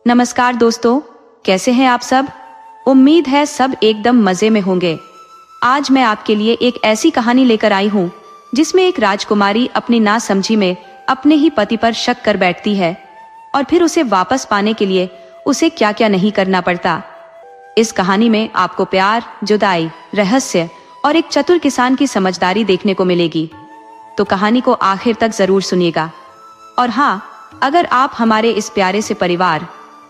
नमस्कार दोस्तों, कैसे हैं आप सब। उम्मीद है सब एकदम मजे में होंगे। आज मैं आपके लिए एक ऐसी कहानी लेकर आई हूँ जिसमें एक राजकुमारी अपनी नासमझी में अपने ही पति पर शक कर बैठती है और फिर उसे वापस पाने के लिए उसे क्या क्या नहीं करना पड़ता। इस कहानी में आपको प्यार, जुदाई, रहस्य और एक चतुर किसान की समझदारी देखने को मिलेगी, तो कहानी को आखिर तक जरूर सुनिएगा। और हाँ, अगर आप हमारे इस प्यारे से परिवार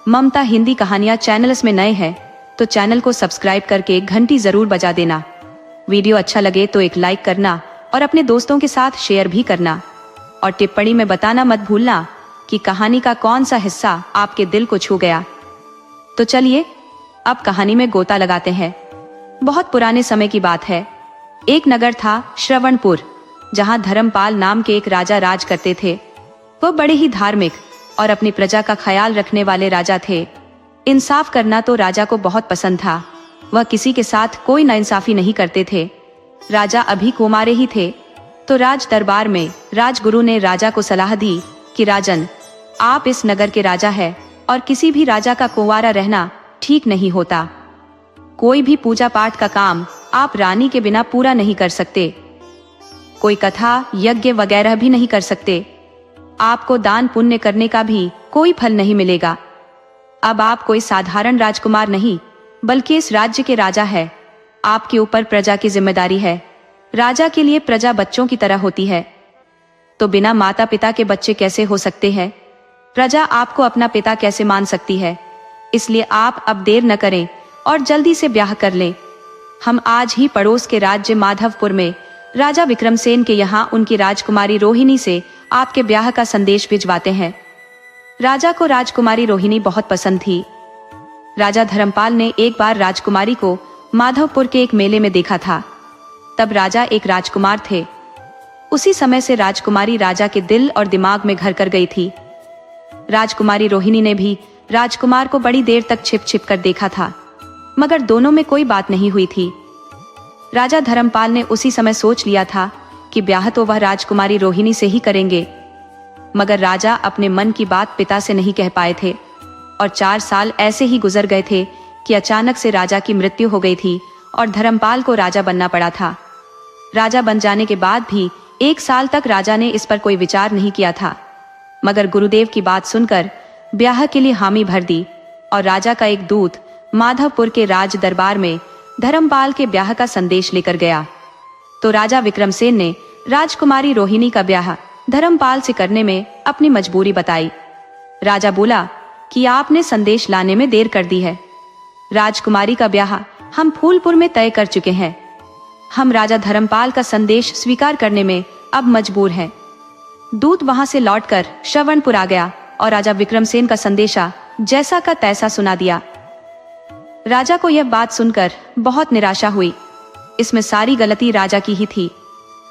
ममता हिंदी कहानियां चैनल्स में नए हैं तो चैनल को सब्सक्राइब करके घंटी जरूर बजा देना। वीडियो अच्छा लगे तो एक लाइक करना और अपने दोस्तों के साथ शेयर भी करना, और टिप्पणी में बताना मत भूलना कि कहानी का कौन सा हिस्सा आपके दिल को छू गया। तो चलिए अब कहानी में गोता लगाते हैं। बहुत पुराने समय की बात है। एक नगर था श्रवणपुर, जहां धर्मपाल नाम के एक राजा राज करते थे। वह बड़े ही धार्मिक और अपनी प्रजा का ख्याल रखने वाले राजा थे। इंसाफ करना तो राजा को बहुत पसंद था। वह किसी के साथ कोई नाइंसाफी नहीं करते थे। राजा अभी कुंवारे ही थे तो राज दरबार में राजगुरु ने राजा को सलाह दी कि राजन, आप इस नगर के राजा हैं और किसी भी राजा का कुंवारा रहना ठीक नहीं होता। कोई भी पूजा पाठ का काम आप रानी के बिना पूरा नहीं कर सकते। कोई कथा, यज्ञ वगैरह भी नहीं कर सकते। आपको दान पुण्य करने का भी कोई फल नहीं मिलेगा। अब आप कोई साधारण राजकुमार नहीं बल्कि इस राज्य के राजा है। आपके ऊपर प्रजा की जिम्मेदारी है। राजा के लिए प्रजा बच्चों की तरह होती है, तो बिना माता पिता के बच्चे कैसे हो सकते हैं। प्रजा आपको अपना पिता कैसे मान सकती है। इसलिए आप अब देर न करें और जल्दी से ब्याह कर लें। हम आज ही पड़ोस के राज्य माधवपुर में राजा विक्रमसेन के यहाँ उनकी राजकुमारी रोहिणी से आपके ब्याह का संदेश भिजवाते हैं। राजा को राजकुमारी रोहिणी बहुत पसंद थी। राजा धर्मपाल ने एक बार राजकुमारी को माधवपुर के एक मेले में देखा था। तब राजा एक राजकुमार थे। उसी समय से राजकुमारी राजा के दिल और दिमाग में घर कर गई थी। राजकुमारी रोहिणी ने भी राजकुमार को बड़ी देर तक छिप छिप कर देखा था, मगर दोनों में कोई बात नहीं हुई थी। राजा धर्मपाल ने उसी समय सोच लिया था कि ब्याह तो वह राजकुमारी रोहिणी से ही करेंगे, मगर राजा अपने मन की बात पिता से नहीं कह पाए थे। और 4 साल ऐसे ही गुजर गए थे कि अचानक से राजा की मृत्यु हो गई थी और धर्मपाल को राजा बनना पड़ा था। राजा बन जाने के बाद भी 1 साल तक राजा ने इस पर कोई विचार नहीं किया था, मगर गुरुदेव की बात सुनकर ब्याह के लिए हामी भर दी और राजा का एक दूत माधवपुर के राज दरबार में धर्मपाल के ब्याह का संदेश लेकर गया। तो राजा विक्रमसेन ने राजकुमारी रोहिणी का ब्याह धर्मपाल से करने में अपनी मजबूरी बताई। राजा बोला कि आपने संदेश लाने में देर कर दी है। राजकुमारी का ब्याह हम फूलपुर में तय कर चुके हैं। हम राजा धर्मपाल का संदेश स्वीकार करने में अब मजबूर हैं। दूत वहां से लौटकर श्रवणपुर आ गया और राजा विक्रमसेन का संदेशा जैसा का तैसा सुना दिया। राजा को यह बात सुनकर बहुत निराशा हुई। इसमें सारी गलती राजा की ही थी।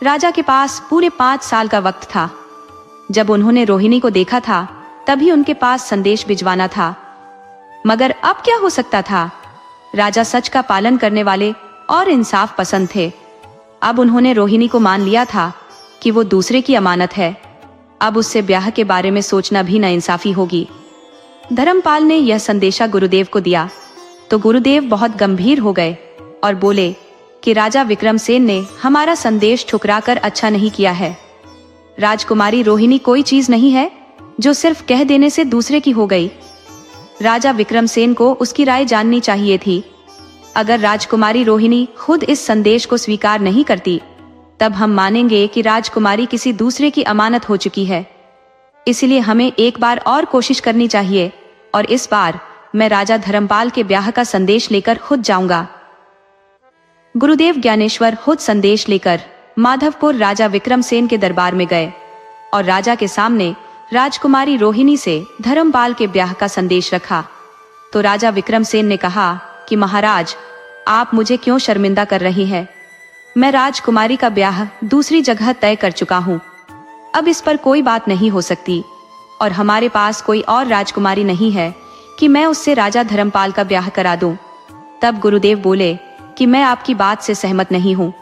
राजा के पास पूरे 5 साल का वक्त था। जब उन्होंने रोहिणी को देखा था तभी उनके पास संदेश भिजवाना था, मगर अब क्या हो सकता था। राजा सच का पालन करने वाले और इंसाफ पसंद थे। अब उन्होंने रोहिणी को मान लिया था कि वो दूसरे की अमानत है। अब उससे ब्याह के बारे में सोचना भी नाइंसाफी होगी। धर्मपाल ने यह संदेशा गुरुदेव को दिया तो गुरुदेव बहुत गंभीर हो गए और बोले कि राजा विक्रमसेन ने हमारा संदेश ठुकराकर अच्छा नहीं किया है। राजकुमारी रोहिणी कोई चीज नहीं है जो सिर्फ कह देने से दूसरे की हो गई। राजा विक्रमसेन को उसकी राय जाननी चाहिए थी। अगर राजकुमारी रोहिणी खुद इस संदेश को स्वीकार नहीं करती तब हम मानेंगे कि राजकुमारी किसी दूसरे की अमानत हो चुकी है। इसलिए हमें एक बार और कोशिश करनी चाहिए और इस बार मैं राजा धर्मपाल के ब्याह का संदेश लेकर खुद जाऊंगा। गुरुदेव ज्ञानेश्वर खुद संदेश लेकर माधवपुर राजा विक्रमसेन के दरबार में गए और राजा के सामने राजकुमारी रोहिणी से धर्मपाल के ब्याह का संदेश रखा। तो राजा विक्रमसेन ने कहा कि महाराज, आप मुझे क्यों शर्मिंदा कर रही हैं? मैं राजकुमारी का ब्याह दूसरी जगह तय कर चुका हूँ। अब इस पर कोई बात नहीं हो सकती और हमारे पास कोई और राजकुमारी नहीं है कि मैं उससे राजा धर्मपाल का ब्याह करा दूं। तब गुरुदेव बोले कि मैं आपकी बात से सहमत नहीं हूँ।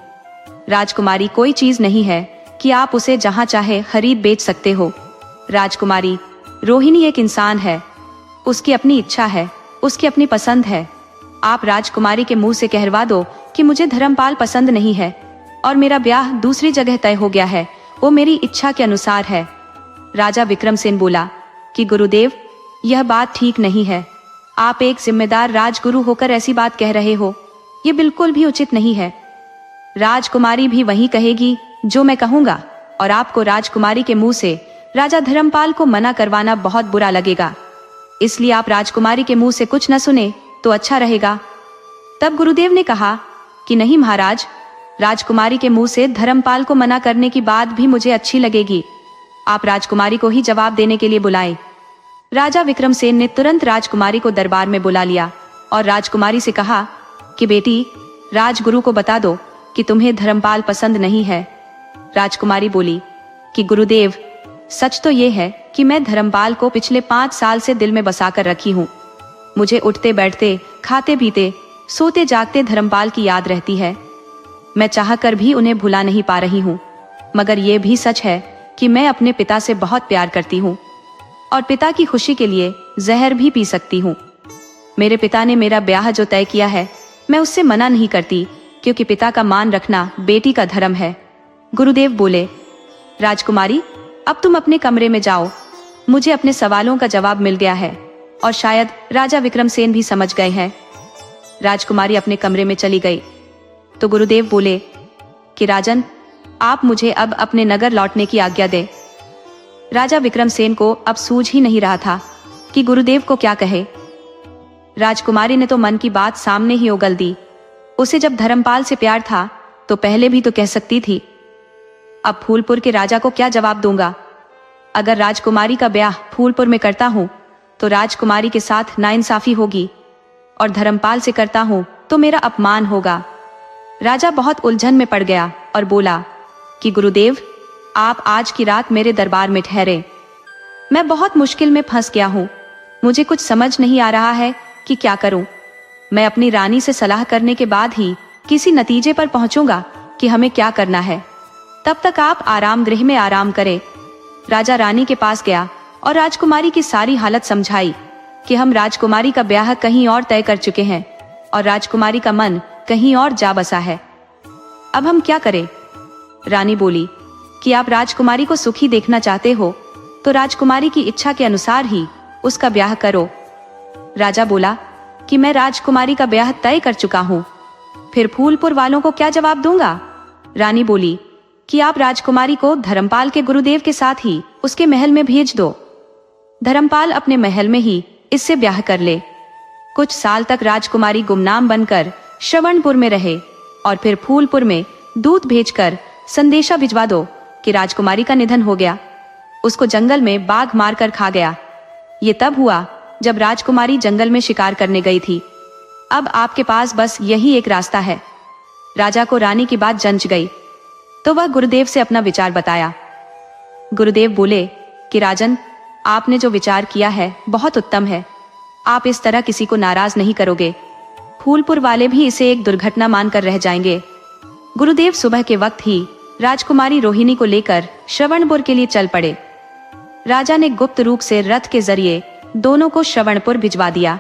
राजकुमारी कोई चीज नहीं है कि आप उसे जहां चाहे खरीद बेच सकते हो। राजकुमारी रोहिणी एक इंसान है उसकी अपनी इच्छा है, उसकी अपनी पसंद है। आप राजकुमारी के मुंह से कहरवा दो कि मुझे धर्मपाल पसंद नहीं है और मेरा ब्याह दूसरी जगह तय हो गया है, वो मेरी इच्छा के अनुसार है। राजा विक्रमसेन बोला कि गुरुदेव, यह बात ठीक नहीं है। आप एक जिम्मेदार राजगुरु होकर ऐसी बात कह रहे हो, ये बिल्कुल भी उचित नहीं है। राजकुमारी भी वही कहेगी जो मैं कहूंगा, और आपको राजकुमारी के मुंह से राजा धर्मपाल को मना करवाना बहुत बुरा लगेगा। इसलिए आप राजकुमारी के मुंह से कुछ न सुने तो अच्छा रहेगा। तब गुरुदेव ने कहा कि नहीं महाराज, राजकुमारी के मुंह से धर्मपाल को मना करने की बात भी मुझे अच्छी लगेगी। आप राजकुमारी को ही जवाब देने के लिए बुलाएं। राजा विक्रमसेन ने तुरंत राजकुमारी को दरबार में बुला लिया और राजकुमारी से कहा कि बेटी, राजगुरु को बता दो कि तुम्हें धर्मपाल पसंद नहीं है। राजकुमारी बोली कि गुरुदेव, सच तो ये है कि मैं धर्मपाल को पिछले 5 साल से दिल में बसाकर रखी हूँ। मुझे उठते बैठते, खाते पीते, सोते जागते धर्मपाल की याद रहती है। मैं चाहकर भी उन्हें भुला नहीं पा रही हूँ। मगर ये भी सच है कि मैं अपने पिता से बहुत प्यार करती हूँ और पिता की खुशी के लिए जहर भी पी सकती हूँ। मेरे पिता ने मेरा ब्याह जो तय किया है, मैं उससे मना नहीं करती, क्योंकि पिता का मान रखना बेटी का धर्म है। गुरुदेव बोले, राजकुमारी, अब तुम अपने कमरे में जाओ। मुझे अपने सवालों का जवाब मिल गया है और शायद राजा विक्रमसेन भी समझ गए हैं। राजकुमारी अपने कमरे में चली गई तो गुरुदेव बोले कि राजन, आप मुझे अब अपने नगर लौटने की आज्ञा दें। राजा विक्रमसेन को अब सूझ ही नहीं रहा था कि गुरुदेव को क्या कहे। राजकुमारी ने तो मन की बात सामने ही उगल दी। उसे जब धर्मपाल से प्यार था तो पहले भी तो कह सकती थी। अब फूलपुर के राजा को क्या जवाब दूंगा? अगर राजकुमारी का ब्याह फूलपुर में करता हूं तो राजकुमारी के साथ नाइंसाफी होगी, और धर्मपाल से करता हूं तो मेरा अपमान होगा। राजा बहुत उलझन में पड़ गया और बोला कि गुरुदेव, आप आज की रात मेरे दरबार में ठहरे। मैं बहुत मुश्किल में फंस गया हूँ। मुझे कुछ समझ नहीं आ रहा है कि क्या करूं। मैं अपनी रानी से सलाह करने के बाद ही किसी नतीजे पर पहुंचूंगा कि हमें क्या करना है। तब तक आप आराम गृह में आराम करें। राजा रानी के पास गया और राजकुमारी की सारी हालत समझाई कि हम राजकुमारी का ब्याह कहीं और तय कर चुके हैं और राजकुमारी का मन कहीं और जा बसा है। अब हम क्या करें? रानी बोली कि आप राजकुमारी को सुखी देखना चाहते हो तो राजकुमारी की इच्छा के अनुसार ही उसका ब्याह करो। राजा बोला कि मैं राजकुमारी का ब्याह तय कर चुका हूँ, फिर फूलपुर वालों को क्या जवाब दूंगा? रानी बोली कि आप राजकुमारी को धर्मपाल के गुरुदेव के साथ ही उसके महल में भेज दो। धर्मपाल अपने महल में ही इससे ब्याह कर ले। कुछ साल तक राजकुमारी गुमनाम बनकर श्रवणपुर में रहे और फिर फूलपुर में दूत भेजकर संदेशा भिजवा दो कि राजकुमारी का निधन हो गया। उसको जंगल में बाघ मारकर खा गया। ये तब हुआ जब राजकुमारी जंगल में शिकार करने गई थी। अब आपके पास बस यही एक रास्ता है। राजा को रानी की बात जंच गई तो वह गुरुदेव से अपना विचार बताया। गुरुदेव बोले कि राजन, आपने जो विचार किया है बहुत उत्तम है। आप इस तरह किसी को नाराज नहीं करोगे। फूलपुर वाले भी इसे एक दुर्घटना मानकर रह जाएंगे। गुरुदेव सुबह के वक्त ही राजकुमारी रोहिणी को लेकर श्रवणपुर के लिए चल पड़े। राजा ने गुप्त रूप से रथ के जरिए दोनों को श्रवणपुर भिजवा दिया।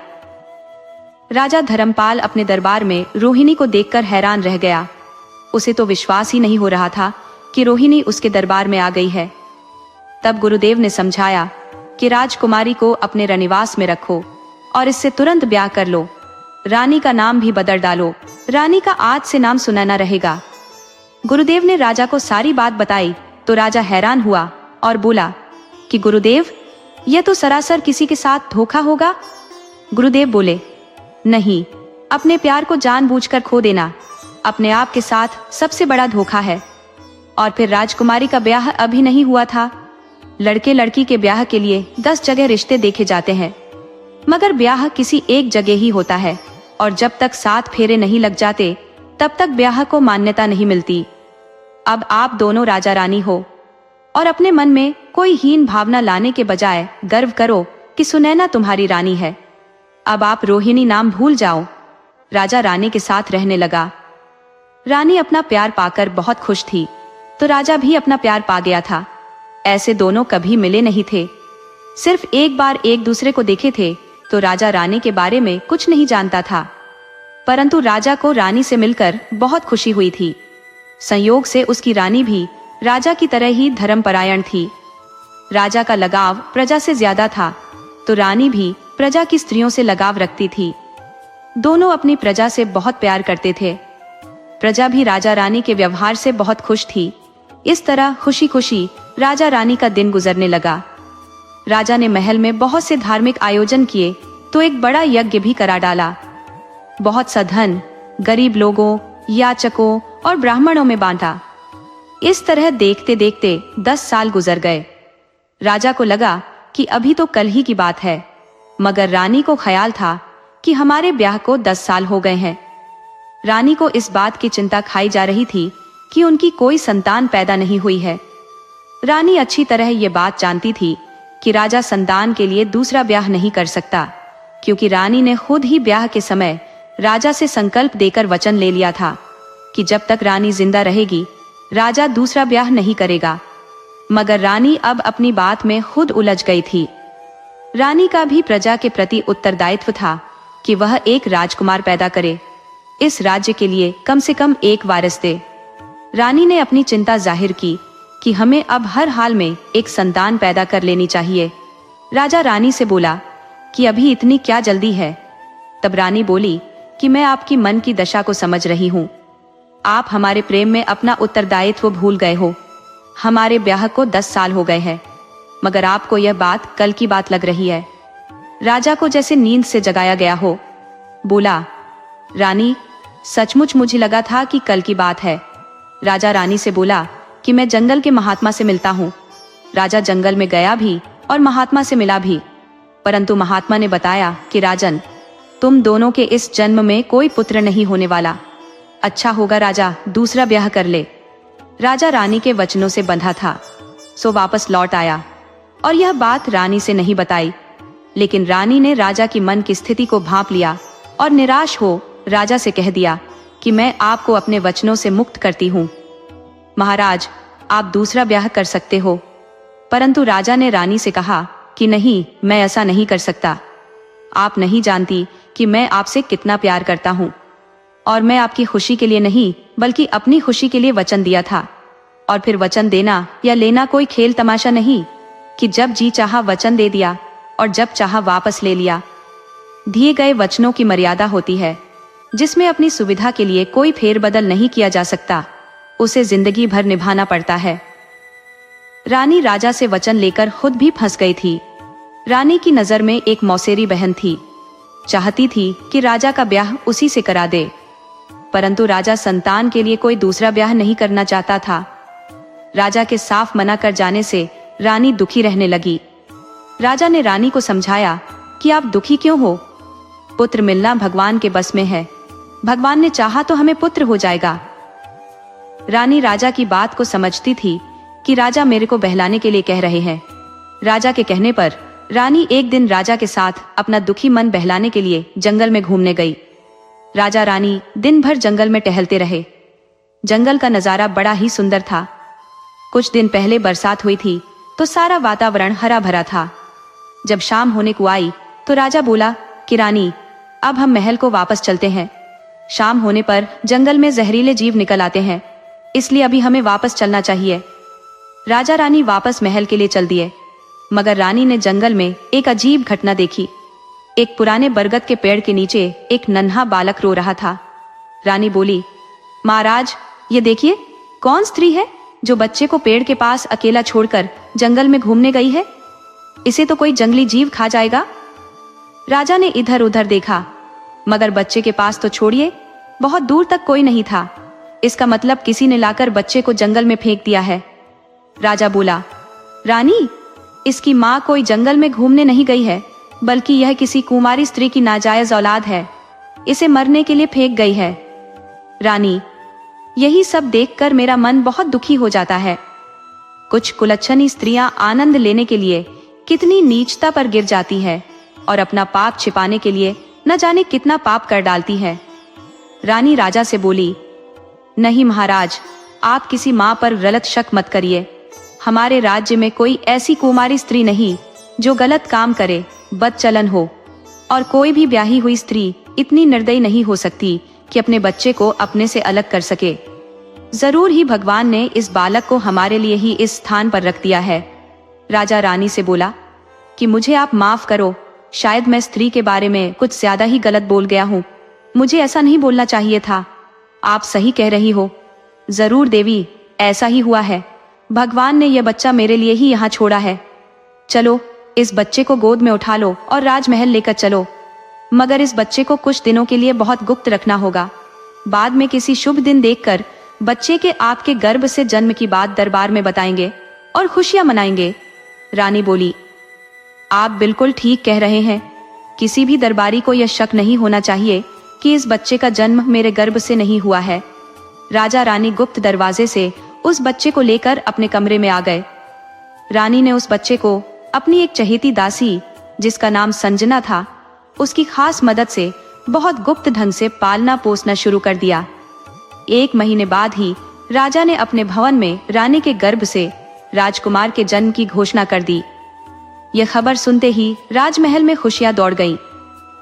राजा धर्मपाल अपने दरबार में रोहिणी को देखकर हैरान रह गया। उसे तो विश्वास ही नहीं हो रहा था कि रोहिणी उसके दरबार में आ गई है। तब गुरुदेव ने समझाया कि राजकुमारी को अपने रनिवास में रखो और इससे तुरंत ब्याह कर लो। रानी का नाम भी बदल डालो। रानी का आज से नाम सुनैना रहेगा। गुरुदेव ने राजा को सारी बात बताई तो राजा हैरान हुआ और बोला कि गुरुदेव, यह तो सरासर किसी के साथ धोखा होगा। गुरुदेव बोले, नहीं, अपने प्यार को जानबूझकर खो देना अपने आप के साथ सबसे बड़ा धोखा है। और फिर राजकुमारी का ब्याह अभी नहीं हुआ था। लड़के लड़की के ब्याह के लिए 10 जगह रिश्ते देखे जाते हैं, मगर ब्याह किसी एक जगह ही होता है और जब तक 7 फेरे नहीं लग जाते तब तक ब्याह को मान्यता नहीं मिलती। अब आप दोनों राजा रानी हो और अपने मन में कोई हीन भावना लाने के बजाय गर्व करो कि सुनैना तुम्हारी रानी है। अब आप रोहिणी नाम भूल जाओ। राजा रानी के साथ रहने लगा। रानी अपना प्यार पाकर बहुत खुश थी तो राजा भी अपना प्यार पा गया था। ऐसे दोनों कभी मिले नहीं थे, सिर्फ एक बार एक दूसरे को देखे थे तो राजा रानी के बारे में कुछ नहीं जानता था, परंतु राजा को रानी से मिलकर बहुत खुशी हुई थी। संयोग से उसकी रानी भी राजा की तरह ही धर्मपरायण थी। राजा का लगाव प्रजा से ज्यादा था, तो रानी भी प्रजा की स्त्रियों से लगाव रखती थी। दोनों अपनी प्रजा से बहुत प्यार करते थे। प्रजा भी राजा रानी के व्यवहार से बहुत खुश थी। इस तरह खुशी खुशी राजा रानी का दिन गुजरने लगा। राजा ने महल में बहुत से धार्मिक आयोजन किए तो एक बड़ा यज्ञ भी करा डाला। बहुत सा धन गरीब लोगों, याचकों और ब्राह्मणों में बांटा। इस तरह देखते देखते 10 साल गुजर गए। राजा को लगा कि अभी तो कल ही की बात है, मगर रानी को ख्याल था कि हमारे ब्याह को 10 साल हो गए हैं। रानी को इस बात की चिंता खाई जा रही थी कि उनकी कोई संतान पैदा नहीं हुई है। रानी अच्छी तरह ये बात जानती थी कि राजा संतान के लिए दूसरा ब्याह नहीं कर सकता, क्योंकि रानी ने खुद ही ब्याह के समय राजा से संकल्प देकर वचन ले लिया था कि जब तक रानी जिंदा रहेगी राजा दूसरा ब्याह नहीं करेगा। मगर रानी अब अपनी बात में खुद उलझ गई थी। रानी का भी प्रजा के प्रति उत्तरदायित्व था कि वह एक राजकुमार पैदा करे, इस राज्य के लिए कम से कम एक वारिस दे। रानी ने अपनी चिंता जाहिर की कि हमें अब हर हाल में एक संतान पैदा कर लेनी चाहिए। राजा रानी से बोला कि अभी इतनी क्या जल्दी है। तब रानी बोली कि मैं आपकी मन की दशा को समझ रही हूँ। आप हमारे प्रेम में अपना उत्तरदायित्व भूल गए हो। हमारे ब्याह को 10 साल हो गए हैं, मगर आपको यह बात कल की बात लग रही है। राजा को जैसे नींद से जगाया गया हो। बोला, रानी सचमुच मुझे लगा था कि कल की बात है। राजा रानी से बोला कि मैं जंगल के महात्मा से मिलता हूँ। राजा जंगल में गया भी और महात्मा से मिला भी, परंतु महात्मा ने बताया कि राजन, तुम दोनों के इस जन्म में कोई पुत्र नहीं होने वाला। अच्छा होगा राजा दूसरा ब्याह कर ले। राजा रानी के वचनों से बंधा था, सो वापस लौट आया और यह बात रानी से नहीं बताई। लेकिन रानी ने राजा की मन की स्थिति को भांप लिया और निराश हो राजा से कह दिया कि मैं आपको अपने वचनों से मुक्त करती हूँ। महाराज, आप दूसरा ब्याह कर सकते हो। परंतु राजा ने रानी से कहा कि नहीं, मैं ऐसा नहीं कर सकता। आप नहीं जानती कि मैं आपसे कितना प्यार करता हूँ, और मैं आपकी खुशी के लिए नहीं बल्कि अपनी खुशी के लिए वचन दिया था। और फिर वचन देना या लेना कोई खेल तमाशा नहीं कि जब जी चाहा वचन दे दिया और जब चाहा वापस ले लिया। दिए गए वचनों की मर्यादा होती है, जिसमें अपनी सुविधा के लिए कोई फेरबदल नहीं किया जा सकता। उसे जिंदगी भर निभाना पड़ता है। रानी राजा से वचन लेकर खुद भी फंस गई थी। रानी की नजर में एक मौसेरी बहन थी। चाहती थी कि राजा का ब्याह उसी से करा दे, परंतु राजा संतान के लिए कोई दूसरा ब्याह नहीं करना चाहता था। राजा के साफ मना कर जाने से रानी दुखी रहने लगी। राजा ने रानी को समझाया कि आप दुखी क्यों हो? पुत्र मिलना भगवान के बस में है। भगवान ने चाहा तो हमें पुत्र हो जाएगा। रानी राजा की बात को समझती थी कि राजा मेरे को बहलाने के लिए कह रहे हैं। राजा के कहने पर रानी एक दिन राजा के साथ अपना दुखी मन बहलाने के लिए जंगल में घूमने गई। राजा रानी दिन भर जंगल में टहलते रहे। जंगल का नजारा बड़ा ही सुंदर था। कुछ दिन पहले बरसात हुई थी तो सारा वातावरण हरा भरा था। जब शाम होने को आई तो राजा बोला कि रानी, अब हम महल को वापस चलते हैं। शाम होने पर जंगल में जहरीले जीव निकल आते हैं, इसलिए अभी हमें वापस चलना चाहिए। राजा रानी वापस महल के लिए चल दिए, मगर रानी ने जंगल में एक अजीब घटना देखी। एक पुराने बरगद के पेड़ के नीचे एक नन्हा बालक रो रहा था। रानी बोली, महाराज, ये देखिए, कौन स्त्री है जो बच्चे को पेड़ के पास अकेला छोड़कर जंगल में घूमने गई है? इसे तो कोई जंगली जीव खा जाएगा। राजा ने इधर उधर देखा, मगर बच्चे के पास तो छोड़िए, बहुत दूर तक कोई नहीं था। इसका मतलब किसी ने लाकर बच्चे को जंगल में फेंक दिया है। राजा बोला, रानी, इसकी माँ कोई जंगल में घूमने नहीं गई है, बल्कि यह किसी कुमारी स्त्री की नाजायज औलाद है। इसे मरने के लिए फेंक गई है। रानी, यही सब देखकर मेरा मन बहुत दुखी हो जाता है। कुछ कुलच्छनी स्त्रियां आनंद लेने के लिए कितनी नीचता पर गिर जाती है और अपना पाप छिपाने के लिए न जाने कितना पाप कर डालती है। रानी राजा से बोली, नहीं महाराज, आप किसी माँ पर गलत शक मत करिए। हमारे राज्य में कोई ऐसी कुमारी स्त्री नहीं जो गलत काम करे, बदचलन हो। और कोई भी ब्याही हुई स्त्री इतनी निर्दयी नहीं हो सकती कि अपने बच्चे को अपने से अलग कर सके। जरूर ही भगवान ने इस बालक को हमारे लिए ही इस स्थान पर रख दिया है। राजा रानी से बोला कि मुझे आप माफ करो, शायद मैं स्त्री के बारे में कुछ ज्यादा ही गलत बोल गया हूँ। मुझे ऐसा नहीं बोलना चाहिए था। आप सही कह रही हो। जरूर देवी, ऐसा ही हुआ है। भगवान ने यह बच्चा मेरे लिए ही यहाँ छोड़ा है। चलो, इस बच्चे को गोद में उठा लो और राजमहल लेकर चलो। मगर इस बच्चे को कुछ दिनों के लिए बहुत गुप्त रखना होगा। बाद में किसी शुभ दिन देखकर बच्चे के आपके गर्भ से जन्म की बात दरबार में बताएंगे और खुशियां मनाएंगे। रानी बोली, आप बिल्कुल ठीक कह रहे हैं। किसी भी दरबारी को यह शक नहीं होना चाहिए कि इस बच्चे का जन्म मेरे गर्भ से नहीं हुआ है। राजा रानी गुप्त दरवाजे से उस बच्चे को लेकर अपने कमरे में आ गए। रानी ने उस बच्चे को अपनी एक चहेती दासी, जिसका नाम संजना था, उसकी खास मदद से बहुत गुप्त ढंग से पालना पोसना शुरू कर दिया। 1 महीने बाद ही राजा ने अपने भवन में रानी के गर्भ से राजकुमार के जन्म की घोषणा कर दी। यह खबर सुनते ही राजमहल में खुशियां दौड़ गईं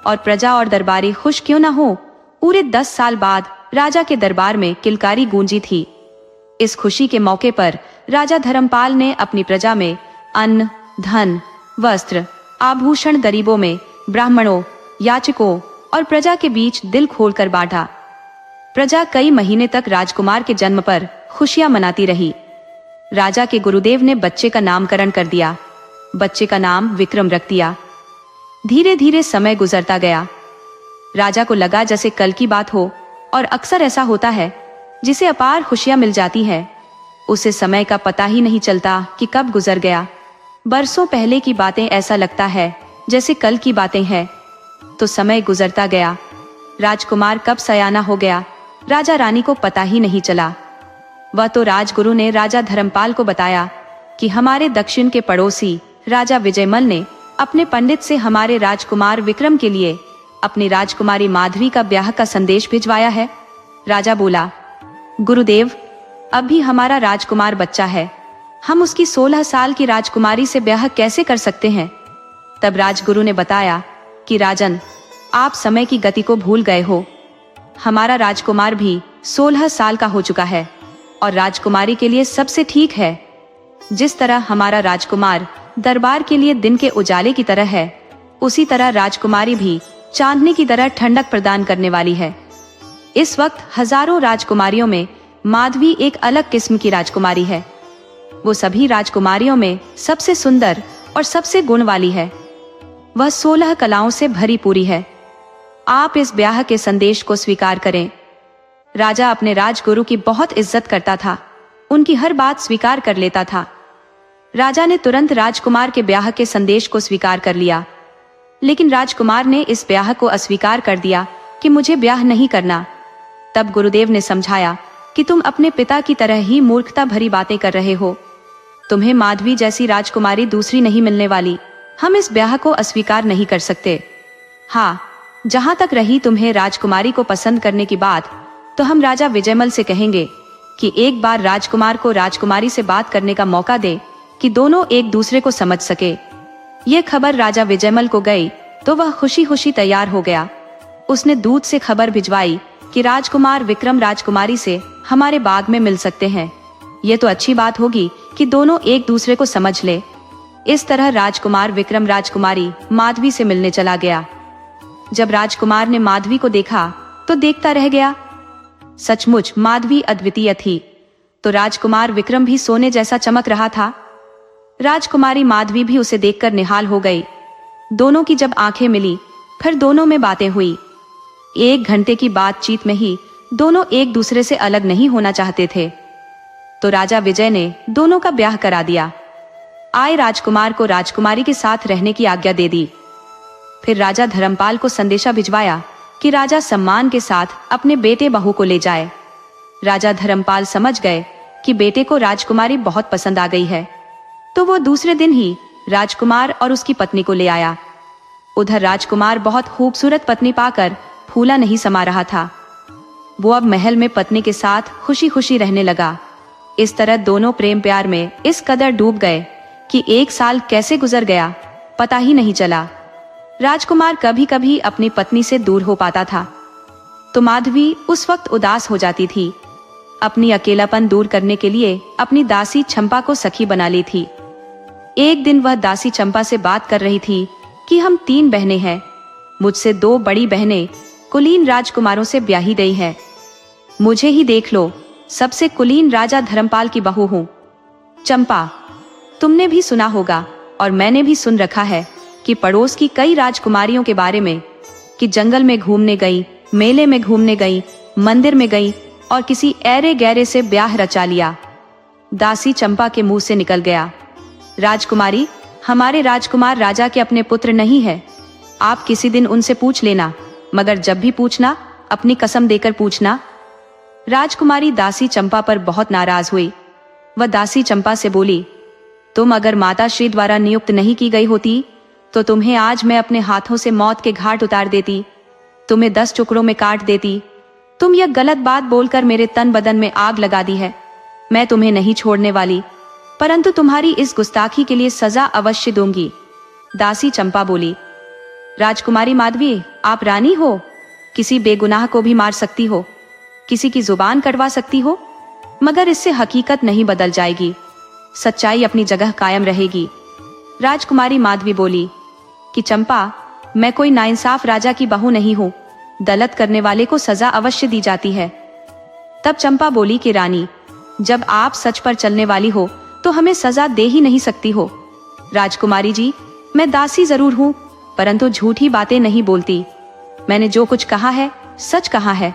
और प्रजा और दरबारी खुश क्यों न हो। पूरे 10 साल बाद राजा के दरबार में किलकारी गूंजी थी। इस खुशी के मौके पर राजा धर्मपाल ने अपनी प्रजा में अन्न, धन, वस्त्र, आभूषण गरीबों में, ब्राह्मणों, याचकों और प्रजा के बीच दिल खोलकर बांटा। प्रजा कई महीने तक राजकुमार के जन्म पर खुशियां मनाती रही। राजा के गुरुदेव ने बच्चे का नामकरण कर दिया। बच्चे का नाम विक्रम रख दिया। धीरे धीरे समय गुजरता गया। राजा को लगा जैसे कल की बात हो, और अक्सर ऐसा होता है जिसे अपार खुशियां मिल जाती है, उसे समय का पता ही नहीं चलता कि कब गुजर गया। बरसों पहले की बातें ऐसा लगता है जैसे कल की बातें हैं। तो समय गुजरता गया। राजकुमार कब सयाना हो गया, राजा रानी को पता ही नहीं चला। वह तो राजगुरु ने राजा धर्मपाल को बताया कि हमारे दक्षिण के पड़ोसी राजा विजयमल ने अपने पंडित से हमारे राजकुमार विक्रम के लिए अपनी राजकुमारी माधवी का ब्याह का संदेश भिजवाया है। राजा बोला, गुरुदेव, अब भी हमारा राजकुमार बच्चा है, हम उसकी 16 साल की राजकुमारी से ब्याह कैसे कर सकते हैं। तब राजगुरु ने बताया कि राजन, आप समय की गति को भूल गए हो। हमारा राजकुमार भी 16 साल का हो चुका है और राजकुमारी के लिए सबसे ठीक है। जिस तरह हमारा राजकुमार दरबार के लिए दिन के उजाले की तरह है, उसी तरह राजकुमारी भी चांदनी की तरह ठंडक प्रदान करने वाली है। इस वक्त हजारों राजकुमारियों में माधवी एक अलग किस्म की राजकुमारी है। वो सभी राजकुमारियों में सबसे सुंदर और सबसे गुण वाली है। वह 16 कलाओं से भरी पूरी है। आप इस ब्याह के संदेश को स्वीकार करें। राजा अपने राजगुरु की बहुत इज्जत करता था, उनकी हर बात स्वीकार कर लेता था। राजा ने तुरंत राजकुमार के ब्याह के संदेश को स्वीकार कर लिया, लेकिन राजकुमार ने इस ब्याह को अस्वीकार कर दिया कि मुझे ब्याह नहीं करना। तब गुरुदेव ने समझाया कि तुम अपने पिता की तरह ही मूर्खता भरी बातें कर रहे हो। तुम्हें माधवी जैसी राजकुमारी दूसरी नहीं मिलने वाली। हम इस ब्याह को अस्वीकार नहीं कर सकते। हाँ, जहां तक रही तुम्हें राजकुमारी को पसंद करने की बात, तो हम राजा विजयमल से कहेंगे कि एक बार राजकुमार को राजकुमारी से बात करने का मौका दे कि दोनों एक दूसरे को समझ सके। ये खबर राजा विजयमल को गई तो वह खुशी खुशी तैयार हो गया। उसने दूत से खबर भिजवाई कि राजकुमार विक्रम राजकुमारी से हमारे बाग में मिल सकते हैं। ये तो अच्छी बात होगी कि दोनों एक दूसरे को समझ ले। इस तरह राजकुमार विक्रम राजकुमारी माधवी से मिलने चला गया। जब राजकुमार ने माधवी को देखा तो देखता रह गया। सचमुच माधवी अद्वितीय थी, तो राजकुमार विक्रम भी सोने जैसा चमक रहा था। राजकुमारी माधवी भी उसे देखकर निहाल हो गई। दोनों की जब आंखें मिली, फिर दोनों में बातें हुई। 1 घंटे की बातचीत में ही दोनों एक दूसरे से अलग नहीं होना चाहते थे। तो राजा विजय ने दोनों का ब्याह करा दिया। आए राजकुमार को राजकुमारी के साथ रहने की आज्ञा दे दी। फिर राजा धर्मपाल को संदेशा भिजवाया कि राजा सम्मान के साथ अपने बेटे बहू को ले जाए। राजा धर्मपाल समझ गए कि बेटे को राजकुमारी बहुत पसंद आ गई है, तो वो दूसरे दिन ही राजकुमार और उसकी पत्नी को ले आया। उधर राजकुमार बहुत खूबसूरत पत्नी पाकर फूला नहीं समा रहा था। वो अब महल में पत्नी के साथ खुशी खुशी रहने लगा। इस तरह दोनों प्रेम प्यार में इस कदर डूब गए कि 1 साल कैसे गुजर गया पता ही नहीं चला। राजकुमार कभी कभी अपनी पत्नी से दूर हो पाता था तो माधवी उस वक्त उदास हो जाती थी। अपनी अकेलापन दूर करने के लिए अपनी दासी चंपा को सखी बना ली थी। एक दिन वह दासी चंपा से बात कर रही थी कि हम 3 बहनें हैं। मुझसे 2 बड़ी बहनें कुलीन राजकुमारों से ब्याही गई हैं। मुझे ही देख लो, सबसे कुलीन राजा धर्मपाल की बहू हूँ। चंपा, तुमने भी सुना होगा और मैंने भी सुन रखा है कि पड़ोस की कई राजकुमारियों के बारे में कि जंगल में घूमने गई, मेले में घूमने गई, मंदिर में गई और किसी ऐरे गैरे से ब्याह रचा लिया। दासी चंपा के मुंह से निकल गया, राजकुमारी, हमारे राजकुमार राजा के अपने पुत्र नहीं है। आप किसी दिन उनसे पूछ लेना, मगर जब भी पूछना अपनी कसम देकर पूछना। राजकुमारी दासी चंपा पर बहुत नाराज हुई। वह दासी चंपा से बोली, तुम अगर माता श्री द्वारा नियुक्त नहीं की गई होती तो तुम्हें आज मैं अपने हाथों से मौत के घाट उतार देती, तुम्हें 10 टुकड़ों में काट देती। तुम यह गलत बात बोलकर मेरे तन बदन में आग लगा दी है। मैं तुम्हें नहीं छोड़ने वाली, परंतु तुम्हारी इस गुस्ताखी के लिए सजा अवश्य दूंगी। दासी चंपा बोली, राजकुमारी माधवी, आप रानी हो, किसी बेगुनाह को भी मार सकती हो, किसी की जुबान कटवा सकती हो, मगर इससे हकीकत नहीं बदल जाएगी, सच्चाई अपनी जगह कायम रहेगी। राजकुमारी माधवी बोली कि चंपा, मैं कोई नाइंसाफ राजा की बहू नहीं हूँ, गलत करने वाले को सजा अवश्य दी जाती है। तब चंपा बोली कि रानी, जब आप सच पर चलने वाली हो तो हमें सजा दे ही नहीं सकती हो। राजकुमारी जी, मैं दासी जरूर हूँ, परंतु झूठी बातें नहीं बोलती। मैंने जो कुछ कहा है सच कहा है,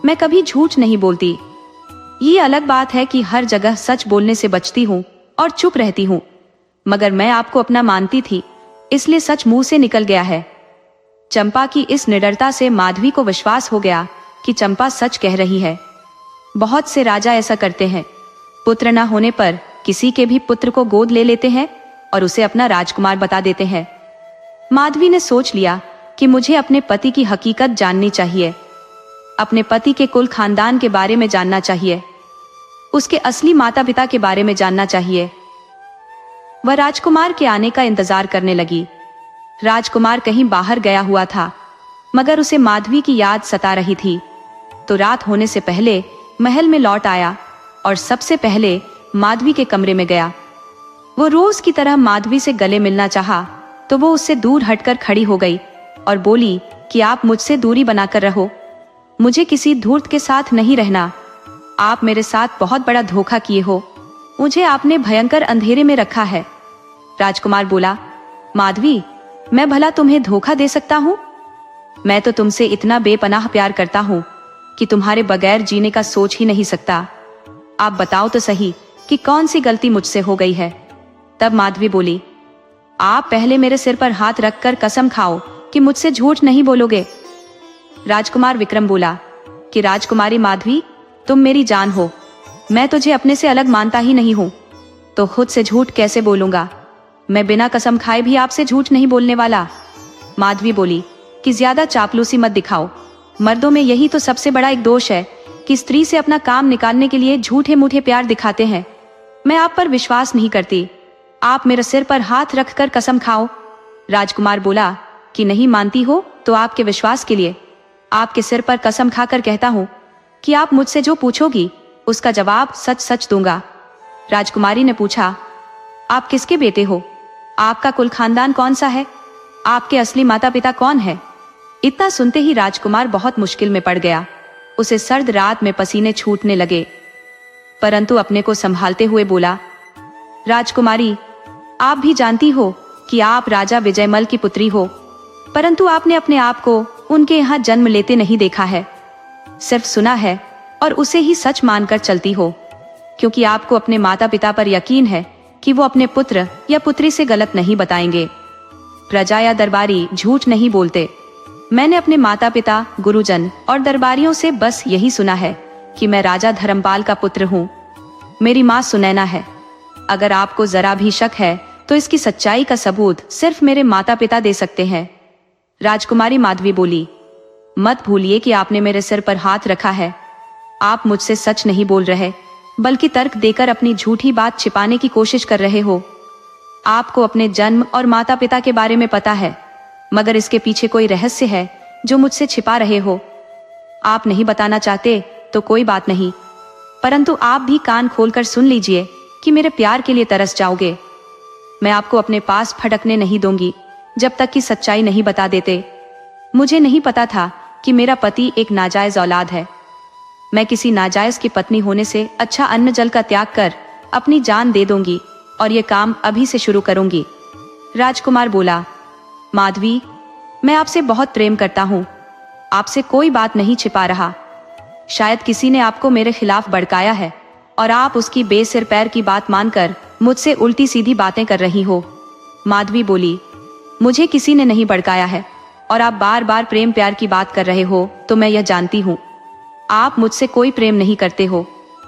मैं कभी झूठ नहीं बोलती। ये अलग बात है कि हर जगह सच बोलने से बचती हूँ और चुप रहती हूँ, मगर मैं आपको अपना मानती थी, इसलिए सच मुंह से निकल गया है। चंपा की इस निडरता से माधवी को विश्वास हो गया कि चंपा सच कह रही है। बहुत से राजा ऐसा करते हैं, पुत्र न होने पर किसी के भी पुत्र को गोद ले लेते हैं और उसे अपना राजकुमार बता देते हैं। माधवी ने सोच लिया कि मुझे अपने पति की हकीकत जाननी चाहिए, अपने पति के कुल खानदान के बारे में जानना चाहिए, उसके असली माता पिता के बारे में जानना चाहिए। वह राजकुमार के आने का इंतजार करने लगी। राजकुमार कहीं बाहर गया हुआ था, मगर उसे माधवी की याद सता रही थी, तो रात होने से पहले महल में लौट आया और सबसे पहले माधवी के कमरे में गया। वो रोज की तरह माधवी से गले मिलना चाहा, तो वो उससे दूर हटकर खड़ी हो गई और बोली कि आप मुझसे दूरी बनाकर रहो, मुझे किसी धूर्त के साथ नहीं रहना। आप मेरे साथ बहुत बड़ा धोखा किए हो, मुझे आपने भयंकर अंधेरे में रखा है। राजकुमार बोला, माधवी, मैं भला तुम्हें धोखा दे सकता हूँ? मैं तो तुमसे इतना बेपनाह प्यार करता हूँ कि तुम्हारे बगैर जीने का सोच ही नहीं सकता। आप बताओ तो सही कि कौन सी गलती मुझसे हो गई है। तब माधवी बोली, आप पहले मेरे सिर पर हाथ रखकर कसम खाओ कि मुझसे झूठ नहीं बोलोगे। राजकुमार विक्रम बोला कि राजकुमारी माधवी, तुम मेरी जान हो, मैं तुझे अपने से अलग मानता ही नहीं हूँ, तो खुद से झूठ कैसे बोलूंगा। मैं बिना कसम खाए भी आपसे झूठ नहीं बोलने वाला। माधवी बोली कि ज्यादा चापलूसी मत दिखाओ, मर्दों में यही तो सबसे बड़ा एक दोष है कि स्त्री से अपना काम निकालने के लिए झूठे मूठे प्यार दिखाते हैं। मैं आप पर विश्वास नहीं करती, आप मेरे सिर पर हाथ रखकर कसम खाओ। राजकुमार बोला कि नहीं मानती हो तो आपके विश्वास के लिए आपके सिर पर कसम खाकर कहता हूँ कि आप मुझसे जो पूछोगी उसका जवाब सच सच दूंगा। राजकुमारी ने पूछा, आप किसके बेटे हो? आपका कुल खानदान कौन सा है? आपके असली माता पिता कौन है? इतना सुनते ही राजकुमार बहुत मुश्किल में पड़ गया। उसे सर्द रात में पसीने छूटने लगे, परंतु अपने को संभालते हुए बोला, राजकुमारी, आप भी जानती हो कि आप राजा विजयमल की पुत्री हो, परंतु आपने अपने आप को उनके यहाँ जन्म लेते नहीं देखा है, सिर्फ सुना है और उसे ही सच मानकर चलती हो, क्योंकि आपको अपने माता पिता पर यकीन है कि वो अपने पुत्र या पुत्री से गलत नहीं बताएंगे। प्रजा या दरबारी झूठ नहीं बोलते। मैंने अपने माता पिता, गुरुजन और दरबारियों से बस यही सुना है कि मैं राजा धर्मपाल का पुत्र हूँ। मेरी माँ सुनैना है। अगर आपको जरा भी शक है तो इसकी सच्चाई का सबूत सिर्फ मेरे माता पिता दे सकते हैं। राजकुमारी माधवी बोली, मत भूलिए कि आपने मेरे सिर पर हाथ रखा है। आप मुझसे सच नहीं बोल रहे, बल्कि तर्क देकर अपनी झूठी बात छिपाने की कोशिश कर रहे हो। आपको अपने जन्म और माता पिता के बारे में पता है, मगर इसके पीछे कोई रहस्य है जो मुझसे छिपा रहे हो। आप नहीं बताना चाहते तो कोई बात नहीं, परंतु आप भी कान खोलकर सुन लीजिए कि मेरे प्यार के लिए तरस जाओगे। मैं आपको अपने पास फटकने नहीं दूंगी जब तक कि सच्चाई नहीं बता देते। मुझे नहीं पता था कि मेरा पति एक नाजायज औलाद है। मैं किसी नाजायज की पत्नी होने से अच्छा अन्न जल का त्याग कर अपनी जान दे दूंगी और ये काम अभी से शुरू करूंगी। राजकुमार बोला, माधवी, मैं आपसे बहुत प्रेम करता हूँ, आपसे कोई बात नहीं छिपा रहा। शायद किसी ने आपको मेरे खिलाफ भड़काया है और आप उसकी बेसिर पैर की बात मानकर मुझसे उल्टी सीधी बातें कर रही हो। माधवी बोली, मुझे किसी ने नहीं भड़काया है और आप बार बार प्रेम प्यार की बात कर रहे हो तो मैं यह जानती हूँ। आप मुझसे कोई प्रेम नहीं करते हो।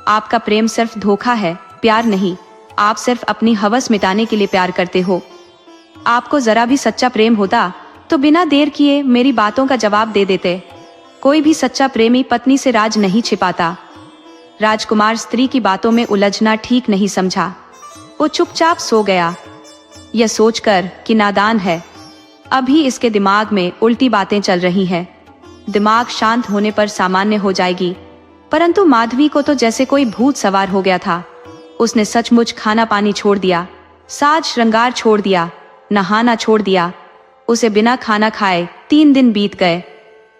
आपका प्रेम सिर्फ धोखा है, प्यार नहीं। आप सिर्फ अपनी हवस मिटाने के लिए प्यार करते हो। आपको जरा भी सच्चा प्रेम होता तो बिना देर किए मेरी बातों का जवाब दे देते। कोई भी सच्चा प्रेमी पत्नी से राज नहीं छिपाता। राजकुमार स्त्री की बातों में उलझना ठीक नहीं समझा। वो चुपचाप सो गया, यह सोचकर कि नादान है, अभी इसके दिमाग में उल्टी बातें चल रही हैं। दिमाग शांत होने पर सामान्य हो जाएगी। परंतु माधवी को तो जैसे कोई भूत सवार हो गया था। उसने सचमुच खाना पानी छोड़ दिया, साज श्रृंगार छोड़ दिया, नहाना छोड़ दिया। उसे बिना खाना खाए 3 दिन बीत गए।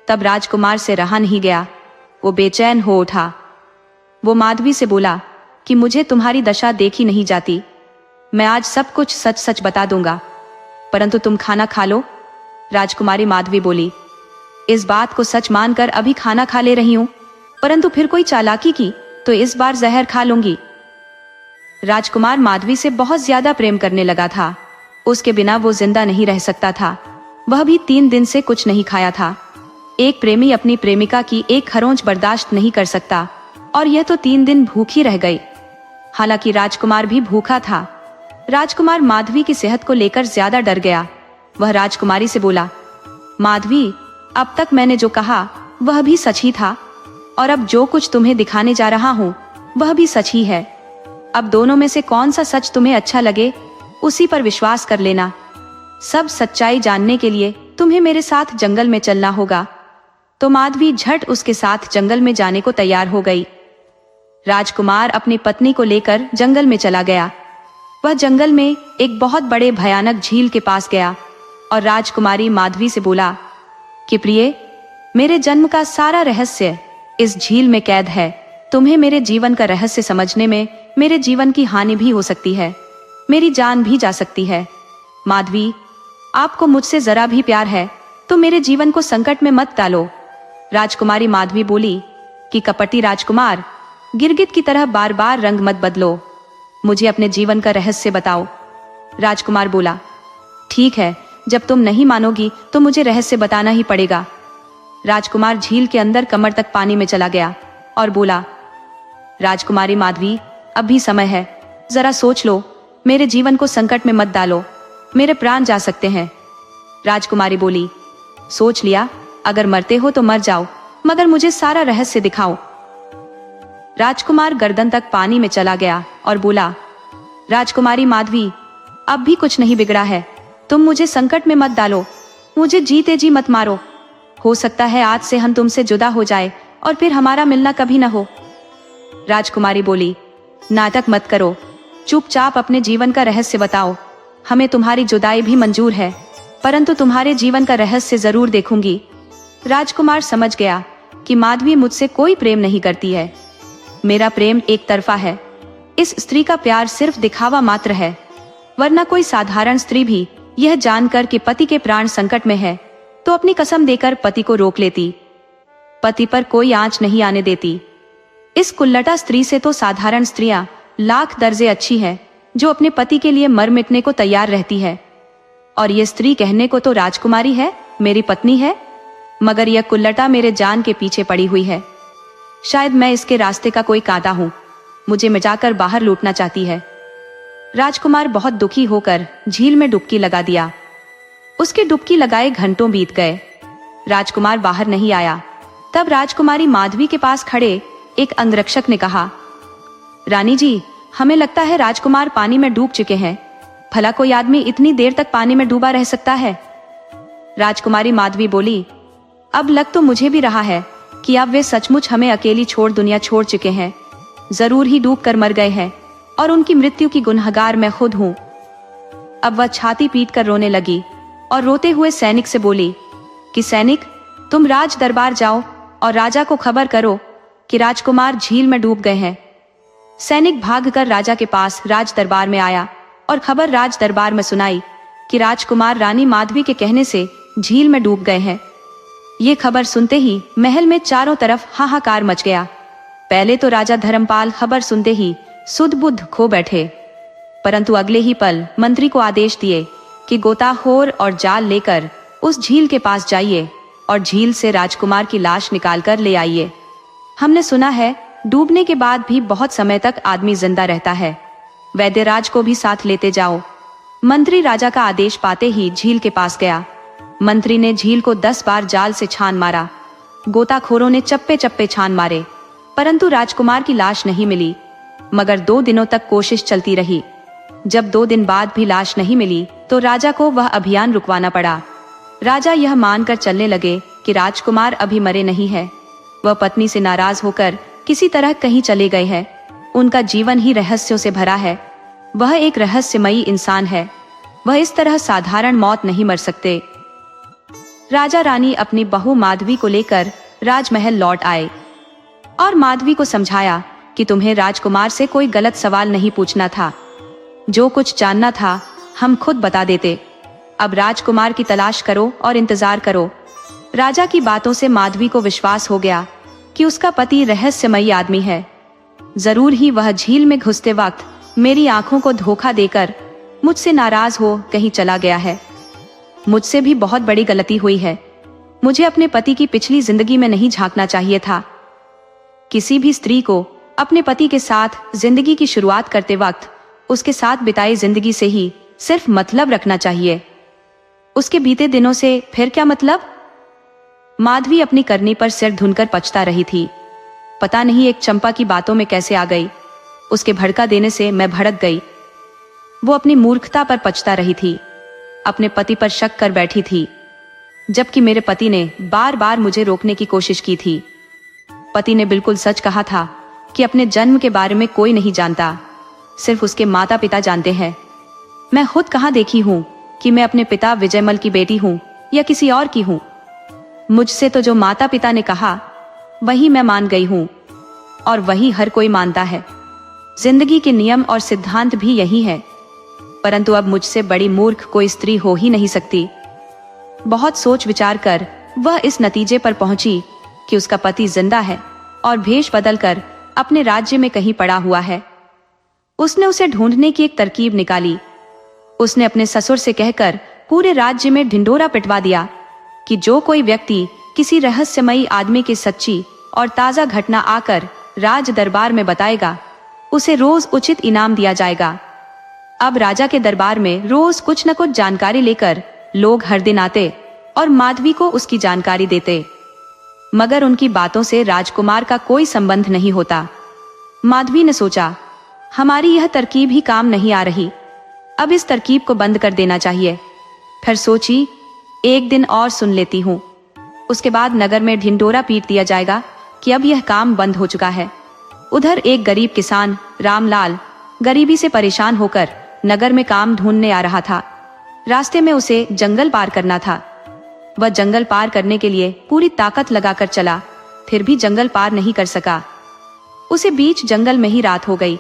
तब राजकुमार से रहा नहीं गया, वो बेचैन हो उठा। वो माधवी से बोला कि मुझे तुम्हारी दशा देखी नहीं जाती। मैं आज सब कुछ सच सच बता दूंगा, परंतु तुम खाना खा लो। राजकुमारी माधवी बोली, इस बात को सच मानकर अभी खाना खा ले रही हूं, परंतु फिर कोई चालाकी की तो इस बार जहर खा लूंगी। राजकुमार माधवी से बहुत ज्यादा प्रेम करने लगा था। उसके बिना वो जिंदा नहीं रह सकता था। वह भी 3 दिन से कुछ नहीं खाया था। एक प्रेमी अपनी प्रेमिका की एक खरोंच बर्दाश्त नहीं कर सकता, और यह तो 3 दिन भूखी रह गई। हालांकि राजकुमार भी भूखा था। राजकुमार माधवी की सेहत को लेकर ज्यादा डर गया। वह राजकुमारी से बोला, माधवी, अब तक मैंने जो कहा वह भी सच ही था, और अब जो कुछ तुम्हें दिखाने जा रहा हूँ वह भी सच ही है। अब दोनों में से कौन सा सच तुम्हें अच्छा लगे उसी पर विश्वास कर लेना। सब सच्चाई जानने के लिए तुम्हें मेरे साथ जंगल में चलना होगा। तो माधवी झट उसके साथ जंगल में जाने को तैयार हो गई। राजकुमार अपनी पत्नी को लेकर जंगल में चला गया। वह जंगल में एक बहुत बड़े भयानक झील के पास गया और राजकुमारी माधवी से बोला कि प्रिय, मेरे जन्म का सारा रहस्य इस झील में कैद है। तुम्हें मेरे जीवन का रहस्य समझने में मेरे जीवन की हानि भी हो सकती है, मेरी जान भी जा सकती है। माधवी, आपको मुझसे जरा भी प्यार है तो मेरे जीवन को संकट में मत डालो। राजकुमारी माधवी बोली कि कपटी राजकुमार, गिरगिट की तरह बार बार रंग मत बदलो, मुझे अपने जीवन का रहस्य बताओ। राजकुमार बोला, ठीक है, जब तुम नहीं मानोगी तो मुझे रहस्य बताना ही पड़ेगा। राजकुमार झील के अंदर कमर तक पानी में चला गया और बोला, राजकुमारी माधवी, अब भी समय है, जरा सोच लो, मेरे जीवन को संकट में मत डालो, मेरे प्राण जा सकते हैं। राजकुमारी बोली, सोच लिया, अगर मरते हो तो मर जाओ, मगर मुझे सारा रहस्य दिखाओ। राजकुमार गर्दन तक पानी में चला गया और बोला, राजकुमारी माधवी, अब भी कुछ नहीं बिगड़ा है, तुम मुझे संकट में मत डालो, मुझे जीते जी मत मारो। हो सकता है आज से हम तुमसे जुदा हो जाए और फिर हमारा मिलना कभी न हो। राजकुमारी बोली, नाटक मत करो, चुपचाप अपने जीवन का रहस्य बताओ। हमें तुम्हारी जुदाई भी मंजूर है, परंतु तुम्हारे जीवन का रहस्य जरूर देखूंगी। राजकुमार समझ गया कि माधवी मुझसे कोई प्रेम नहीं करती है। मेरा प्रेम एक तरफा है। इस स्त्री का प्यार सिर्फ दिखावा मात्र है, वरना कोई साधारण स्त्री भी यह जानकर कि पति के प्राण संकट में है तो अपनी कसम देकर पति को रोक लेती, पति पर कोई आंच नहीं आने देती। इस कुल्लटा स्त्री से तो साधारण स्त्रियां लाख दर्जे अच्छी है, जो अपने पति के लिए मर मिटने को तैयार रहती है। और ये स्त्री कहने को तो राजकुमारी है, मेरी पत्नी है, मगर यह कुल्लटा मेरे जान के पीछे पड़ी हुई है। शायद मैं इसके रास्ते का कोई कांटा हूं, मुझे मिटाकर बाहर लूटना चाहती है। राजकुमार बहुत दुखी होकर झील में डुबकी लगा दिया। उसके डुबकी लगाए घंटों बीत गए, राजकुमार बाहर नहीं आया। तब राजकुमारी माधवी के पास खड़े एक अंगरक्षक ने कहा, रानी जी, हमें लगता है राजकुमार पानी में डूब चुके हैं। भला कोई आदमी इतनी देर तक पानी में डूबा रह सकता है? राजकुमारी माधवी बोली, अब लग तो मुझे भी रहा है कि अब वे सचमुच हमें अकेली छोड़ दुनिया छोड़ चुके हैं। जरूर ही डूब कर मर गए हैं और उनकी मृत्यु की गुनहगार मैं खुद हूँ। अब वह छाती पीट कर रोने लगी और रोते हुए सैनिक से बोली कि सैनिक, तुम राज दरबार जाओ और राजा को खबर करो कि राजकुमार झील में डूब गए हैं। सैनिक भागकर राजा के पास राज दरबार में आया और खबर राज दरबार में सुनाई कि राजकुमार रानी माधवी के कहने से झील में डूब गए हैं। ये खबर सुनते ही महल में चारों तरफ हाहाकार मच गया। पहले तो राजा धर्मपाल खबर सुनते ही सुध बुध खो बैठे, परंतु अगले ही पल मंत्री को आदेश दिए कि गोताखोर और जाल लेकर उस झील के पास जाइए और झील से राजकुमार की लाश निकालकर ले आइए। हमने सुना है डूबने के बाद भी बहुत समय तक आदमी जिंदा रहता है। वैद्यराज को भी साथ लेते जाओ। मंत्री राजा का आदेश पाते ही झील के पास गया। मंत्री ने झील को 10 बार जाल से छान मारा। गोताखोरों ने चप्पे चप्पे छान मारे, परंतु राजकुमार की लाश नहीं मिली। मगर 2 दिनों तक कोशिश चलती रही। जब 2 दिन बाद भी लाश नहीं मिली तो राजा को वह अभियान रुकवाना पड़ा। राजा यह मानकर चलने लगे कि राजकुमार अभी मरे नहीं है। वह पत्नी से नाराज होकर किसी तरह कहीं चले गए हैं। उनका जीवन ही रहस्यों से भरा है। वह एक रहस्यमयी इंसान है। वह इस तरह साधारण मौत नहीं मर सकते। राजा रानी अपनी बहू माधवी को लेकर राजमहल लौट आए और माधवी को समझाया कि तुम्हें राजकुमार से कोई गलत सवाल नहीं पूछना था। जो कुछ जानना था हम खुद बता देते। अब राजकुमार की तलाश करो और इंतजार करो। राजा की बातों से माधवी को विश्वास हो गया कि उसका पति रहस्यमयी आदमी है। जरूर ही वह झील में घुसते वक्त मेरी आंखों को धोखा देकर मुझसे नाराज हो कहीं चला गया है। मुझसे भी बहुत बड़ी गलती हुई है। मुझे अपने पति की पिछली जिंदगी में नहीं झांकना चाहिए था। किसी भी स्त्री को अपने पति के साथ जिंदगी की शुरुआत करते वक्त उसके साथ बिताई जिंदगी से ही सिर्फ मतलब रखना चाहिए। उसके बीते दिनों से फिर क्या मतलब? माधवी अपनी करनी पर सिर धुनकर पछता रही थी। पता नहीं एक चंपा की बातों में कैसे आ गई। उसके भड़का देने से मैं भड़क गई। वो अपनी मूर्खता पर पछता रही थी। अपने पति पर शक कर बैठी थी, जबकि मेरे पति ने बार बार मुझे रोकने की कोशिश की थी। पति ने बिल्कुल सच कहा था कि अपने जन्म के बारे में कोई नहीं जानता, सिर्फ उसके माता पिता जानते हैं। मैं खुद कहाँ देखी हूँ कि मैं अपने पिता विजयमल की बेटी हूँ या किसी और की हूँ। मुझसे तो जो माता पिता ने कहा वही मैं मान गई हूँ और वही हर कोई मानता है। जिंदगी के नियम और सिद्धांत भी यही है, परंतु अब मुझसे बड़ी मूर्ख कोई स्त्री हो ही नहीं सकती। बहुत सोच विचार कर वह इस नतीजे पर पहुंची कि उसका पति जिंदा है और भेष बदलकर अपने राज्य में कहीं पड़ा हुआ है। उसने उसे ढूंढने की एक तरकीब निकाली। उसने अपने ससुर से कहकर पूरे राज्य में ढिंढोरा पिटवा दिया कि जो कोई व्यक्ति किसी रहस्यमयी आदमी की सच्ची और ताजा घटना आकर राज दरबार में बताएगा, उसे रोज उचित इनाम दिया जाएगा। अब राजा के दरबार में रोज कुछ न कुछ जानकारी लेकर लोग हर दिन आते और माधवी को उसकी जानकारी देते, मगर उनकी बातों से राजकुमार का कोई संबंध नहीं होता। माधवी ने सोचा, हमारी यह तरकीब ही काम नहीं आ रही, अब इस तरकीब को बंद कर देना चाहिए। फिर सोची, एक दिन और सुन लेती हूँ, उसके बाद नगर में ढिंढोरा पीट दिया जाएगा कि अब यह काम बंद हो चुका है। उधर एक गरीब किसान रामलाल गरीबी से परेशान होकर नगर में काम ढूंढने आ रहा था। रास्ते में उसे जंगल पार करना था। वह जंगल पार करने के लिए पूरी ताकत लगाकर चला, फिर भी जंगल पार नहीं कर सका। उसे बीच जंगल में ही रात हो गई।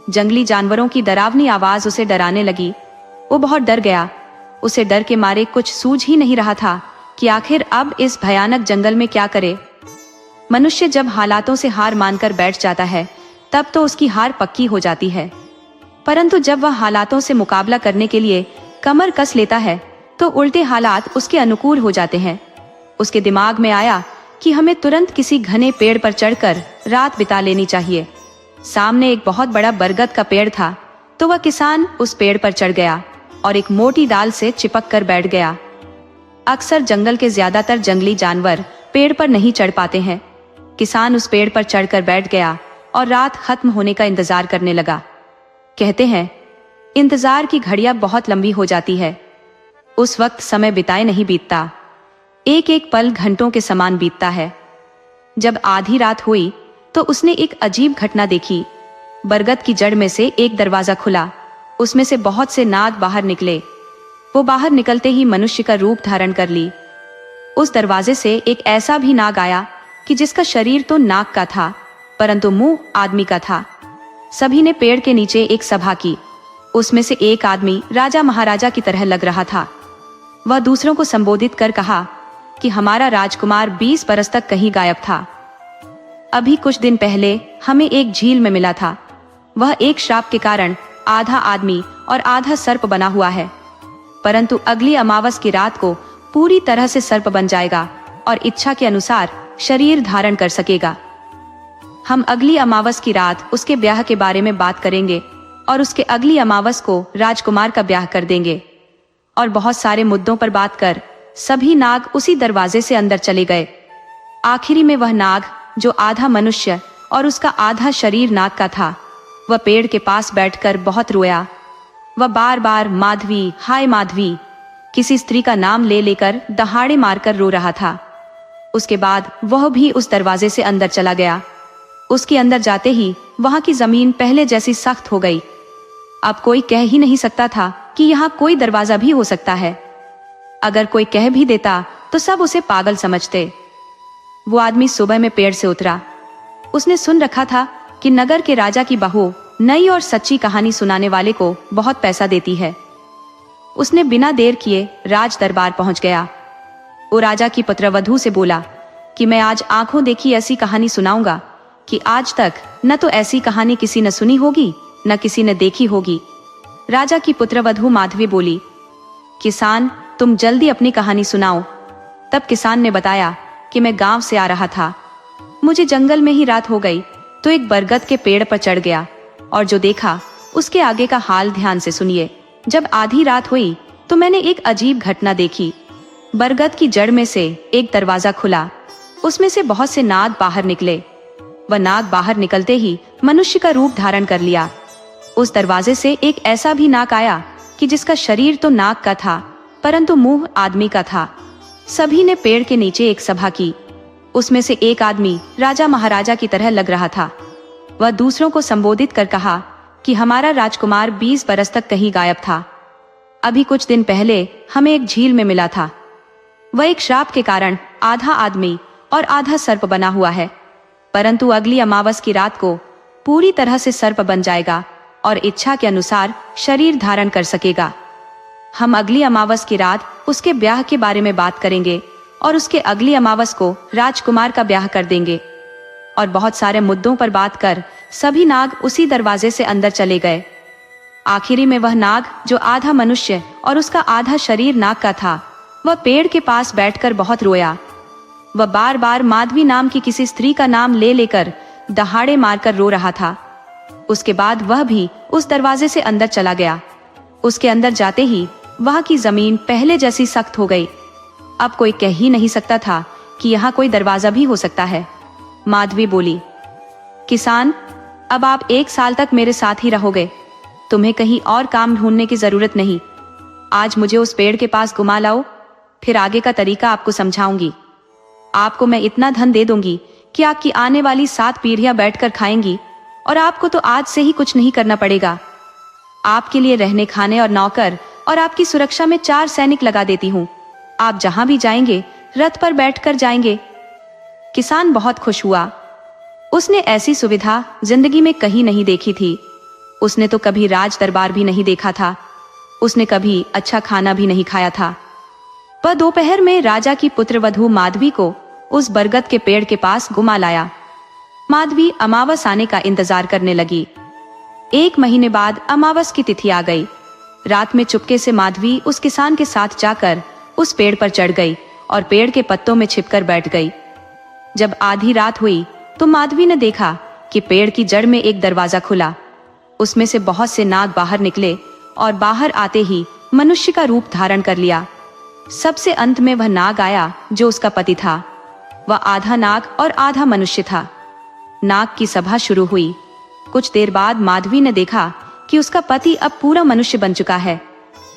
जंगली जानवरों की डरावनी आवाज उसे डराने लगी। वो बहुत डर गया। उसे डर के मारे कुछ सूझ ही नहीं रहा था कि आखिर अब इस भयानक जंगल में क्या करे। मनुष्य जब हालातों से हार मानकर बैठ जाता है तब तो उसकी हार पक्की हो जाती है, परंतु जब वह हालातों से मुकाबला करने के लिए कमर कस लेता है तो उल्टे हालात उसके अनुकूल हो जाते हैं। उसके दिमाग में आया कि हमें तुरंत किसी घने पेड़ पर चढ़कर रात बिता लेनी चाहिए। सामने एक बहुत बड़ा बरगद का पेड़ था, तो वह किसान उस पेड़ पर चढ़ गया और एक मोटी डाल से चिपक कर बैठ गया। अक्सर जंगल के ज्यादातर जंगली जानवर पेड़ पर नहीं चढ़ पाते हैं। किसान उस पेड़ पर चढ़कर बैठ गया और रात खत्म होने का इंतजार करने लगा। कहते हैं, इंतजार की घड़ियां बहुत लंबी हो जाती है। उस वक्त समय बिताए नहीं बीतता, एक एक पल घंटों के समान बीतता है। जब आधी रात हुई तो उसने एक अजीब घटना देखी। बरगद की जड़ में से एक दरवाजा खुला, उसमें से बहुत से नाग बाहर निकले। वो बाहर निकलते ही मनुष्य का रूप धारण कर ली। उस दरवाजे से एक ऐसा भी नाग आया कि जिसका शरीर तो नाग का था, परंतु मुंह आदमी का था। सभी ने पेड़ के नीचे एक सभा की। उसमें से एक आदमी राजा महाराजा की तरह लग रहा था। वह दूसरों को संबोधित कर कहा कि हमारा राजकुमार 20 बरस तक कहीं गायब था। अभी कुछ दिन पहले हमें एक झील में मिला था। वह एक श्राप के कारण आधा आदमी और आधा सर्प बना हुआ है, परंतु अगली अमावस की रात को पूरी तरह से सर्प बन जाएगा और इच्छा के अनुसार शरीर धारण कर सकेगा। हम अगली अमावस की रात उसके ब्याह के बारे में बात करेंगे और उसके अगली अमावस को राजकुमार का ब्याह कर देंगे। और बहुत सारे मुद्दों पर बात कर सभी नाग उसी दरवाजे से अंदर चले गए। आखिरी में वह नाग जो आधा मनुष्य और उसका आधा शरीर नाग का था, वह पेड़ के पास बैठकर बहुत रोया। वह बार बार माधवी, हाय माधवी, किसी स्त्री का नाम ले लेकर दहाड़े मारकर रो रहा था। उसके बाद वह भी उस दरवाजे से अंदर चला गया। उसके अंदर जाते ही वहां की जमीन पहले जैसी सख्त हो गई। अब कोई कह ही नहीं सकता था कि यहाँ कोई दरवाजा भी हो सकता है। अगर कोई कह भी देता तो सब उसे पागल समझते। वो आदमी सुबह में पेड़ से उतरा। उसने सुन रखा था कि नगर के राजा की बहू नई और सच्ची कहानी सुनाने वाले को बहुत पैसा देती है। उसने बिना देर किए राज दरबार पहुंच गया। वो राजा की पुत्रवधू से बोला कि मैं आज आंखों देखी ऐसी कहानी सुनाऊंगा कि आज तक न तो ऐसी कहानी किसी ने सुनी होगी न किसी ने देखी होगी। राजा की पुत्रवधू माधवी बोली, किसान तुम जल्दी अपनी कहानी सुनाओ। तब किसान ने बताया कि मैं गांव से आ रहा था, मुझे जंगल में ही रात हो गई तो एक बरगद के पेड़ पर चढ़ गया और जो देखा उसके आगे का हाल ध्यान से सुनिए। जब आधी रात हुई तो मैंने एक अजीब घटना देखी। बरगद की जड़ में से एक दरवाजा खुला, उसमें से बहुत से नाग बाहर निकले। वह नाग बाहर निकलते ही मनुष्य का रूप धारण कर लिया। उस दरवाजे से एक ऐसा भी नाग आया कि जिसका शरीर तो नाग का था, परंतु मुंह आदमी का था। सभी ने पेड़ के नीचे एक सभा की। उसमें से एक आदमी राजा महाराजा की तरह लग रहा था। वह दूसरों को संबोधित कर कहा कि हमारा राजकुमार 20 बरस तक कहीं गायब था। अभी कुछ दिन पहले हमें एक झील में मिला था। वह एक श्राप के कारण आधा आदमी और आधा सर्प बना हुआ है, परंतु अगली अमावस की रात को पूरी तरह से सर्प बन जाएगा और इच्छा के अनुसार शरीर धारण कर सकेगा। हम अगली अमावस की रात उसके ब्याह के बारे में बात करेंगे और उसके अगली अमावस को राजकुमार का ब्याह कर देंगे। और बहुत सारे मुद्दों पर बात कर सभी नाग उसी दरवाजे से अंदर चले गए। आखिरी में वह नाग जो आधा मनुष्य और उसका आधा शरीर नाग का था, वह पेड़ के पास बैठकर बहुत रोया। वह बार बार माधवी नाम की किसी स्त्री का नाम ले लेकर दहाड़े मारकर रो रहा था। उसके बाद वह भी उस दरवाजे से अंदर चला गया। उसके अंदर जाते ही वहां की जमीन पहले जैसी सख्त हो गई। अब कोई कह ही नहीं सकता था कि यहाँ कोई दरवाजा भी हो सकता है। माधवी बोली, किसान अब आप 1 साल तक मेरे साथ ही रहोगे, तुम्हें कहीं और काम ढूंढने की जरूरत नहीं। आज मुझे उस पेड़ के पास घुमा लाओ, फिर आगे का तरीका आपको समझाऊंगी। आपको मैं इतना धन दे दूंगी कि आपकी आने वाली 7 पीढ़ियां बैठकर खाएंगी और आपको तो आज से ही कुछ नहीं करना पड़ेगा। आपके लिए रहने खाने और नौकर और आपकी सुरक्षा में 4 सैनिक लगा देती हूँ। आप जहां भी जाएंगे रथ पर बैठकर जाएंगे। किसान बहुत खुश हुआ। उसने ऐसी सुविधा जिंदगी में कहीं नहीं देखी थी। उसने तो कभी राज दरबार भी नहीं देखा था। उसने कभी अच्छा खाना भी नहीं खाया था। वह दोपहर में राजा की पुत्रवधू माधवी को उस बरगद के पेड़ के पास घुमा लाया। माधवी अमावस आने का इंतजार करने लगी। 1 महीने बाद अमावस की तिथि आ गई। रात में चुपके से माधवी उस किसान के साथ जाकर उस पेड़ पर चढ़ गई और पेड़ के पत्तों में छिपकर बैठ गई। जब आधी रात हुई तो माधवी ने देखा कि पेड़ की जड़ में एक दरवाजा खुला। उसमें से बहुत से नाग बाहर निकले और बाहर आते ही मनुष्य का रूप धारण कर लिया। सबसे अंत में वह नाग आया जो उसका पति था। वह आधा नाग और आधा मनुष्य था। नाग की सभा शुरू हुई। कुछ देर बाद माधवी ने देखा कि उसका पति अब पूरा मनुष्य बन चुका है।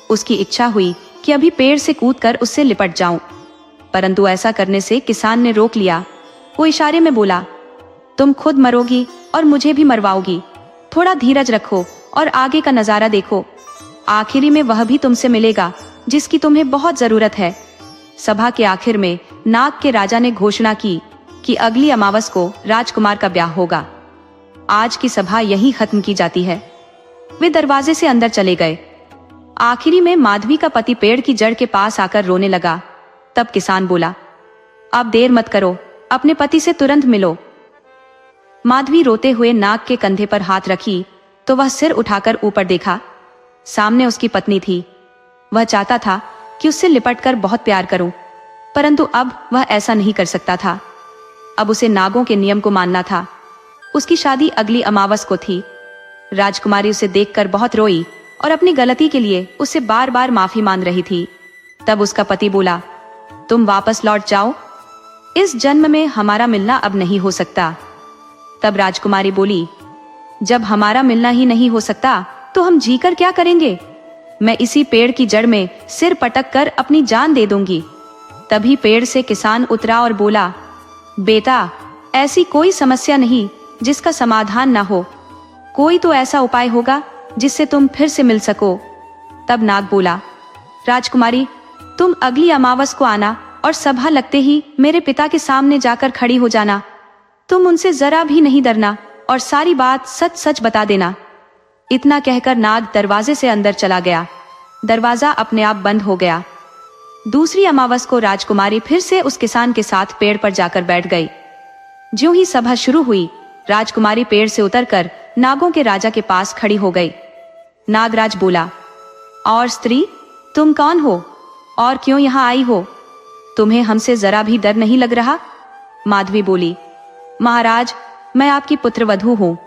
उसकी इच्छा हुई कि अभी पेड़ से कूदकर उससे लिपट जाऊं, परंतु ऐसा करने से किसान ने रोक लिया। वो इशारे में बोला, तुम खुद मरोगी और मुझे भी मरवाओगी, थोड़ा धीरज रखो और आगे का नजारा देखो। आखिरी में वह भी तुमसे मिलेगा जिसकी तुम्हें बहुत जरूरत है। सभा के आखिर में नाग के राजा ने घोषणा की कि अगली अमावस को राजकुमार का ब्याह होगा। आज की सभा यहीं खत्म की जाती है। वे दरवाजे से अंदर चले गए। आखिरी में माधवी का पति पेड़ की जड़ के पास आकर रोने लगा। तब किसान बोला, अब देर मत करो, अपने पति से तुरंत मिलो। माधवी रोते हुए नाग के कंधे पर हाथ रखी तो वह सिर उठाकर ऊपर देखा। सामने उसकी पत्नी थी। वह चाहता था कि उससे लिपटकर बहुत प्यार करूं, परंतु अब वह ऐसा नहीं कर सकता था। अब उसे नागों के नियम को मानना था। उसकी शादी अगली अमावस को थी। राजकुमारी उसे देखकर बहुत रोई और अपनी गलती के लिए उससे बार बार माफी मांग रही थी। तब उसका पति बोला, तुम वापस लौट जाओ, इस जन्म में हमारा मिलना अब नहीं हो सकता। तब राजकुमारी बोली, जब हमारा मिलना ही नहीं हो सकता तो हम जीकर क्या करेंगे? मैं इसी पेड़ की जड़ में सिर पटक कर अपनी जान दे दूंगी। तभी पेड़ से किसान उतरा और बोला, बेटा, ऐसी कोई समस्या नहीं जिसका समाधान ना हो। कोई तो ऐसा उपाय होगा जिससे तुम फिर से मिल सको। तब नाग बोला, राजकुमारी, तुम अगली अमावस को आना और सभा लगते ही मेरे पिता के सामने जाकर खड़ी हो जाना। तुम उनसे जरा भी नहीं डरना और सारी बात सच सच बता देना। इतना कहकर नाग दरवाजे से अंदर चला गया। दरवाजा अपने आप बंद हो गया। दूसरी अमावस को राजकुमारी फिर से उस किसान के साथ पेड़ पर जाकर बैठ गई। ज्यों ही सभा शुरू हुई, राजकुमारी पेड़ से उतरकर नागों के राजा के पास खड़ी हो गई। नागराज बोला, और स्त्री, तुम कौन हो और क्यों यहाँ आई हो? तुम्हें हमसे जरा भी डर नहीं लग रहा? माधवी बोली, महाराज, मैं आपकी पुत्रवधू हूँ।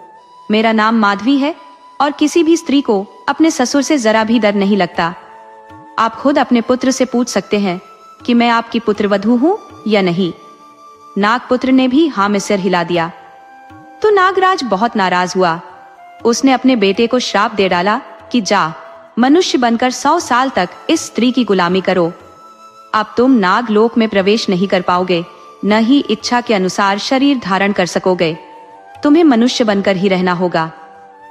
मेरा नाम माधवी है और किसी भी स्त्री को अपने ससुर से जरा भी डर नहीं लगता। आप खुद अपने पुत्र से पूछ सकते हैं कि मैं आपकी पुत्रवधू हूँ या नहीं। नागपुत्र ने भी हाँ में सिर हिला दिया। तो नागराज बहुत नाराज हुआ। उसने अपने बेटे को श्राप दे डाला कि जा, मनुष्य बनकर 100 साल तक इस स्त्री की गुलामी करो। अब तुम नागलोक में प्रवेश नहीं कर पाओगे, न ही इच्छा के अनुसार शरीर धारण कर सकोगे। तुम्हें मनुष्य बनकर ही रहना होगा।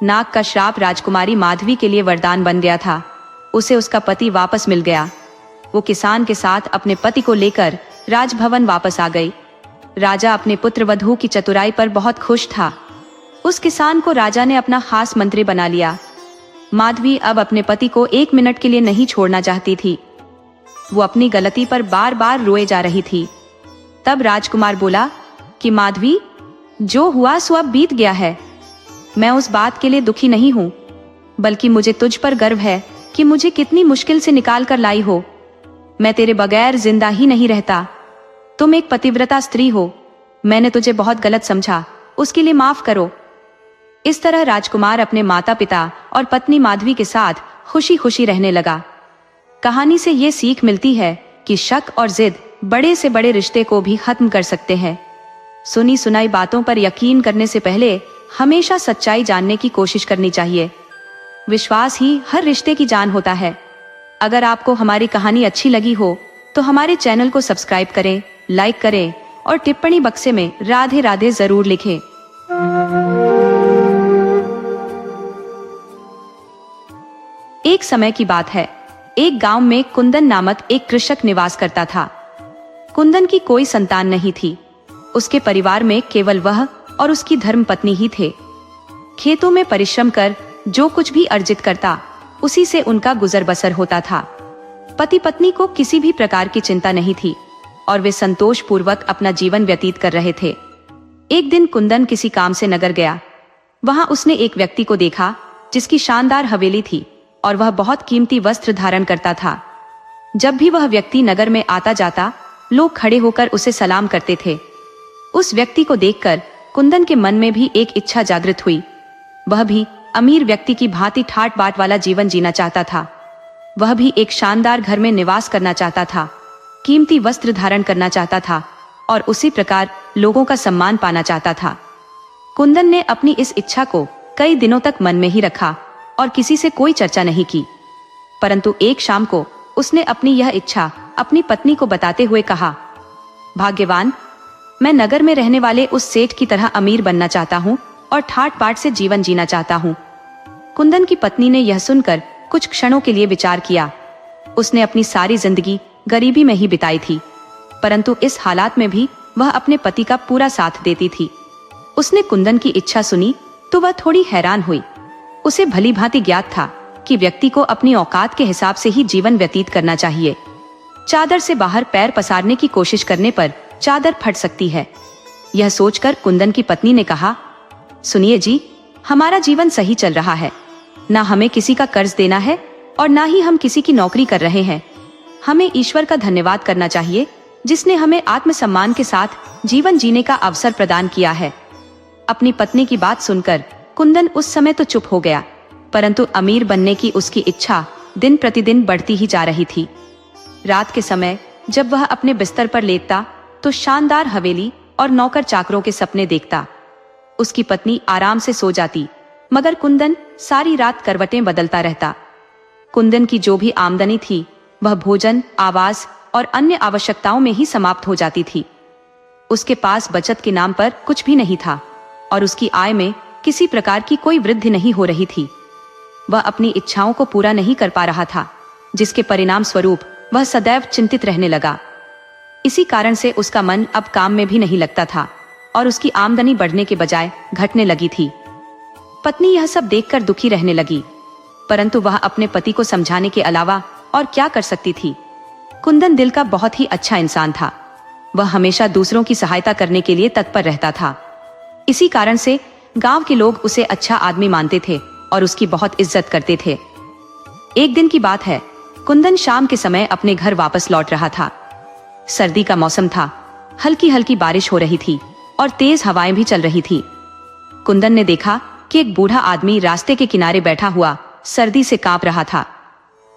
नाग का श्राप राजकुमारी माधवी के लिए वरदान बन गया था। उसे उसका पति वापस मिल गया। वो किसान के साथ अपने पति को लेकर राजभवन वापस आ गई। राजा अपने पुत्रवधू की चतुराई पर बहुत खुश था। उस किसान को राजा ने अपना खास मंत्री बना लिया। माधवी अब अपने पति को 1 मिनट के लिए नहीं छोड़ना चाहती थी। वो अपनी गलती पर बार बार रोए जा रही थी। तब राजकुमार बोला कि माधवी, जो हुआ सो अब बीत गया है। मैं उस बात के लिए दुखी नहीं हूँ, बल्कि मुझे तुझ पर गर्व है कि मुझे कितनी मुश्किल से निकाल कर लाई हो। मैं तेरे बगैर जिंदा ही नहीं रहता। तुम एक पतिव्रता स्त्री हो। मैंने तुझे बहुत गलत समझा, उसके लिए माफ करो। इस तरह राजकुमार अपने माता पिता और पत्नी माधवी के साथ खुशी खुशी रहने लगा। कहानी से ये सीख मिलती है कि शक और जिद बड़े से बड़े रिश्ते को भी खत्म कर सकते हैं। सुनी सुनाई बातों पर यकीन करने से पहले हमेशा सच्चाई जानने की कोशिश करनी चाहिए। विश्वास ही हर रिश्ते की जान होता है। अगर आपको हमारी कहानी अच्छी लगी हो तो हमारे चैनल को सब्सक्राइब करें, लाइक करें और टिप्पणी बक्से में राधे राधे जरूर लिखें। एक समय की बात है। एक गांव में कुंदन नामक एक कृषक निवास करता था। कुंदन की कोई संतान नहीं थी। उसके परिवार में केवल वह और उसकी धर्मपत्नी ही थे। खेतों में परिश्रम कर जो कुछ भी अर्जित करता, उसी से उनका गुजर बसर होता था। पति पत्नी को किसी भी प्रकार की चिंता नहीं थी और वे संतोष पूर्वक अपना जीवन व्यतीत कर रहे थे। एक दिन कुंदन किसी काम से नगर गया। वहां उसने एक व्यक्ति को देखा जिसकी शानदार हवेली थी और वह बहुत कीमती वस्त्र धारण करता था। जब भी वह व्यक्ति नगर में आता जाता, लोग खड़े होकर उसे सलाम करते थे। उस व्यक्ति को देखकर कुंदन के मन में भी एक इच्छा जागृत हुई। वह भी अमीर व्यक्ति की भांति ठाट बाट वाला जीवन जीना चाहता था। वह भी एक शानदार घर में निवास करना चाहता था, कीमती वस्त्र धारण करना चाहता था और उसी प्रकार लोगों का सम्मान पाना चाहता था। कुंदन ने अपनी इस इच्छा को कई दिनों तक मन में ही रखा और किसी से कोई चर्चा नहीं की। परंतु एक शाम को उसने अपनी यह इच्छा अपनी पत्नी को बताते हुए कहा, भाग्यवान, मैं नगर में रहने वाले उस सेठ की तरह अमीर बनना चाहता हूँ और ठाट बाट से जीवन जीना चाहता हूँ। कुंदन की पत्नी ने यह सुनकर कुछ क्षणों के लिए विचार किया। उसने अपनी सारी जिंदगी गरीबी में ही बिताई थी, परंतु इस हालात में भी वह अपने पति का पूरा साथ देती थी। उसने कुंदन की इच्छा सुनी तो वह थोड़ी हैरान हुई। उसे भली भांति ज्ञात था कि व्यक्ति को अपनी औकात के हिसाब से ही जीवन व्यतीत करना चाहिए। चादर से बाहर पैर पसारने की कोशिश करने पर चादर फट सकती है। यह सोचकर कुंदन की पत्नी ने कहा, सुनिए जी, हमारा जीवन सही चल रहा है। ना हमें किसी का कर्ज देना है और ना ही हम किसी की नौकरी कर रहे हैं। हमें ईश्वर का धन्यवाद करना चाहिए जिसने हमें आत्मसम्मान के साथ जीवन जीने का अवसर प्रदान किया है। अपनी पत्नी की बात सुनकर कुंदन उस समय तो चुप हो गया, परंतु अमीर बनने की उसकी इच्छा दिन प्रतिदिन बढ़ती ही जा रही थी। रात के समय जब वह अपने बिस्तर पर लेटता तो शानदार हवेली और नौकर चाकरों के सपने देखता। उसकी पत्नी आराम से सो जाती, मगर कुंदन सारी रात करवटें बदलता रहता। कुंदन की जो भी आमदनी थी वह भोजन, आवास और अन्य आवश्यकताओं में ही समाप्त हो जाती थी। उसके पास बचत के नाम पर कुछ भी नहीं था और उसकी आय में किसी प्रकार की कोई वृद्धि नहीं हो रही थी। वह अपनी इच्छाओं को पूरा नहीं कर पा रहा था, जिसके परिणाम स्वरूप वह सदैव चिंतित रहने लगा। इसी कारण से उसका मन अब काम में भी नहीं लगता था और उसकी आमदनी बढ़ने के बजाय घटने लगी थी। पत्नी यह सब देखकर दुखी रहने लगी, परंतु वह अपने पति को समझाने के अलावा और क्या कर सकती थी। कुंदन दिल का बहुत ही अच्छा इंसान था। वह हमेशा दूसरों की सहायता करने के लिए तत्पर रहता था। इसी कारण से गांव के लोग उसे अच्छा आदमी मानते थे और उसकी बहुत इज्जत करते थे। एक दिन की बात है, कुंदन शाम के समय अपने घर वापस लौट रहा था। सर्दी का मौसम था, हल्की हल्की बारिश हो रही थी और तेज हवाएं भी चल रही थी। कुंदन ने देखा कि एक बूढ़ा आदमी रास्ते के किनारे बैठा हुआ सर्दी से कांप रहा था।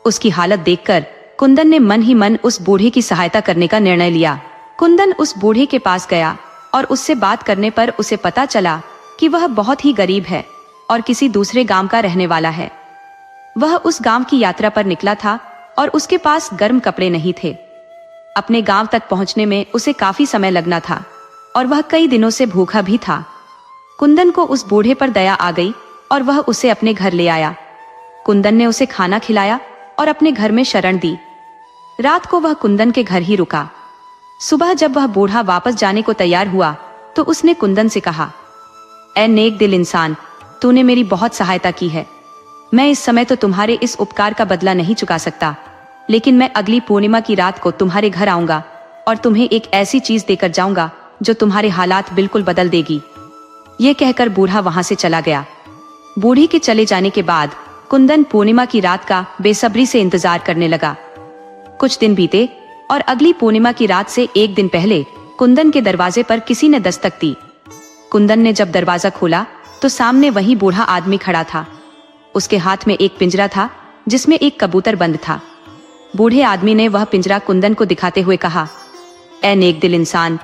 उसकी हालत देखकर कुंदन ने मन ही मन उस बूढ़े की सहायता करने का निर्णय लिया। कुंदन उस बूढ़े के पास गया और उससे बात करने पर उसे पता चला कि वह बहुत ही गरीब है और किसी दूसरे गांव का रहने वाला है। वह उस गांव की यात्रा पर निकला था और उसके पास गर्म कपड़े नहीं थे। अपने गांव तक पहुंचने में उसे काफी समय लगना था और वह कई दिनों से भूखा भी था। कुंदन को उस बूढ़े पर दया आ गई और वह उसे अपने घर ले आया। कुंदन ने उसे खाना खिलाया और अपने घर में शरण दी। रात को वह कुंदन के घर ही रुका। सुबह जब वह बूढ़ा वापस जाने को तैयार हुआ तो उसने कुंदन से कहा, ऐ नेक दिल इंसान, तूने मेरी बहुत सहायता की है। मैं इस समय तो तुम्हारे इस उपकार का बदला नहीं चुका सकता, लेकिन मैं अगली पूर्णिमा की रात को तुम्हारे घर आऊंगा और तुम्हें एक ऐसी चीज देकर जाऊंगा जो तुम्हारे हालात बिल्कुल बदल देगी। यह कहकर बूढ़ा वहां से चला गया। बूढ़ी के चले जाने के बाद कुंदन पूर्णिमा की रात का बेसब्री से इंतजार करने लगा। कुछ दिन बीते और अगली पूर्णिमा की रात से एक दिन पहले कुंदन के दरवाजे पर किसी ने दस्तक दी। कुंदन ने जब दरवाजा खोला तो सामने वही बूढ़ा आदमी खड़ा था। उसके हाथ में एक पिंजरा था जिसमें एक कबूतर बंद था। बूढ़े आदमी ने वह पिंजरा कुंदन को दिखाते हुए कहा, ऐ नेक दिल इंसान,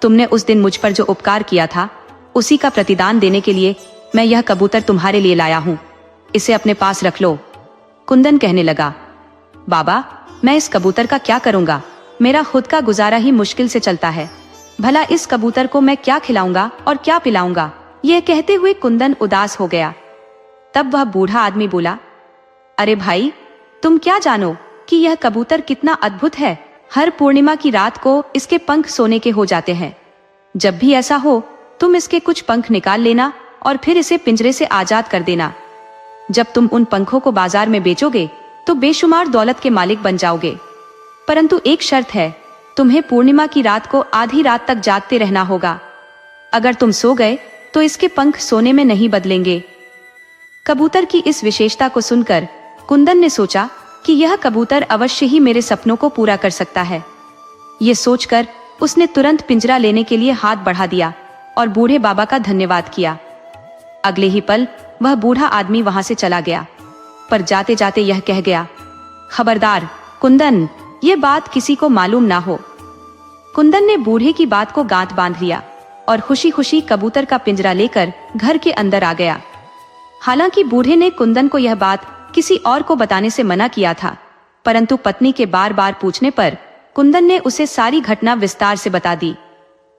तुमने उस दिन मुझ पर जो उपकार किया था उसी का प्रतिदान देने के लिए मैं यह कबूतर तुम्हारे लिए लाया हूँ। इसे अपने पास रख लो। कुंदन कहने लगा, बाबा, मैं इस कबूतर का क्या करूंगा? मेरा खुद का गुजारा ही मुश्किल से चलता है। भला इस कबूतर को मैं क्या खिलाऊंगा और क्या पिलाऊंगा? यह कहते हुए कुंदन उदास हो गया। तब वह बूढ़ा आदमी बोला, अरे भाई, तुम क्या जानो कि यह कबूतर कितना अद्भुत है। हर पूर्णिमा की रात को इसके पंख सोने के हो जाते हैं। जब भी ऐसा हो तुम इसके कुछ पंख निकाल लेना और फिर इसे पिंजरे से आजाद कर देना। जब तुम उन पंखों को बाजार में बेचोगे तो बेशुमार दौलत के मालिक बन जाओगे। परंतु एक शर्त है, तुम्हें पूर्णिमा की रात को आधी रात तक जागते रहना होगा। अगर तुम सो गए तो इसके पंख सोने में नहीं बदलेंगे। कबूतर की इस विशेषता को सुनकर कुंदन ने सोचा कि यह कबूतर अवश्य ही मेरे सपनों को पूरा कर सकता है। ये सोचकर उसने तुरंत पिंजरा लेने के लिए हाथ बढ़ा दिया और बूढ़े बाबा का धन्यवाद किया। अगले ही पल वह बूढ़ा आदमी वहां से चला गया, पर जाते जाते यह कह गया, खबरदार कुंदन, ये बात किसी को मालूम ना हो। कुंदन ने बूढ़े की बात को गांठ बांध लिया और खुशी खुशी कबूतर का पिंजरा लेकर घर के अंदर आ गया। हालांकि बूढ़े ने कुंदन को यह बात किसी और को बताने से मना किया था, परंतु पत्नी के बार बार पूछने पर कुंदन ने उसे सारी घटना विस्तार से बता दी।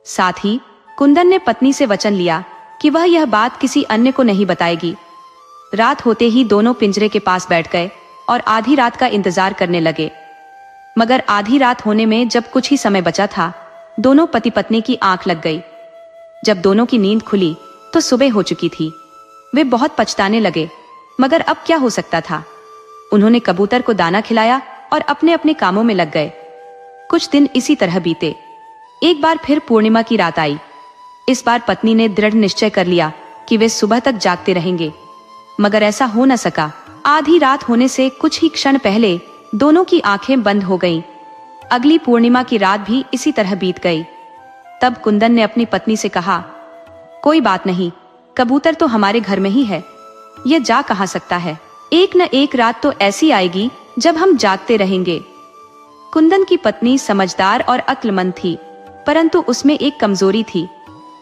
साथ ही कुंदन ने पत्नी से वचन लिया कि वह यह बात किसी अन्य को नहीं बताएगी। रात होते ही दोनों पिंजरे के पास बैठ गए और आधी रात का इंतजार करने लगे। मगर आधी रात होने में जब कुछ ही समय बचा था, दोनों पति पत्नी की आंख लग गई। जब दोनों की नींद खुली तो सुबह हो चुकी थी। वे बहुत पछताने लगे, मगर अब क्या हो सकता था। उन्होंने कबूतर को दाना खिलाया और अपने अपने कामों में लग गए। कुछ दिन इसी तरह बीते। एक बार फिर पूर्णिमा की रात आई। इस बार पत्नी ने दृढ़ निश्चय कर लिया कि वे सुबह तक जागते रहेंगे, मगर ऐसा हो न सका। आधी रात होने से कुछ ही क्षण पहले दोनों की आंखें बंद हो गईं। अगली पूर्णिमा की रात भी इसी तरह बीत गई। तब कुंदन ने अपनी पत्नी से कहा, कोई बात नहीं, कबूतर तो हमारे घर में ही है, यह जा कहां सकता है। एक न एक रात तो ऐसी आएगी जब हम जागते रहेंगे। कुंदन की पत्नी समझदार और अक्लमंद थी, परंतु उसमें एक कमजोरी थी।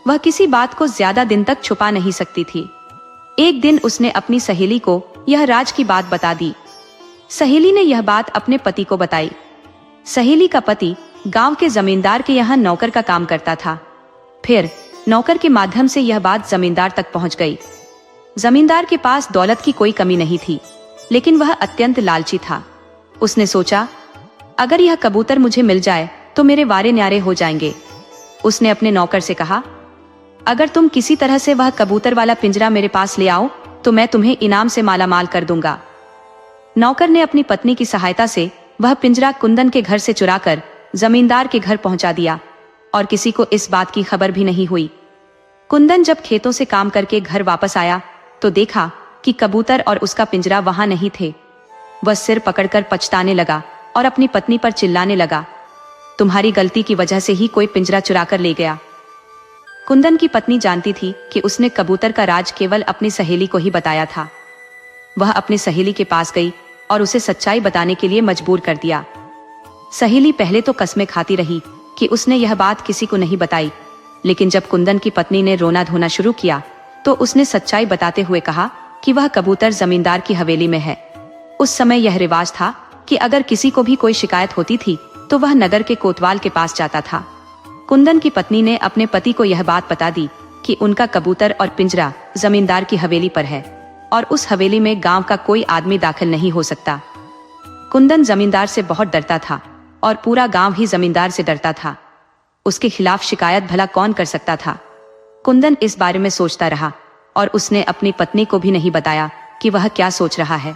वह किसी बात को ज्यादा दिन तक छुपा नहीं सकती थी। एक दिन उसने अपनी सहेली को यह राज की बात बता दी। सहेली ने यह बात अपने पति को बताई। सहेली का पति गांव के जमींदार के यहाँ नौकर का काम करता था। फिर नौकर के माध्यम से यह बात जमींदार तक पहुंच गई। जमींदार के पास दौलत की कोई कमी नहीं थी, लेकिन वह अत्यंत लालची था। उसने सोचा, अगर यह कबूतर मुझे मिल जाए तो मेरे वारे न्यारे हो जाएंगे। उसने अपने नौकर से कहा, अगर तुम किसी तरह से वह कबूतर वाला पिंजरा मेरे पास ले आओ तो मैं तुम्हें इनाम से मालामाल कर दूंगा। नौकर ने अपनी पत्नी की सहायता से वह पिंजरा कुंदन के घर से चुराकर जमींदार के घर पहुंचा दिया और किसी को इस बात की खबर भी नहीं हुई। कुंदन जब खेतों से काम करके घर वापस आया तो देखा कि कबूतर और उसका पिंजरा वहां नहीं थे। वह सिर पकड़कर पछताने लगा और अपनी पत्नी पर चिल्लाने लगा, तुम्हारी गलती की वजह से ही कोई पिंजरा चुरा कर ले गया। कुंदन की पत्नी जानती थी कि उसने कबूतर का राज केवल अपनी सहेली को ही बताया था। वह अपनी सहेली के पास गई और उसे सच्चाई बताने के लिए मजबूर कर दिया। सहेली पहले तो कसमें खाती रही कि उसने यह बात किसी को नहीं बताई, लेकिन जब कुंदन की पत्नी ने रोना धोना शुरू किया तो उसने सच्चाई बताते हुए कहा कि वह कबूतर जमींदार की हवेली में है। उस समय यह रिवाज था कि अगर किसी को भी कोई शिकायत होती थी तो वह नगर के कोतवाल के पास जाता था। कुंदन की पत्नी ने अपने पति को यह बात बता दी कि उनका कबूतर और पिंजरा जमींदार की हवेली पर है और उस हवेली में गांव का कोई आदमी दाखिल नहीं हो सकता। कुंदन जमींदार से बहुत डरता था और पूरा गांव ही जमींदार से डरता था। उसके खिलाफ शिकायत भला कौन कर सकता था। कुंदन इस बारे में सोचता रहा और उसने अपनी पत्नी को भी नहीं बताया कि वह क्या सोच रहा है।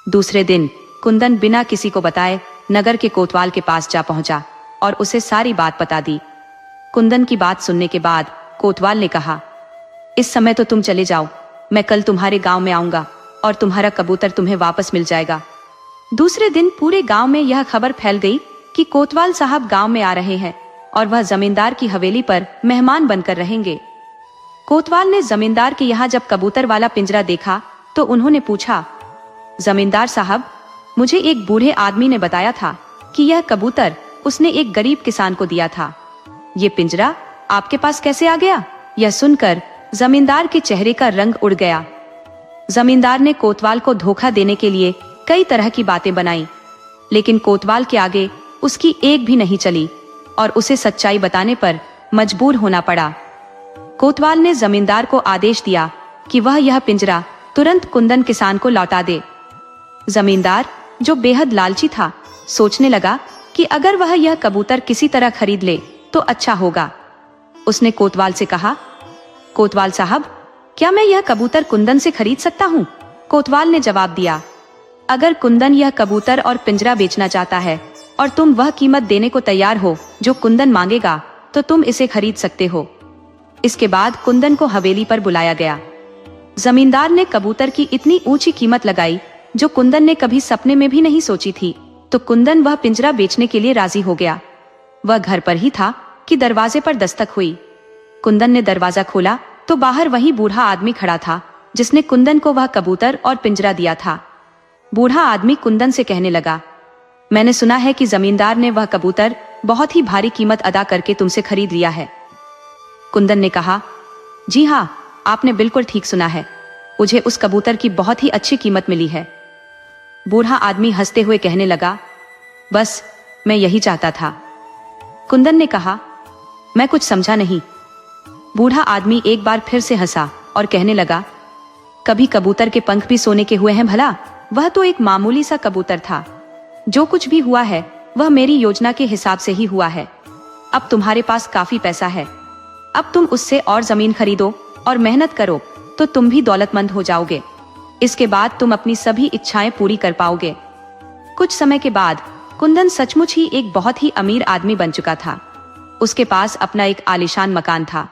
दूसरे दिन कुंदन बिना किसी को बताए नगर के कोतवाल के पास जा पहुंचा और उसे सारी बात बता दी। कुंदन की बात सुनने के बाद कोतवाल ने कहा, इस समय तो तुम चले जाओ, मैं कल तुम्हारे गांव में आऊंगा और तुम्हारा कबूतर तुम्हें वापस मिल जाएगा। दूसरे दिन पूरे गांव में यह खबर फैल गई कि कोतवाल साहब गांव में आ रहे हैं और वह जमींदार की हवेली पर मेहमान बनकर रहेंगे। कोतवाल ने जमींदार के यहाँ जब कबूतर वाला पिंजरा देखा तो उन्होंने पूछा, जमींदार साहब, मुझे एक बूढ़े आदमी ने बताया था कि यह कबूतर उसने एक गरीब किसान को दिया था। ये पिंजरा आपके पास कैसे आ गया? यह सुनकर जमींदार के चेहरे का रंग उड़ गया। जमींदार ने कोतवाल को धोखा देने के लिए कई तरह की बातें बनाई, लेकिन कोतवाल के आगे उसकी एक भी नहीं चली और उसे सच्चाई बताने पर मजबूर होना पड़ा। कोतवाल ने जमींदार को आदेश दिया कि वह यह पिंजरा तुरंत कुंदन किसान को लौटा दे। जमींदार, जो बेहद लालची था, सोचने लगा कि अगर वह यह कबूतर किसी तरह खरीद ले तो अच्छा होगा। उसने कोतवाल से कहा, कोतवाल साहब, क्या मैं यह कबूतर कुंदन से खरीद सकता हूँ? कोतवाल ने जवाब दिया, अगर कुंदन यह कबूतर और पिंजरा बेचना चाहता है और तुम वह कीमत देने को तैयार हो जो कुंदन मांगेगा तो तुम इसे खरीद सकते हो। इसके बाद कुंदन को हवेली पर बुलाया गया। जमींदार ने कबूतर की इतनी ऊंची कीमत लगाई जो कुंदन ने कभी सपने में भी नहीं सोची थी, तो कुंदन वह पिंजरा बेचने के लिए राजी हो गया। वह घर पर ही था कि दरवाजे पर दस्तक हुई। कुंदन ने दरवाजा खोला तो बाहर वही बूढ़ा आदमी खड़ा था जिसने कुंदन को वह कबूतर और पिंजरा दिया था। बूढ़ा आदमी कुंदन से कहने लगा, मैंने सुना है कि जमींदार ने वह कबूतर बहुत ही भारी कीमत अदा करके तुमसे खरीद लिया है। कुंदन ने कहा, जी हाँ, आपने बिल्कुल ठीक सुना है, मुझे उस कबूतर की बहुत ही अच्छी कीमत मिली है। बूढ़ा आदमी हंसते हुए कहने लगा, बस मैं यही चाहता था। कुंदन ने कहा, मैं कुछ समझा नहीं। बूढ़ा आदमी एक बार फिर से हंसा और कहने लगा, कभी कबूतर के पंख भी सोने के हुए हैं भला? वह तो एक मामूली सा कबूतर था। जो कुछ भी हुआ है वह मेरी योजना के हिसाब से ही हुआ है। अब तुम्हारे पास काफी पैसा है, अब तुम उससे और जमीन खरीदो और मेहनत करो तो तुम भी दौलतमंद हो जाओगे। इसके बाद तुम अपनी सभी इच्छाएं पूरी कर पाओगे। कुछ समय के बाद कुंदन सचमुच ही एक बहुत ही अमीर आदमी बन चुका था। उसके पास अपना एक आलीशान मकान था,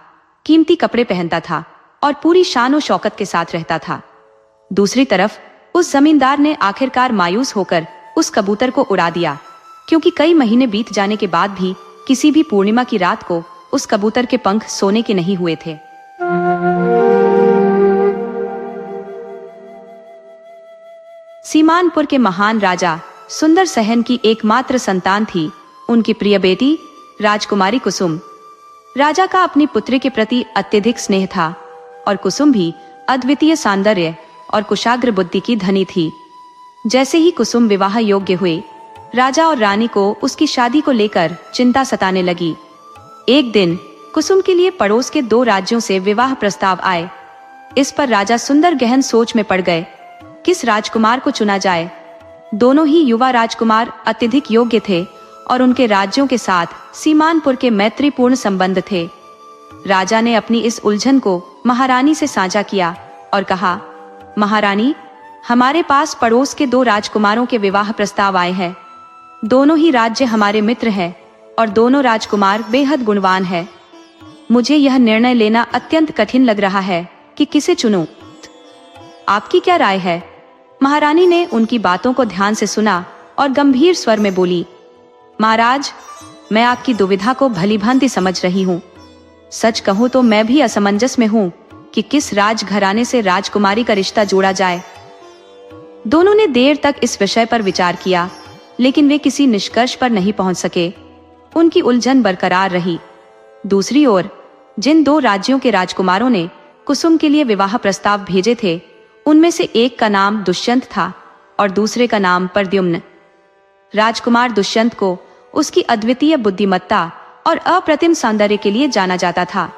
कीमती कपड़े पहनता था और पूरी शान और शौकत के साथ रहता था। दूसरी तरफ उस जमींदार ने आखिरकार मायूस होकर उस कबूतर को उड़ा दिया, क्योंकि कई महीने बीत जाने के बाद भी किसी भी पूर्णिमा की रात को उस कबूतर के पंख सोने के नहीं हुए थे। सीमानपुर के महान राजा सुंदर सहन की एकमात्र संतान थी उनकी प्रिय बेटी राजकुमारी कुसुम। राजा का अपनी पुत्री के प्रति अत्यधिक स्नेह था और कुसुम भी अद्वितीय सौंदर्य और कुशाग्र बुद्धि की धनी थी। जैसे ही कुसुम विवाह योग्य हुई, राजा और रानी को उसकी शादी को लेकर चिंता सताने लगी। एक दिन कुसुम के लिए पड़ोस के 2 राज्यों से विवाह प्रस्ताव आए। इस पर राजा सुंदर गहन सोच में पड़ गए, किस राजकुमार को चुना जाए। दोनों ही युवा राजकुमार अत्यधिक योग्य थे और उनके राज्यों के साथ सीमानपुर के मैत्रीपूर्ण संबंध थे। राजा ने अपनी इस उलझन को महारानी से साझा किया और कहा, महारानी, हमारे पास पड़ोस के 2 राजकुमारों के विवाह प्रस्ताव आए हैं। दोनों ही राज्य हमारे मित्र हैं और दोनों राजकुमार बेहद गुणवान हैं। मुझे यह निर्णय लेना अत्यंत कठिन लग रहा है कि किसे चुनूं। आपकी क्या राय है? महारानी ने उनकी बातों को ध्यान से सुना और गंभीर स्वर में बोली, महाराज, मैं आपकी दुविधा को भलीभांति समझ रही हूँ। सच कहूँ तो मैं भी असमंजस में हूँ कि किस राजघराने से राजकुमारी का रिश्ता जोड़ा जाए। दोनों ने देर तक इस विषय पर विचार किया, लेकिन वे किसी निष्कर्ष पर नहीं पहुंच सके। उनकी उलझन बरकरार रही। दूसरी ओर जिन 2 राज्यों के राजकुमारों ने कुसुम के लिए विवाह प्रस्ताव भेजे थे, उनमें से एक का नाम दुष्यंत था और दूसरे का नाम प्रद्युम्न। राजकुमार दुष्यंत को उसकी अद्वितीय बुद्धिमत्ता और अप्रतिम सौंदर्य के लिए जाना जाता था,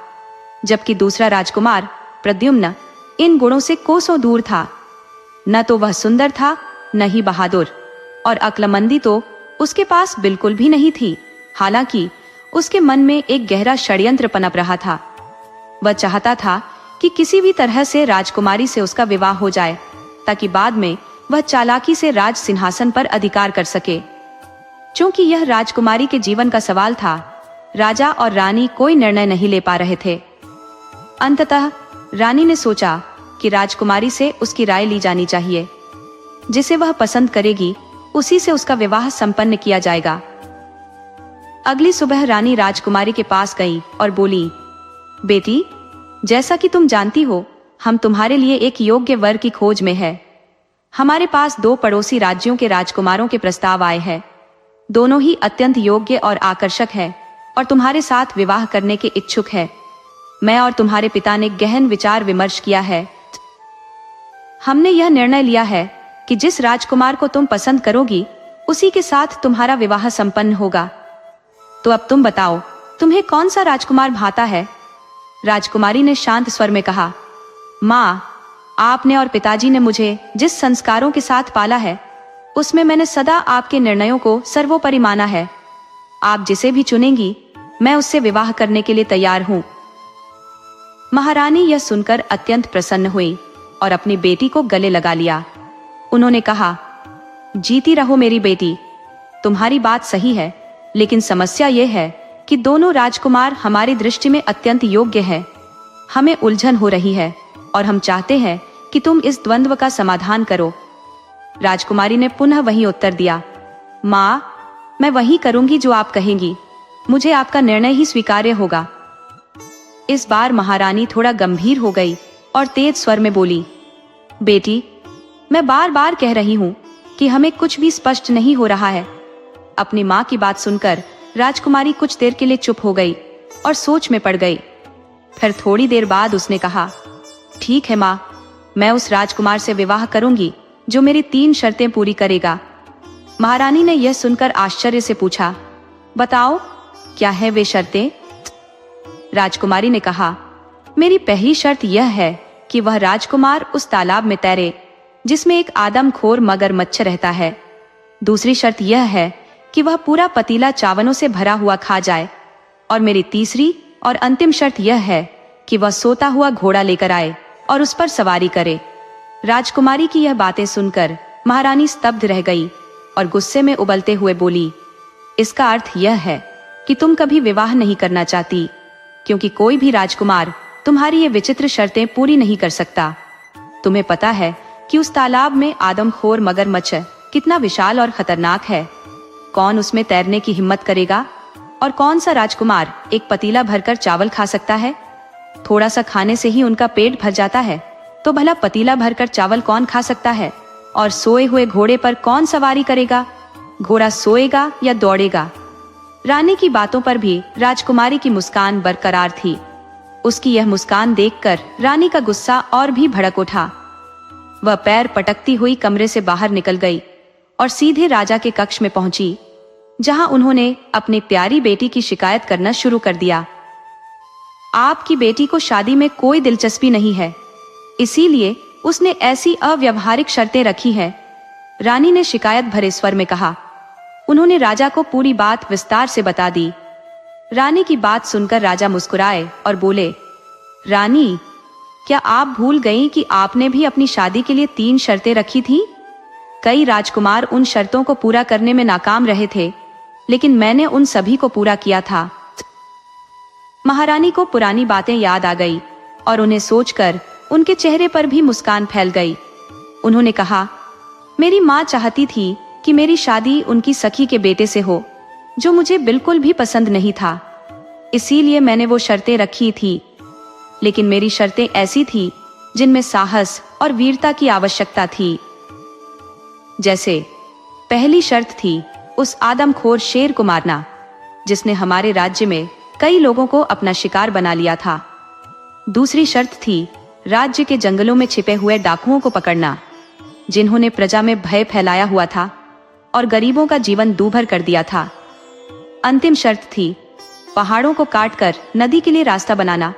जबकि दूसरा राजकुमार प्रद्युम्न इन गुणों से कोसों दूर था। न तो वह सुंदर था, न ही बहादुर, और अक्लमंदी तो उसके पास बिल्कुल भी नहीं थी। हालांकि उसके मन में एक गहरा षड्यंत्र पनप रहा था। वह चाहता था कि किसी भी तरह से राजकुमारी से उसका विवाह हो जाए, ताकि बाद में वह चालाकी से राज सिंहासन पर अधिकार कर सके। चूंकि यह राजकुमारी के जीवन का सवाल था, राजा और रानी कोई निर्णय नहीं ले पा रहे थे। अंततः रानी ने सोचा कि राजकुमारी से उसकी राय ली जानी चाहिए। जिसे वह पसंद करेगी उसी से उसका विवाह संपन्न किया जाएगा। अगली सुबह रानी राजकुमारी के पास गई और बोली, बेटी, जैसा कि तुम जानती हो, हम तुम्हारे लिए एक योग्य वर की खोज में है। हमारे पास 2 पड़ोसी राज्यों के राजकुमारों के प्रस्ताव आए हैं। दोनों ही अत्यंत योग्य और आकर्षक हैं और तुम्हारे साथ विवाह करने के इच्छुक है। मैं और तुम्हारे पिता ने गहन विचार विमर्श किया है। हमने यह निर्णय लिया है कि जिस राजकुमार को तुम पसंद करोगी उसी के साथ तुम्हारा विवाह संपन्न होगा। तो अब तुम बताओ, तुम्हें कौन सा राजकुमार भाता है? राजकुमारी ने शांत स्वर में कहा, माँ, आपने और पिताजी ने मुझे जिस संस्कारों के साथ पाला है, उसमें मैंने सदा आपके निर्णयों को सर्वोपरि माना है। आप जिसे भी चुनेंगी, मैं उससे विवाह करने के लिए तैयार हूँ। महारानी यह सुनकर अत्यंत प्रसन्न हुई और अपनी बेटी को गले लगा लिया। उन्होंने कहा, जीती रहो मेरी बेटी, तुम्हारी बात सही है, लेकिन समस्या यह है कि दोनों राजकुमार हमारी दृष्टि में अत्यंत योग्य हैं। हमें उलझन हो रही है और हम चाहते हैं कि तुम इस द्वंद्व का समाधान करो। राजकुमारी ने पुनः वही उत्तर दिया, माँ, मैं वही करूंगी जो आप कहेंगी। मुझे आपका निर्णय ही स्वीकार्य होगा। इस बार महारानी थोड़ा गंभीर हो गई और तेज स्वर में बोली, बेटी, मैं बार बार कह रही हूँ कि हमें कुछ भी स्पष्ट नहीं हो रहा है। अपनी माँ की बात सुनकर राजकुमारी कुछ देर के लिए चुप हो गई और सोच में पड़ गई। फिर थोड़ी देर बाद उसने कहा, ठीक है माँ, मैं उस राजकुमार से विवाह करूंगी जो मेरी 3 शर्तें पूरी करेगा। महारानी ने यह सुनकर आश्चर्य से पूछा, बताओ क्या है वे शर्तें? राजकुमारी ने कहा, मेरी पहली शर्त यह है कि वह राजकुमार उस तालाब में तैरे जिसमें एक आदमखोर मगरमच्छ रहता है। दूसरी शर्त यह है कि वह पूरा पतीला चावलों से भरा हुआ खा जाए। और मेरी तीसरी और अंतिम शर्त यह है कि वह सोता हुआ घोड़ा लेकर आए और उस पर सवारी करे। राजकुमारी की यह बातें सुनकर महारानी स्तब्ध रह गई और गुस्से में उबलते हुए बोली, इसका अर्थ यह है कि तुम कभी विवाह नहीं करना चाहती, क्योंकि कोई भी राजकुमार तुम्हारी ये विचित्र शर्तें पूरी नहीं कर सकता। तुम्हें पता है कि उस तालाब में आदमखोर मगरमच्छ कितना विशाल और खतरनाक है। कौन उसमें तैरने की हिम्मत करेगा? और कौन सा राजकुमार एक पतीला भरकर चावल खा सकता है? थोड़ा सा खाने से ही उनका पेट भर जाता है, तो भला पतीला भरकर चावल कौन खा सकता है? और सोए हुए घोड़े पर कौन सवारी करेगा? घोड़ा सोएगा या दौड़ेगा? रानी की बातों पर भी राजकुमारी की मुस्कान बरकरार थी। उसकी यह मुस्कान देखकर रानी का गुस्सा और भी भड़क उठा। वह पैर पटकती हुई कमरे से बाहर निकल गई और सीधे राजा के कक्ष में पहुंची, जहां उन्होंने अपनी प्यारी बेटी की शिकायत करना शुरू कर दिया। आपकी बेटी को शादी में कोई दिलचस्पी नहीं है, इसीलिए उसने ऐसी अव्यवहारिक शर्तें रखी हैं। रानी ने शिकायत भरे स्वर में कहा। उन्होंने राजा को पूरी बात विस्तार से बता दी। रानी की बात सुनकर राजा मुस्कुराए और बोले, रानी, क्या आप भूल गईं कि आपने भी अपनी शादी के लिए 3 शर्तें रखी थी? कई राजकुमार उन शर्तों को पूरा करने में नाकाम रहे थे, लेकिन मैंने उन सभी को पूरा किया था। महारानी को पुरानी बातें याद आ गई और उन्हें सोचकर उनके चेहरे पर भी मुस्कान फैल गई। उन्होंने कहा, मेरी माँ चाहती थी कि मेरी शादी उनकी सखी के बेटे से हो, जो मुझे बिल्कुल भी पसंद नहीं था। इसीलिए मैंने वो शर्तें रखी थी, लेकिन मेरी शर्तें ऐसी थी जिनमें साहस और वीरता की आवश्यकता थी। जैसे पहली शर्त थी उस आदमखोर शेर को मारना, जिसने हमारे राज्य में कई लोगों को अपना शिकार बना लिया था। दूसरी शर्त थी राज्य के जंगलों में छिपे हुए डाकुओं को पकड़ना, जिन्होंने प्रजा में भय फैलाया हुआ था और गरीबों का जीवन दूभर कर दिया था। अंतिम शर्त थी पहाड़ों को काटकर नदी के लिए रास्ता बनाना,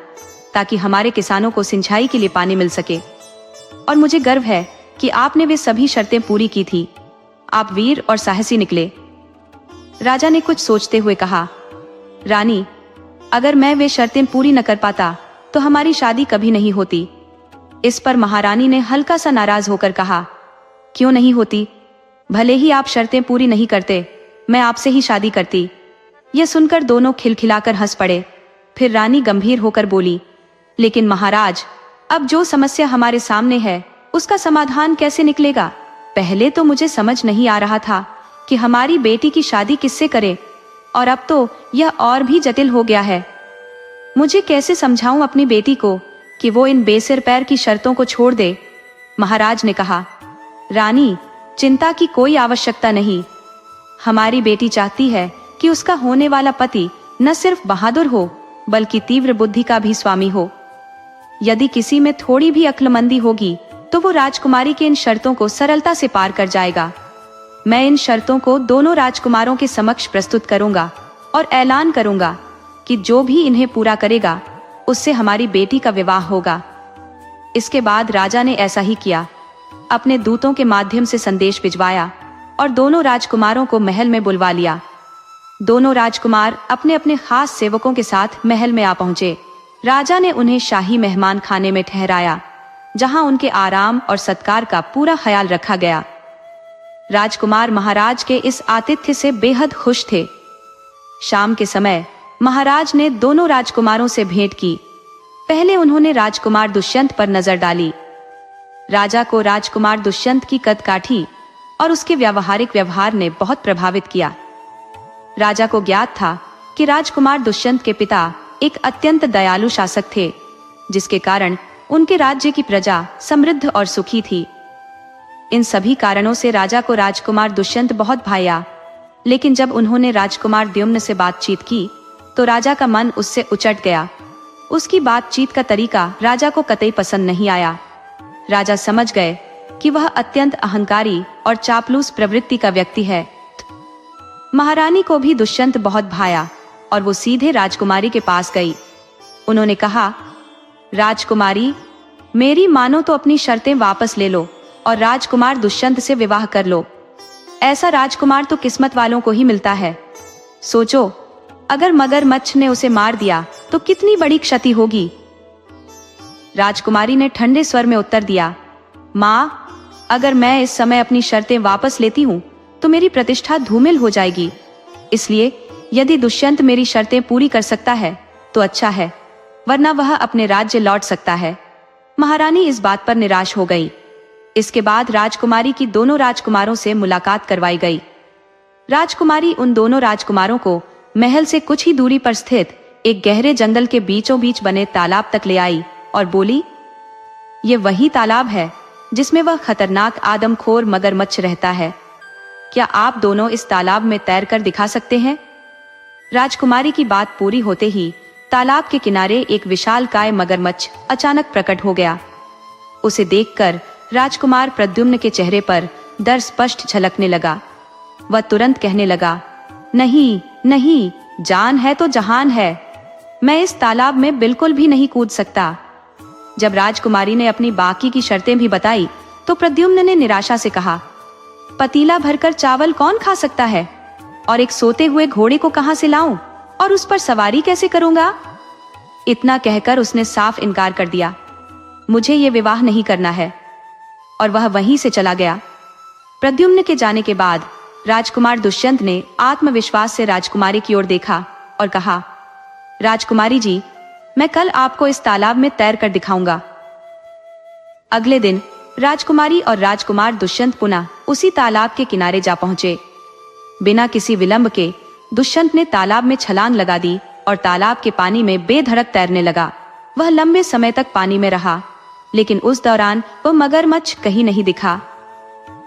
ताकि हमारे किसानों को सिंचाई के लिए पानी मिल सके। और मुझे गर्व है कि आपने वे सभी शर्तें पूरी की थी। आप वीर और साहसी निकले। राजा ने कुछ सोचते हुए कहा, रानी, अगर मैं वे शर्तें पूरी न कर पाता तो हमारी शादी कभी नहीं होती। इस पर महारानी ने हल्का सा नाराज होकर कहा, क्यों नहीं होती? भले ही आप शर्तें पूरी नहीं करते, मैं आपसे ही शादी करती। यह सुनकर दोनों खिलखिलाकर हंस पड़े। फिर रानी गंभीर होकर बोली, लेकिन महाराज, अब जो समस्या हमारे सामने है उसका समाधान कैसे निकलेगा? पहले तो मुझे समझ नहीं आ रहा था कि हमारी बेटी की शादी किससे करें, और अब तो यह और भी जटिल हो गया है। मुझे कैसे समझाऊं अपनी बेटी को कि वो इन बेसिर पैर की शर्तों को छोड़ दे? महाराज ने कहा, रानी, चिंता की कोई आवश्यकता नहीं। हमारी बेटी चाहती है कि उसका होने वाला पति न सिर्फ बहादुर हो, बल्कि तीव्र बुद्धि का भी स्वामी हो। यदि किसी में थोड़ी भी अक्लमंदी होगी तो वो राजकुमारी के इन शर्तों को सरलता से पार कर जाएगा। मैं इन शर्तों को दोनों राजकुमारों के समक्ष प्रस्तुत करूंगा और ऐलान करूंगा कि जो भी इन्हें पूरा करेगा उससे हमारी बेटी का विवाह होगा। इसके बाद राजा ने ऐसा ही किया। अपने दूतों के माध्यम से संदेश भिजवाया और दोनों राजकुमारों को महल में बुलवा लिया। दोनों राजकुमार अपने अपने खास सेवकों के साथ महल में आ पहुंचे। राजा ने उन्हें शाही मेहमान खाने में ठहराया, जहां उनके आराम और सत्कार का पूरा ख्याल रखा गया। राजकुमार महाराज के इस आतिथ्य से बेहद खुश थे। शाम के समय महाराज ने दोनों राजकुमारों से भेंट की। पहले उन्होंने राजकुमार दुष्यंत पर नजर डाली। राजा को राजकुमार दुष्यंत की कदकाठी और उसके व्यावहारिक व्यवहार ने बहुत प्रभावित किया। राजा को ज्ञात था कि राजकुमार दुष्यंत के पिता एक अत्यंत दयालु शासक थे, जिसके कारण उनके राज्य की प्रजा समृद्ध और सुखी थी। इन सभी कारणों से राजा को राजकुमार दुष्यंत बहुत भाया, लेकिन जब उन्होंने राजकुमार द्युम्न से बातचीत की तो राजा का मन उससे उचट गया। उसकी बातचीत का तरीका राजा को कतई पसंद नहीं आया। राजा समझ गए कि वह अत्यंत अहंकारी और चापलूस प्रवृत्ति का व्यक्ति है। महारानी को भी दुष्यंत बहुत भाया और वो सीधे राजकुमारी के पास गई। उन्होंने कहा, राजकुमारी, मेरी मानो तो अपनी शर्तें वापस ले लो और राजकुमार दुष्यंत से विवाह कर लो। ऐसा राजकुमार तो किस्मत वालों को ही मिलता है। सोचो, अगर मगरमच्छ ने उसे मार दिया तो कितनी बड़ी क्षति होगी। राजकुमारी ने ठंडे स्वर में उत्तर दिया, माँ, अगर मैं इस समय अपनी शर्तें वापस लेती हूँ तो मेरी प्रतिष्ठा धूमिल हो जाएगी। इसलिए यदि दुष्यंत मेरी शर्तें पूरी कर सकता है तो अच्छा है, वरना वह अपने राज्य लौट सकता है। महारानी इस बात पर निराश हो गई। इसके बाद राजकुमारी की दोनों राजकुमारों से मुलाकात करवाई गई। राजकुमारी उन दोनों राजकुमारों को महल से कुछ ही दूरी पर स्थित एक गहरे जंगल के बीचों बीच बने तालाब तक ले आई और बोली, ये वही तालाब है जिसमें वह खतरनाक आदमखोर मगरमच्छ रहता है। क्या आप दोनों इस तालाब में तैर कर दिखा सकते हैं? राजकुमारी की बात पूरी होते ही तालाब के किनारे एक विशालकाय मगरमच्छ अचानक प्रकट हो गया। उसे देखकर राजकुमार प्रद्युम्न के चेहरे पर डर स्पष्ट झलकने लगा। वह तुरंत कहने लगा, नहीं नहीं, जान है तो जहान है, मैं इस तालाब में बिल्कुल भी नहीं कूद सकता। जब राजकुमारी ने अपनी बाकी की शर्तें भी बताई तो प्रद्युम्न ने निराशा से कहा, पतीला भरकर चावल कौन खा सकता है, और एक सोते हुए घोड़े को कहां से लाऊं और उस पर सवारी कैसे करूंगा? इतना कहकर उसने साफ इनकार कर दिया। मुझे ये विवाह नहीं करना है, और वह वहीं से चला गया। प्रद्युम्न के जाने के बाद राजकुमार दुष्यंत ने आत्मविश्वास से राजकुमारी की ओर देखा और कहा, राजकुमारी जी, मैं कल आपको इस तालाब में तैर कर दिखाऊंगा। अगले दिन राजकुमारी और राजकुमार दुष्यंत पुनः उसी तालाब के किनारे जा पहुंचे। बिना किसी विलंब के दुष्यंत ने तालाब में छलांग लगा दी और तालाब के पानी में बेधड़क तैरने लगा। वह लंबे समय तक पानी में रहा, लेकिन उस दौरान वह मगरमच्छ कहीं नहीं दिखा।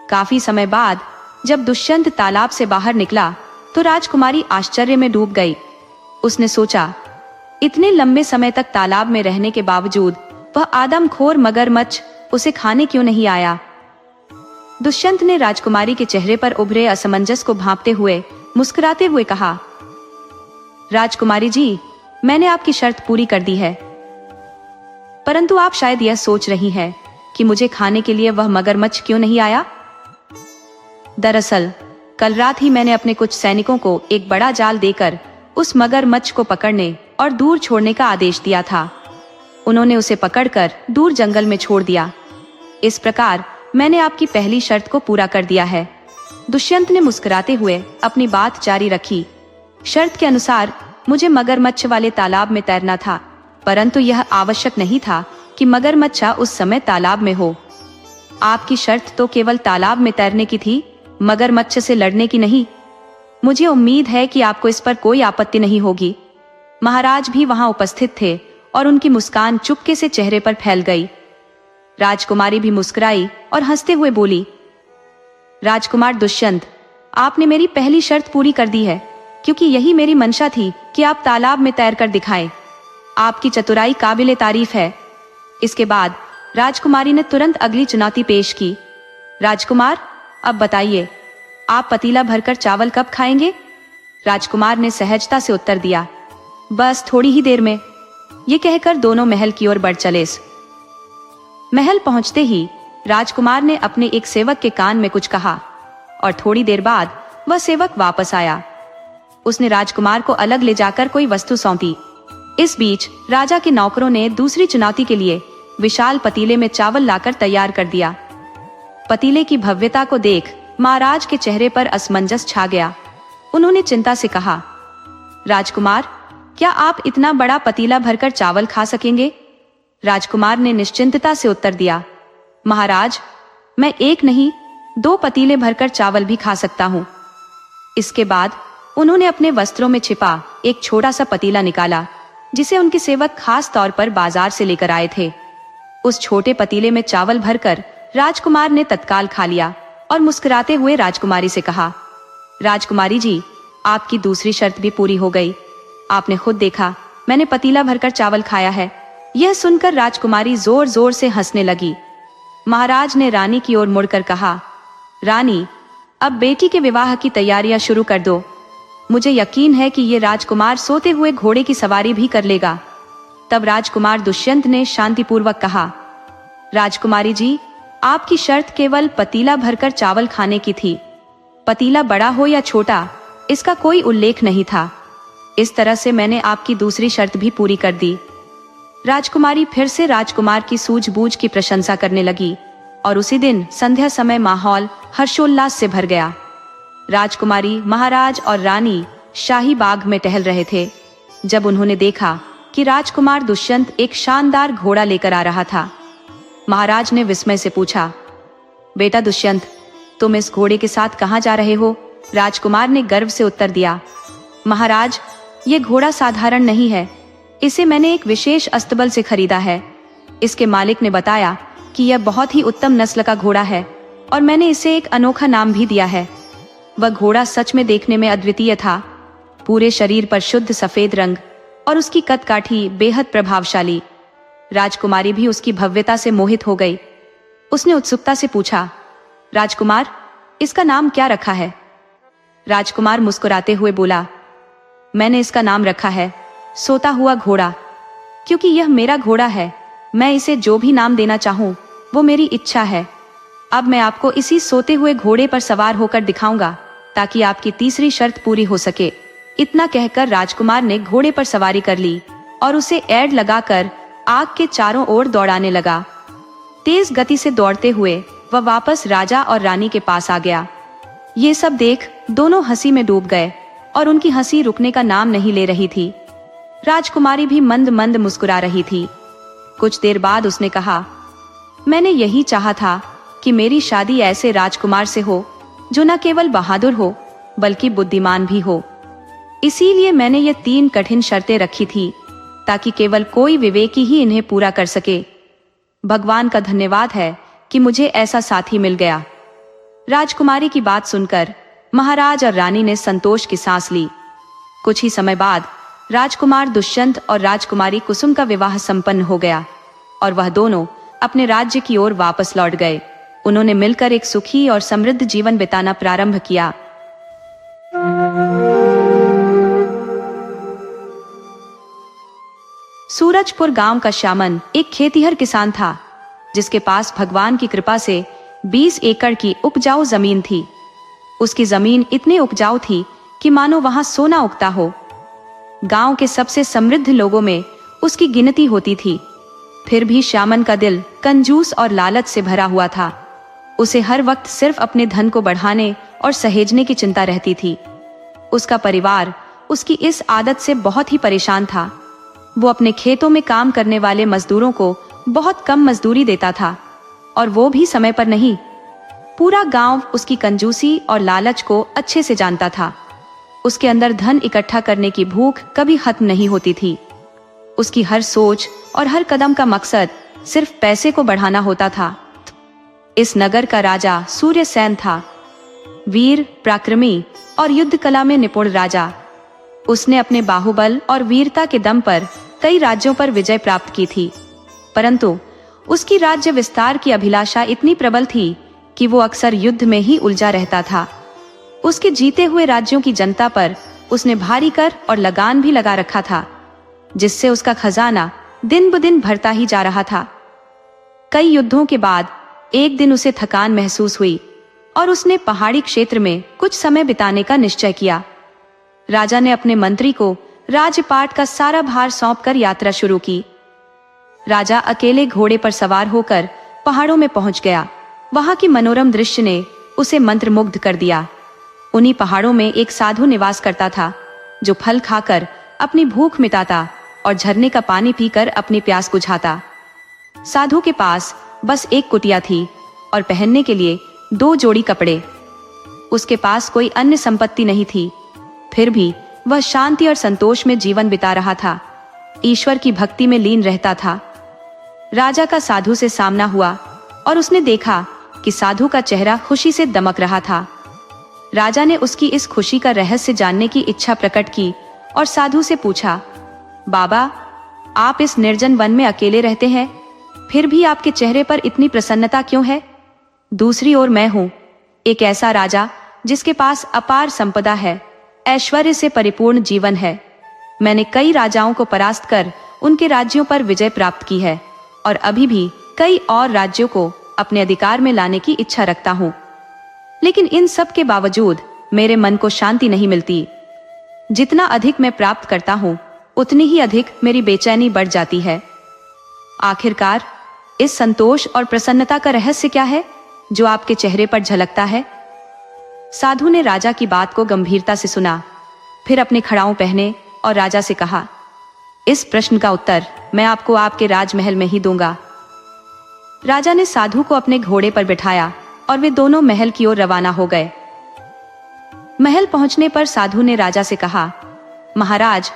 काफी समय बाद जब दुष्यंत तालाब से बाहर निकला तो राजकुमारी आश्चर्य में डूब गई। उसने सोचा, इतने लंबे समय तक तालाब में रहने के बावजूद वह आदमखोर मगरमच्छ उसे खाने क्यों नहीं आया? दुष्यंत ने राजकुमारी के चेहरे पर उभरे असमंजस को भांपते हुए मुस्कुराते हुए कहा, राजकुमारी जी, मैंने आपकी शर्त पूरी कर दी है, परंतु आप शायद यह सोच रही हैं कि मुझे खाने के लिए वह मगरमच्छ क्यों नहीं आया। दरअसल कल रात ही मैंने अपने कुछ सैनिकों को एक बड़ा जाल देकर उस मगरमच्छ को पकड़ने और दूर छोड़ने का आदेश दिया था। उन्होंने उसे पकड़कर दूर जंगल में छोड़ दिया। इस प्रकार मैंने आपकी पहली शर्त को पूरा कर दिया है। दुष्यंत ने मुस्कुराते हुए अपनी बात जारी रखी। शर्त के अनुसार मुझे मगरमच्छ वाले तालाब में तैरना था, परंतु यह आवश्यक नहीं था कि मगरमच्छ उस समय तालाब में हो। आपकी शर्त तो केवल तालाब में तैरने की थी, मगरमच्छ से लड़ने की नहीं। मुझे उम्मीद है कि आपको इस पर कोई आपत्ति नहीं होगी। महाराज भी वहां उपस्थित थे और उनकी मुस्कान चुपके से चेहरे पर फैल गई। राजकुमारी भी मुस्कुराई और हंसते हुए बोली, राजकुमार दुष्यंत, आपने मेरी पहली शर्त पूरी कर दी है, क्योंकि यही मेरी मंशा थी कि आप तालाब में तैरकर दिखाएं। आपकी चतुराई काबिले तारीफ है। इसके बाद राजकुमारी ने तुरंत अगली चुनौती पेश की। राजकुमार, अब बताइए, आप पतीला भरकर चावल कब खाएंगे? राजकुमार ने सहजता से उत्तर दिया, बस थोड़ी ही देर में। ये कहकर दोनों महल की ओर बढ़ चले। महल पहुंचते ही राजकुमार ने अपने एक सेवक के कान में कुछ कहा और थोड़ी देर बाद वह सेवक वापस आया। उसने राजकुमार को अलग ले जाकर कोई वस्तु सौंपी। इस बीच राजा के नौकरों ने दूसरी चुनौती के लिए विशाल पतीले में चावल लाकर तैयार कर दिया। पतीले की भव्यता को देख महाराज के चेहरे पर असमंजस छा गया। उन्होंने चिंता से कहा, राजकुमार, क्या आप इतना बड़ा पतीला भरकर चावल खा सकेंगे? राजकुमार ने निश्चिंतता से उत्तर दिया, महाराज, मैं एक नहीं 2 पतीले भरकर चावल भी खा सकता हूँ। इसके बाद उन्होंने अपने वस्त्रों में छिपा एक छोटा सा पतीला निकाला, जिसे उनके सेवक खास तौर पर बाजार से लेकर आए थे। उस छोटे पतीले में चावल भरकर राजकुमार ने तत्काल खा लिया और मुस्कुराते हुए राजकुमारी से कहा, राजकुमारी जी, आपकी दूसरी शर्त भी पूरी हो गई। आपने खुद देखा, मैंने पतीला भरकर चावल खाया है। यह सुनकर राजकुमारी जोर जोर से हंसने लगी। महाराज ने रानी की ओर मुड़कर कहा, रानी, अब बेटी के विवाह की तैयारियां शुरू कर दो। मुझे यकीन है कि ये राजकुमार सोते हुए घोड़े की सवारी भी कर लेगा। तब राजकुमार दुष्यंत ने शांतिपूर्वक कहा, राजकुमारी जी, आपकी शर्त केवल पतीला भरकर चावल खाने की थी। पतीला बड़ा हो या छोटा, इसका कोई उल्लेख नहीं था। इस तरह से मैंने आपकी दूसरी शर्त भी पूरी कर दी। राजकुमारी फिर से राजकुमार की सूझबूझ की प्रशंसा करने लगी और उसी दिन संध्या समय माहौल हर्षोल्लास से भर गया। राजकुमारी, महाराज और रानी शाही बाग में टहल रहे थे जब उन्होंने देखा कि राजकुमार दुष्यंत एक शानदार घोड़ा लेकर आ रहा था। महाराज ने विस्मय से पूछा, बेटा दुष्यंत, तुम इस घोड़े के साथ कहाँ जा रहे हो? राजकुमार ने गर्व से उत्तर दिया, महाराज, ये घोड़ा साधारण नहीं है। इसे मैंने एक विशेष अस्तबल से खरीदा है। इसके मालिक ने बताया कि यह बहुत ही उत्तम नस्ल का घोड़ा है और मैंने इसे एक अनोखा नाम भी दिया है। वह घोड़ा सच में देखने में अद्वितीय था। पूरे शरीर पर शुद्ध सफेद रंग और उसकी कदकाठी बेहद प्रभावशाली। राजकुमारी भी उसकी भव्यता से मोहित हो गई। उसने उत्सुकता से पूछा, राजकुमार, इसका नाम क्या रखा है? राजकुमार मुस्कुराते हुए बोला, मैंने इसका नाम रखा है सोता हुआ घोड़ा, क्योंकि यह मेरा घोड़ा है। मैं इसे जो भी नाम देना चाहूं वो मेरी इच्छा है। अब मैं आपको इसी सोते हुए घोड़े पर सवार होकर दिखाऊंगा ताकि आपकी तीसरी शर्त पूरी हो सके। इतना कहकर राजकुमार ने घोड़े पर सवारी कर ली और उसे एड़ लगाकर आग के चारों ओर दौड़ाने लगा। तेज गति से दौड़ते हुए वह वापस राजा और रानी के पास आ गया। ये सब देख दोनों हंसी में डूब गए और उनकी हंसी रुकने का नाम नहीं ले रही थी। राजकुमारी भी मंद मंद मुस्कुरा रही थी। कुछ देर बाद उसने कहा, मैंने यही चाहा था कि मेरी शादी ऐसे राजकुमार से हो जो न केवल बहादुर हो बल्कि बुद्धिमान भी हो। इसीलिए मैंने ये 3 कठिन शर्तें रखी थी ताकि केवल कोई विवेकी ही इन्हें पूरा कर सके। भगवान का धन्यवाद है कि मुझे ऐसा साथी मिल गया। राजकुमारी की बात सुनकर महाराज और रानी ने संतोष की सांस ली। कुछ ही समय बाद राजकुमार दुष्यंत और राजकुमारी कुसुम का विवाह संपन्न हो गया और वह दोनों अपने राज्य की ओर वापस लौट गए। उन्होंने मिलकर एक सुखी और समृद्ध जीवन बिताना प्रारंभ किया। सूरजपुर गांव का श्यामन एक खेतिहर किसान था जिसके पास भगवान की कृपा से 20 एकड़ की उपजाऊ जमीन थी। उसकी जमीन इतनी उपजाऊ थी कि मानो वहां सोना उगता हो। गांव के सबसे समृद्ध लोगों में उसकी गिनती होती थी। फिर भी श्यामन का दिल कंजूस और लालच से भरा हुआ था। उसे हर वक्त सिर्फ अपने धन को बढ़ाने और सहेजने की चिंता रहती थी। उसका परिवार उसकी इस आदत से बहुत ही परेशान था। वो अपने खेतों में काम करने वाले मजदूरों को बहुत कम मजदूरी देता था और वो भी समय पर नहीं। पूरा गांव उसकी कंजूसी और लालच को अच्छे से जानता था। उसके अंदर धन इकट्ठा करने की भूख कभी खत्म नहीं होती थी। उसकी हर सोच और हर कदम का मकसद सिर्फ पैसे को बढ़ाना होता था। इस नगर का राजा सूर्यसेन था, वीर, पराक्रमी और युद्ध कला में निपुण राजा। उसने अपने बाहुबल और वीरता के दम पर कई राज्यों पर विजय प्राप्त की थी, परंतु उसकी राज्य विस्तार की अभिलाषा इतनी प्रबल थी कि वो अक्सर युद्ध में ही उलझा रहता था। उसके जीते हुए राज्यों की जनता पर उसने भारी कर और लगान भी लगा रखा था, जिससे उसका खजाना दिन ब दिन भरता ही जा रहा था। कई युद्धों के बाद एक दिन उसे थकान महसूस हुई और उसने पहाड़ी क्षेत्र में कुछ समय बिताने का निश्चय किया। राजा ने अपने मंत्री को राजपाट का सारा भार सौंपकर यात्रा शुरू की। राजा अकेले घोड़े पर सवार होकर पहाड़ों में पहुंच गया। वहां की मनोरम दृश्य ने उसे मंत्रमुग्ध कर दिया। उन्हीं पहाड़ों में एक साधु निवास करता था जो फल खाकर अपनी भूख मिटाता और झरने का पानी पीकर अपनी प्यास बुझाता। साधु के पास बस एक कुटिया थी और पहनने के लिए 2 जोड़ी कपड़े। उसके पास कोई अन्य संपत्ति नहीं थी, फिर भी वह शांति और संतोष में जीवन बिता रहा था। ईश्वर की भक्ति में लीन रहता था। राजा का साधु से सामना हुआ और उसने देखा कि साधु का चेहरा खुशी से दमक रहा था। राजा ने उसकी इस खुशी का रहस्य जानने की इच्छा प्रकट की और साधु से पूछा, बाबा, आप इस निर्जन वन में अकेले रहते हैं? फिर भी आपके चेहरे पर इतनी प्रसन्नता क्यों है? दूसरी ओर मैं हूँ एक ऐसा राजा जिसके पास अपार संपदा है, ऐश्वर्य से परिपूर्ण जीवन है। मैंने कई राजाओं को परास्त कर उनके राज्यों पर विजय प्राप्त की है और अभी भी कई और राज्यों को अपने अधिकार में लाने की इच्छा रखता हूँ। लेकिन इन सब के बावजूद मेरे मन को शांति नहीं मिलती। जितना अधिक मैं प्राप्त करता हूँ उतनी ही अधिक मेरी बेचैनी बढ़ जाती है। आखिरकार इस संतोष और प्रसन्नता का रहस्य क्या है जो आपके चेहरे पर झलकता है? साधु ने राजा की बात को गंभीरता से सुना, फिर अपने खड़ाऊं पहने और राजा से कहा, इस प्रश्न का उत्तर मैं आपको आपके राजमहल में ही दूंगा। राजा ने साधु को अपने घोड़े पर बिठाया और वे दोनों महल की ओर रवाना हो गए। महल पहुंचने पर साधु ने राजा से कहा, महाराज,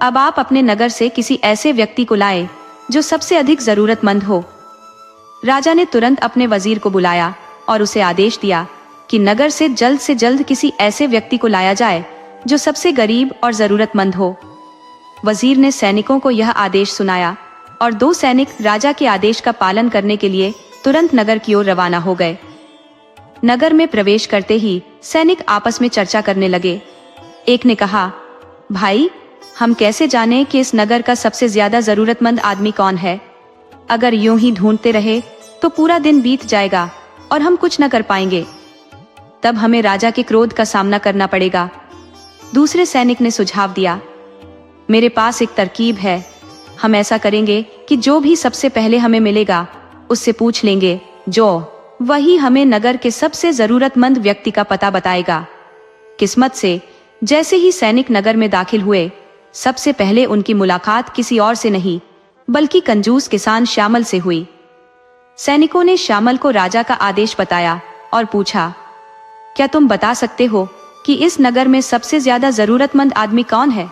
अब आप अपने नगर से किसी ऐसे व्यक्ति को लाए जो सबसे अधिक जरूरतमंद हो। राजा ने तुरंत अपने वजीर को बुलाया और उसे आदेश दिया कि नगर से जल्द किसी ऐसे व्यक्ति को लाया जाए जो सबसे गरीब और जरूरतमंद हो। वजीर ने सैनिकों को यह आदेश सुनाया और 2 सैनिक राजा के आदेश का पालन करने के लिए तुरंत नगर की ओर रवाना हो गए। नगर में प्रवेश करते ही सैनिक आपस में चर्चा करने लगे। एक ने कहा, भाई, हम कैसे जाने कि इस नगर का सबसे ज्यादा जरूरतमंद आदमी कौन है? अगर यूं ही ढूंढते रहे तो पूरा दिन बीत जाएगा और हम कुछ न कर पाएंगे। तब हमें राजा के क्रोध का सामना करना पड़ेगा। दूसरे सैनिक ने सुझाव दिया, मेरे पास एक तरकीब है। हम ऐसा करेंगे कि जो भी सबसे पहले हमें मिलेगा उससे पूछ लेंगे, जो वही हमें नगर के सबसे जरूरतमंद व्यक्ति का पता बताएगा। किस्मत से जैसे ही सैनिक नगर में दाखिल हुए, सबसे पहले उनकी मुलाकात किसी और से नहीं बल्कि कंजूस किसान श्यामल से हुई। सैनिकों ने श्यामल को राजा का आदेश बताया और पूछा, क्या तुम बता सकते हो कि इस नगर में सबसे ज्यादा जरूरतमंद आदमी कौन है?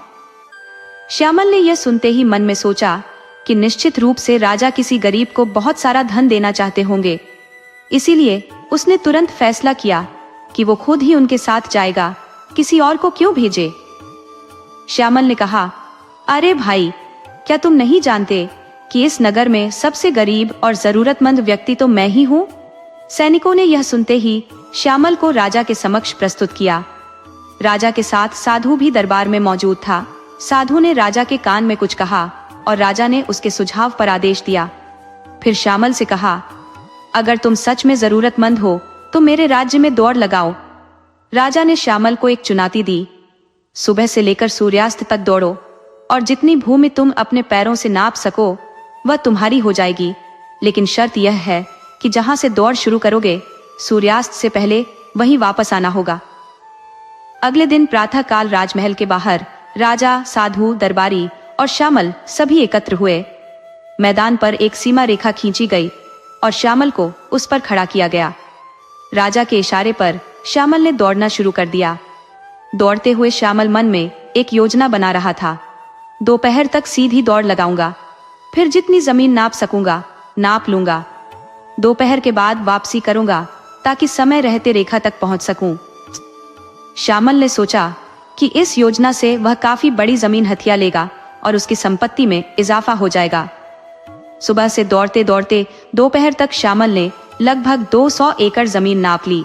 श्यामल ने यह सुनते ही मन में सोचा कि निश्चित रूप से राजा किसी गरीब को बहुत सारा धन देना चाहते होंगे। इसीलिए उसने तुरंत फैसला किया कि वो खुद ही उनके साथ जाएगा, किसी और को क्यों भेजे। श्यामल ने कहा, अरे भाई, क्या तुम नहीं जानते कि इस नगर में सबसे गरीब और जरूरतमंद व्यक्ति तो मैं ही हूँ? सैनिकों ने यह सुनते ही श्यामल को राजा के समक्ष प्रस्तुत किया। राजा के साथ साधु भी दरबार में मौजूद था। साधु ने राजा के कान में कुछ कहा और राजा ने उसके सुझाव पर आदेश दिया। फिर श्यामल से कहा, अगर तुम सच में जरूरतमंद हो तो मेरे राज्य में दौड़ लगाओ। राजा ने श्यामल को एक चुनौती दी, सुबह से लेकर सूर्यास्त तक दौड़ो और जितनी भूमि तुम अपने पैरों से नाप सको वह तुम्हारी हो जाएगी, लेकिन शर्त यह है कि जहां से दौड़ शुरू करोगे सूर्यास्त से पहले वहीं वापस आना होगा। अगले दिन प्रातः काल राजमहल के बाहर राजा, साधु, दरबारी और श्यामल सभी एकत्र हुए। मैदान पर एक सीमा रेखा खींची गई और श्यामल को उस पर खड़ा किया गया। राजा के इशारे पर श्यामल ने दौड़ना शुरू कर दिया। दौड़ते हुए श्यामल मन में एक योजना बना रहा था। दोपहर तक सीधी दौड़ लगाऊंगा, फिर जितनी जमीन नाप सकूंगा नाप लूंगा। दोपहर के बाद वापसी करूंगा ताकि समय रहते रेखा तक पहुंच सकूं। श्यामल ने सोचा कि इस योजना से वह काफी बड़ी जमीन हथिया लेगा और उसकी संपत्ति में इजाफा हो जाएगा। सुबह से दौड़ते दौड़ते दोपहर तक श्यामल ने लगभग 200 एकड़ जमीन नाप ली।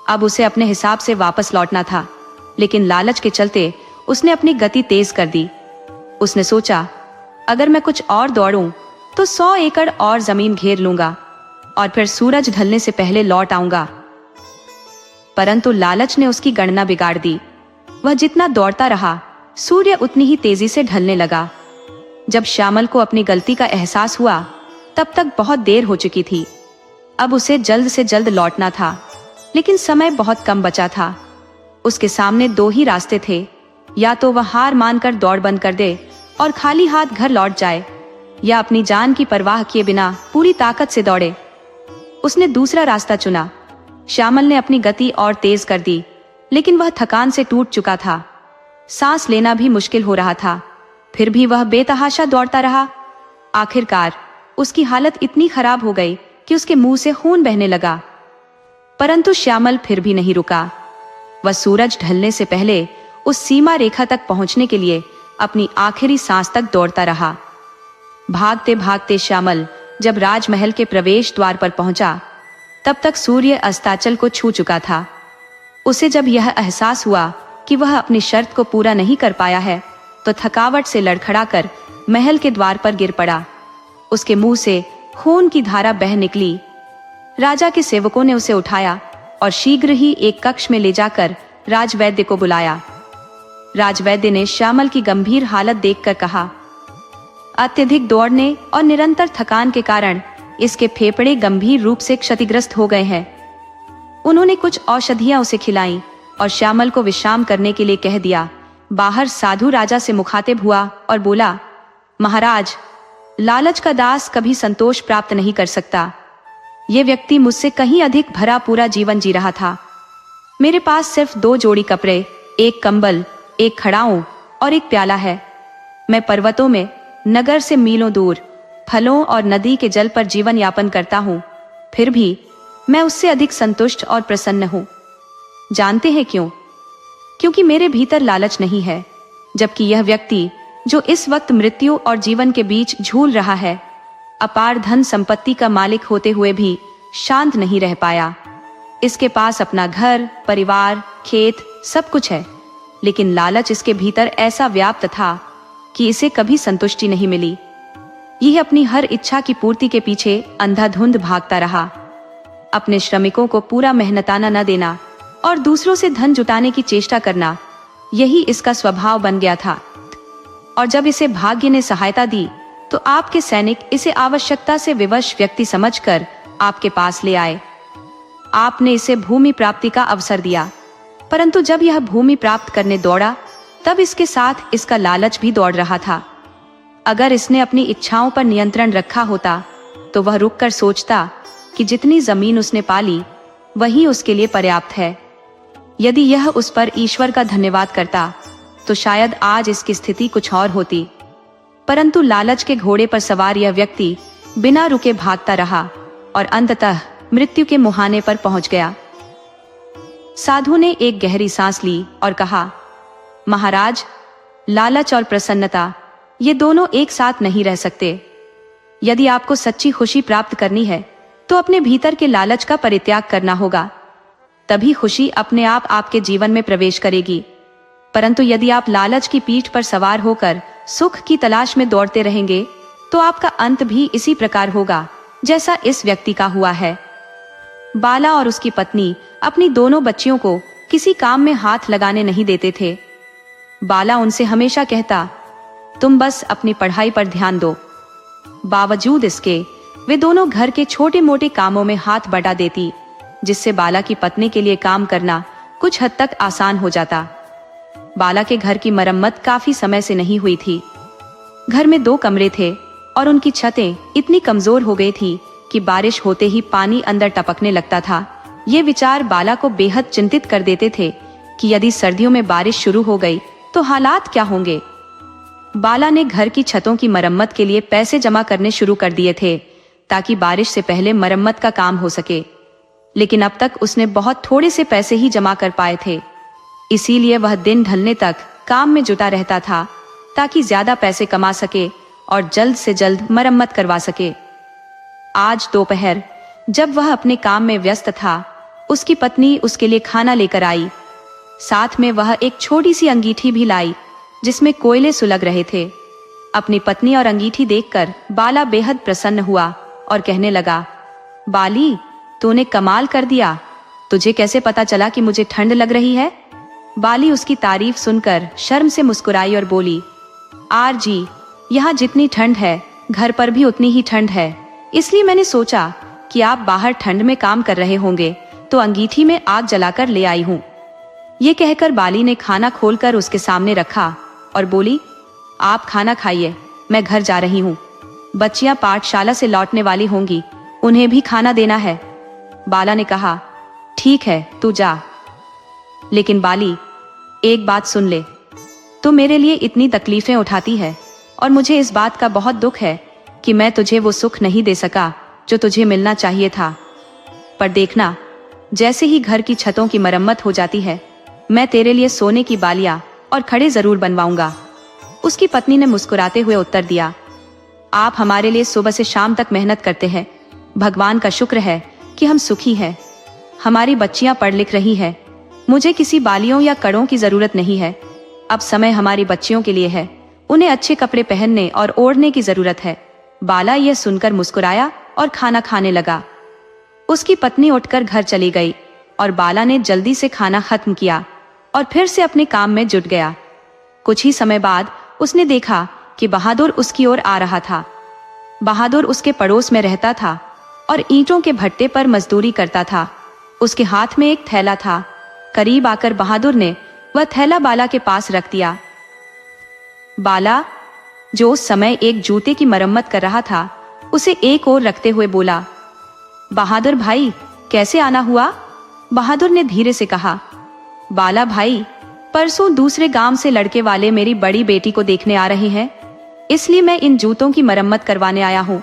अब उसे अपने हिसाब से वापस लौटना था, लेकिन लालच के चलते उसने अपनी गति तेज कर दी। उसने सोचा, अगर मैं कुछ और दौड़ूं तो 100 एकड़ और जमीन घेर लूंगा और फिर सूरज ढलने से पहले लौट आऊंगा। परंतु लालच ने उसकी गणना बिगाड़ दी। वह जितना दौड़ता रहा, सूर्य उतनी ही तेजी से ढलने लगा। जब श्यामल को अपनी गलती का एहसास हुआ, तब तक बहुत देर हो चुकी थी। अब उसे जल्द से जल्द लौटना था, लेकिन समय बहुत कम बचा था। उसके सामने 2 ही रास्ते थे, या तो वह हार मानकर दौड़ बंद कर दे और खाली हाथ घर लौट जाए, या अपनी जान की परवाह किए बिना पूरी ताकत से दौड़े। उसने दूसरा रास्ता चुना। श्यामल ने अपनी गति और तेज कर दी, लेकिन वह थकान से टूट चुका था। सांस लेना भी मुश्किल हो रहा था। फिर भी वह बेतहाशा दौड़ता रहा। आखिरकार उसकी हालत इतनी खराब हो गई कि उसके मुंह से खून बहने लगा। परंतु श्यामल फिर भी नहीं रुका। वह सूरज ढलने से पहले उस सीमा रेखा तक पहुंचने के लिए अपनी आखिरी सांस तक दौड़ता रहा। भागते भागते श्यामल जब राजमहल के प्रवेश द्वार पर पहुंचा, तब तक सूर्य अस्ताचल को छू चुका था। उसे जब यह एहसास हुआ कि वह अपनी शर्त को पूरा नहीं कर पाया है, तो थकावट से लड़खड़ाकर महल के द्वार पर गिर पड़ा। उसके मुंह से खून की धारा बह निकली। राजा के सेवकों ने उसे उठाया और शीघ्र ही एक कक्ष में ले जाकर राजवैद्य को बुलाया। राजवैद्य ने श्यामल की गंभीर हालत देखकर कहा, अत्यधिक दौड़ने और निरंतर थकान के कारण इसके फेफड़े गंभीर रूप से क्षतिग्रस्त हो गए हैं। उन्होंने कुछ औषधियां उसे खिलाईं और श्यामल को विश्राम करने के लिए कह दिया। बाहर साधु राजा से मुखातिब हुआ और बोला, महाराज, लालच का दास कभी संतोष प्राप्त नहीं कर सकता। ये व्यक्ति मुझसे कहीं अधिक भरा पूरा जीवन जी रहा था। मेरे पास सिर्फ 2 जोड़ी कपड़े, एक कंबल, एक खड़ाऊं और एक प्याला है। मैं पर्वतों में, नगर से मीलों दूर, फलों और नदी के जल पर जीवन यापन करता हूं, फिर भी मैं उससे अधिक संतुष्ट और प्रसन्न हूं। जानते हैं क्यों? क्योंकि मेरे भीतर लालच नहीं है, जबकि यह व्यक्ति जो इस वक्त मृत्यु और जीवन के बीच झूल रहा है, अपार धन संपत्ति का मालिक होते हुए भी शांत नहीं रह पाया। इसके पास अपना घर, परिवार, खेत सब कुछ है, लेकिन लालच इसके भीतर ऐसा व्याप्त था कि इसे कभी संतुष्टि नहीं मिली। यह अपनी हर इच्छा की पूर्ति के पीछे अंधाधुंध भागता रहा। अपने श्रमिकों को पूरा मेहनताना न देना और दूसरों से धन जुटाने की चेष्टा करना, यही इसका स्वभाव बन गया था। और जब इसे भाग्य ने सहायता दी, तो आपके सैनिक इसे आवश्यकता से विवश व्यक्ति समझकर आपके पास ले आए। आपने इसे भूमि प्राप्ति का अवसर दिया, परंतु जब यह भूमि प्राप्त करने दौड़ा, तब इसके साथ इसका लालच भी दौड़ रहा था। अगर इसने अपनी इच्छाओं पर नियंत्रण रखा होता, तो वह रुककर सोचता कि जितनी जमीन उसने पाली, वही उसके लिए पर्याप्त है। यदि यह उस पर ईश्वर का धन्यवाद करता, तो शायद आज इसकी स्थिति कुछ और होती। परंतु लालच के घोड़े पर सवार यह व्यक्ति बिना रुके भागता रहा और अंततः मृत्यु के मुहाने पर पहुंच गया। साधु ने एक गहरी सांस ली और कहा, महाराज, लालच और प्रसन्नता ये दोनों एक साथ नहीं रह सकते। यदि आपको सच्ची खुशी प्राप्त करनी है, तो अपने भीतर के लालच का परित्याग करना होगा। तभी खुशी अपने आप आपके जीवन में प्रवेश करेगी। परंतु यदि आप लालच की पीठ पर सवार होकर सुख की तलाश में दौड़ते रहेंगे, तो आपका अंत भी इसी प्रकार होगा जैसा इस व्यक्ति का हुआ है। बाला और उसकी पत्नी अपनी दोनों बच्चियों को किसी काम में हाथ लगाने नहीं देते थे। बाला उनसे हमेशा कहता, तुम बस अपनी पढ़ाई पर ध्यान दो। बावजूद इसके वे दोनों घर के छोटे मोटे कामों में हाथ बटा देती, जिससे बाला की पत्नी के लिए काम करना कुछ हद तक आसान हो जाता। बाला के घर की मरम्मत काफी समय से नहीं हुई थी। घर में 2 कमरे थे और उनकी छतें इतनी कमजोर हो गई थी कि बारिश होते ही पानी अंदर टपकने लगता था। ये विचार बाला को बेहद चिंतित कर देते थे कि यदि सर्दियों में बारिश शुरू हो गई तो हालात क्या होंगे। बाला ने घर की छतों की मरम्मत के लिए पैसे जमा करने शुरू कर दिए थे, ताकि बारिश से पहले मरम्मत का काम हो सके। लेकिन अब तक उसने बहुत थोड़े से पैसे ही जमा कर पाए थे। इसीलिए वह दिन ढलने तक काम में जुटा रहता था, ताकि ज्यादा पैसे कमा सके और जल्द से जल्द मरम्मत करवा सके। आज दोपहर जब वह अपने काम में व्यस्त था, उसकी पत्नी उसके लिए खाना लेकर आई। साथ में वह एक छोटी सी अंगीठी भी लाई, जिसमें कोयले सुलग रहे थे। अपनी पत्नी और अंगीठी देखकर बाला बेहद प्रसन्न हुआ और कहने लगा, बाली, तूने कमाल कर दिया। तुझे कैसे पता चला कि मुझे ठंड लग रही है? बाली उसकी तारीफ सुनकर शर्म से मुस्कुराई और बोली, आर जी, यहाँ जितनी ठंड है, घर पर भी उतनी ही ठंड है। इसलिए मैंने सोचा कि आप बाहर ठंड में काम कर रहे होंगे, तो अंगीठी में आग जलाकर ले आई हूँ। ये कहकर बाली ने खाना खोलकर उसके सामने रखा और बोली, आप खाना खाइए, मैं घर जा रही हूँ। बच्चियां पाठशाला से लौटने वाली होंगी, उन्हें भी खाना देना है। बाला ने कहा, ठीक है, तू जा। लेकिन बाली, एक बात सुन ले, तू मेरे लिए इतनी तकलीफें उठाती है और मुझे इस बात का बहुत दुख है कि मैं तुझे वो सुख नहीं दे सका जो तुझे मिलना चाहिए था। पर देखना, जैसे ही घर की छतों की मरम्मत हो जाती है, मैं तेरे लिए सोने की बालियां और खड़े जरूर बनवाऊंगा। उसकी पत्नी ने मुस्कुराते हुए उत्तर दिया, आप हमारे लिए सुबह से शाम तक मेहनत करते हैं। भगवान का शुक्र है कि हम सुखी हैं। हमारी बच्चियां पढ़ लिख रही हैं। मुझे किसी बालियों या कड़ों की जरूरत नहीं है। अब समय हमारी बच्चियों के लिए है। उन्हें अच्छे कपड़े पहनने और ओढ़ने की जरूरत है। बाला यह सुनकर मुस्कुराया और खाना खाने लगा। उसकी पत्नी उठकर घर चली गई और बाला ने जल्दी से खाना खत्म किया और फिर से अपने काम में जुट गया। कुछ ही समय बाद उसने देखा कि बहादुर उसकी ओर आ रहा था। बहादुर उसके पड़ोस में रहता था और ईंटों के भट्टे पर मजदूरी करता था। उसके हाथ में एक थैला था। करीब आकर बहादुर ने वह थैला बाला के पास रख दिया। बाला, जो उस समय एक जूते की मरम्मत कर रहा था, उसे एक ओर रखते हुए बोला, बहादुर भाई, कैसे आना हुआ? बहादुर ने धीरे से कहा, बाला भाई, परसों दूसरे गांव से लड़के वाले मेरी बड़ी बेटी को देखने आ रहे हैं, इसलिए मैं इन जूतों की मरम्मत करवाने आया हूँ।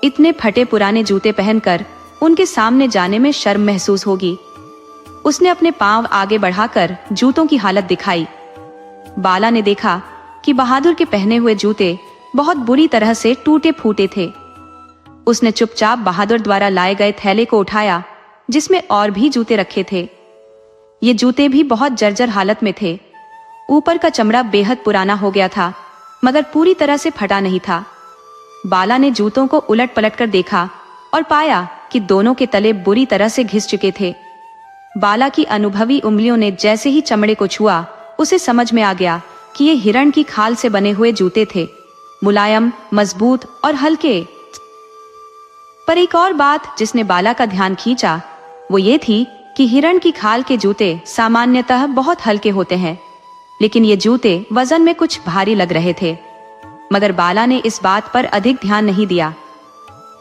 इतने फटे पुराने जूते पहनकर उनके सामने जाने में शर्म महसूस होगी। उसने अपने पांव आगे बढ़ाकर जूतों की हालत दिखाई। बाला ने देखा कि बहादुर के पहने हुए जूते बहुत बुरी तरह से टूटे फूटे थे। उसने चुपचाप बहादुर द्वारा लाए गए थैले को उठाया, जिसमें और भी जूते रखे थे। ये जूते भी बहुत जर्जर हालत में थे। ऊपर का चमड़ा बेहद पुराना हो गया था, मगर पूरी तरह से फटा नहीं था। बाला ने जूतों को उलट पलट कर देखा और पाया कि दोनों के तले बुरी तरह से घिस चुके थे। बाला की अनुभवी उंगलियों ने जैसे ही चमड़े को छुआ, उसे समझ में आ गया कि ये हिरण की खाल से बने हुए जूते थे, मुलायम, मजबूत और हल्के। पर एक और बात जिसने बाला का ध्यान खींचा, वो ये थी कि हिरण की खाल के जूते सामान्यतः बहुत हल्के होते हैं, लेकिन ये जूते वजन में कुछ भारी लग रहे थे। मगर बाला ने इस बात पर अधिक ध्यान नहीं दिया।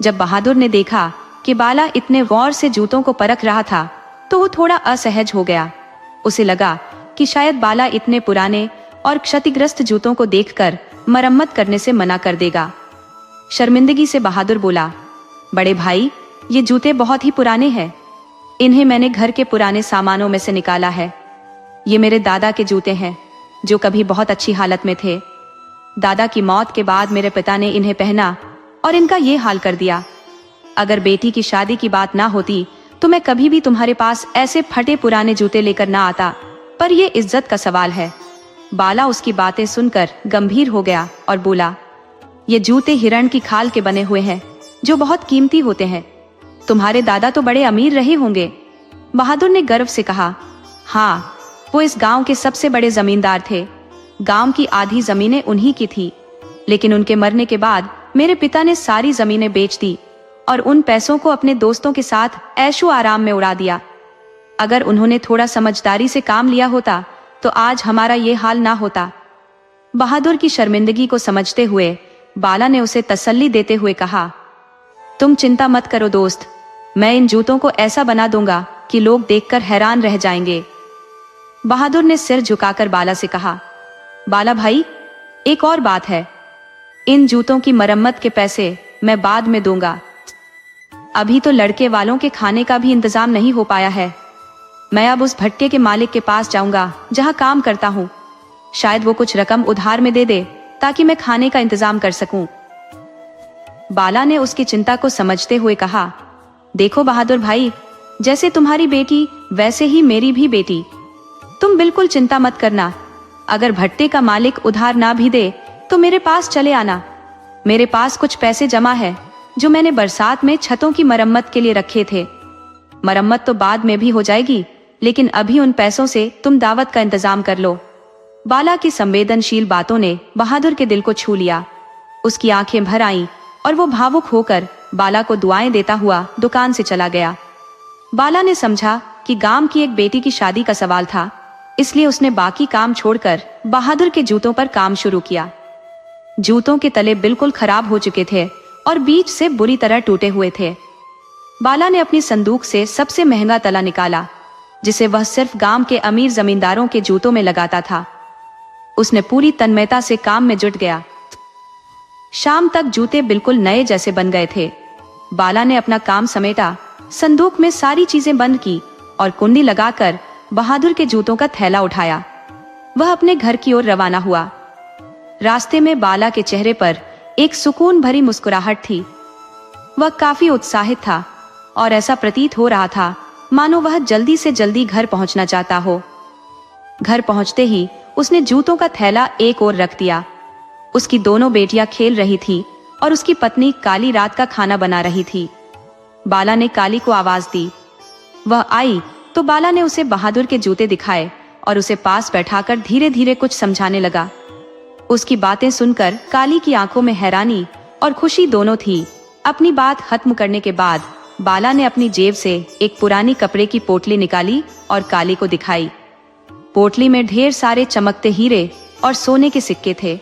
जब बहादुर ने देखा कि बाला इतने गौर से जूतों को परख रहा था, तो वो थोड़ा असहज हो गया। उसे लगा कि शायद बाला इतने पुराने और क्षतिग्रस्त जूतों को देखकर मरम्मत करने से मना कर देगा। शर्मिंदगी से बहादुर बोला, बड़े भाई, ये जूते बहुत ही पुराने हैं। इन्हें मैंने घर के पुराने सामानों में से निकाला है। ये मेरे दादा के जूते हैं, जो कभी बहुत अच्छी हालत में थे। दादा की मौत के बाद मेरे पिता ने इन्हें पहना और इनका ये हाल कर दिया। अगर बेटी की शादी की बात ना होती तो मैं कभी भी तुम्हारे पास ऐसे फटे पुराने जूते लेकर ना आता, पर यह इज्जत का सवाल है। बाला उसकी बातें सुनकर गंभीर हो गया और बोला, ये जूते हिरण की खाल के बने हुए हैं, जो बहुत कीमती होते हैं। तुम्हारे दादा तो बड़े अमीर रहे होंगे। बहादुर ने गर्व से कहा, हाँ, वो इस गांव के सबसे बड़े जमींदार थे। गांव की आधी जमीनें उन्हीं की थी, लेकिन उनके मरने के बाद मेरे पिता ने सारी जमीनें बेच दी और उन पैसों को अपने दोस्तों के साथ ऐशो आराम में उड़ा दिया। अगर उन्होंने थोड़ा समझदारी से काम लिया होता तो आज हमारा ये हाल ना होता। बहादुर की शर्मिंदगी को समझते हुए बाला ने उसे तसल्ली देते हुए कहा, तुम चिंता मत करो दोस्त, मैं इन जूतों को ऐसा बना दूंगा कि लोग देखकर हैरान रह जाएंगे। बहादुर ने सिर झुकाकर बाला से कहा, बाला भाई, एक और बात है, इन जूतों की मरम्मत के पैसे मैं बाद में दूंगा। अभी तो लड़के वालों के खाने का भी इंतजाम नहीं हो पाया है। मैं अब उस भट्टे के मालिक के पास जाऊंगा जहां काम करता हूं। शायद वो कुछ रकम उधार में दे दे ताकि मैं खाने का इंतजाम कर सकूं। बाला ने उसकी चिंता को समझते हुए कहा, देखो बहादुर भाई, जैसे तुम्हारी बेटी वैसे ही मेरी भी बेटी। तुम बिल्कुल चिंता मत करना। अगर भट्टे का मालिक उधार ना भी दे तो मेरे पास चले आना। मेरे पास कुछ पैसे जमा है जो मैंने बरसात में छतों की मरम्मत के लिए रखे थे। मरम्मत तो बाद में भी हो जाएगी, लेकिन अभी उन पैसों से तुम दावत का इंतजाम कर लो। बाला की संवेदनशील बातों ने बहादुर के दिल को छू लिया। उसकी आंखें भर आईं और वो भावुक होकर बाला को दुआएं देता हुआ दुकान से चला गया। बाला ने समझा कि गांव की एक बेटी की शादी का सवाल था, इसलिए उसने बाकी काम छोड़कर बहादुर के जूतों पर काम शुरू किया। जूतों के तले बिल्कुल खराब हो चुके थे और बीच से बुरी तरह टूटे हुए थे। बाला ने अपनी संदूक से सबसे महंगा तला निकाला, जिसे वह सिर्फ गांव के अमीर जमींदारों के जूतों में लगाता था। उसने पूरी तन्मयता से काम में जुट गया। शाम तक जूते बिल्कुल नए जैसे बन गए थे। बाला ने अपना काम समेटा, संदूक में सारी चीजें बंद की और कुंडी लगाकर बहादुर के जूतों का थैला उठाया। वह अपने घर की ओर रवाना हुआ। रास्ते में बाला के चेहरे पर एक सुकून भरी मुस्कुराहट थी। वह काफी उत्साहित था और ऐसा प्रतीत हो रहा था मानो वह जल्दी से जल्दी घर पहुंचना चाहता हो। घर पहुंचते ही उसने जूतों का थैला एक ओर रख दिया। उसकी दोनों बेटियां खेल रही थी और उसकी पत्नी काली रात का खाना बना रही थी। बाला ने काली को आवाज दी। वह आई तो बाला ने उसे बहादुर के जूते दिखाए और उसे पास बैठाकर धीरे धीरे कुछ समझाने लगा। उसकी बातें सुनकर काली की आंखों में हैरानी और खुशी दोनों थी। अपनी बात खत्म करने के बाद बाला ने अपनी जेब से एक पुरानी कपड़े की पोटली निकाली और काली को दिखाई। पोटली में ढेर सारे चमकते हीरे और सोने के सिक्के थे।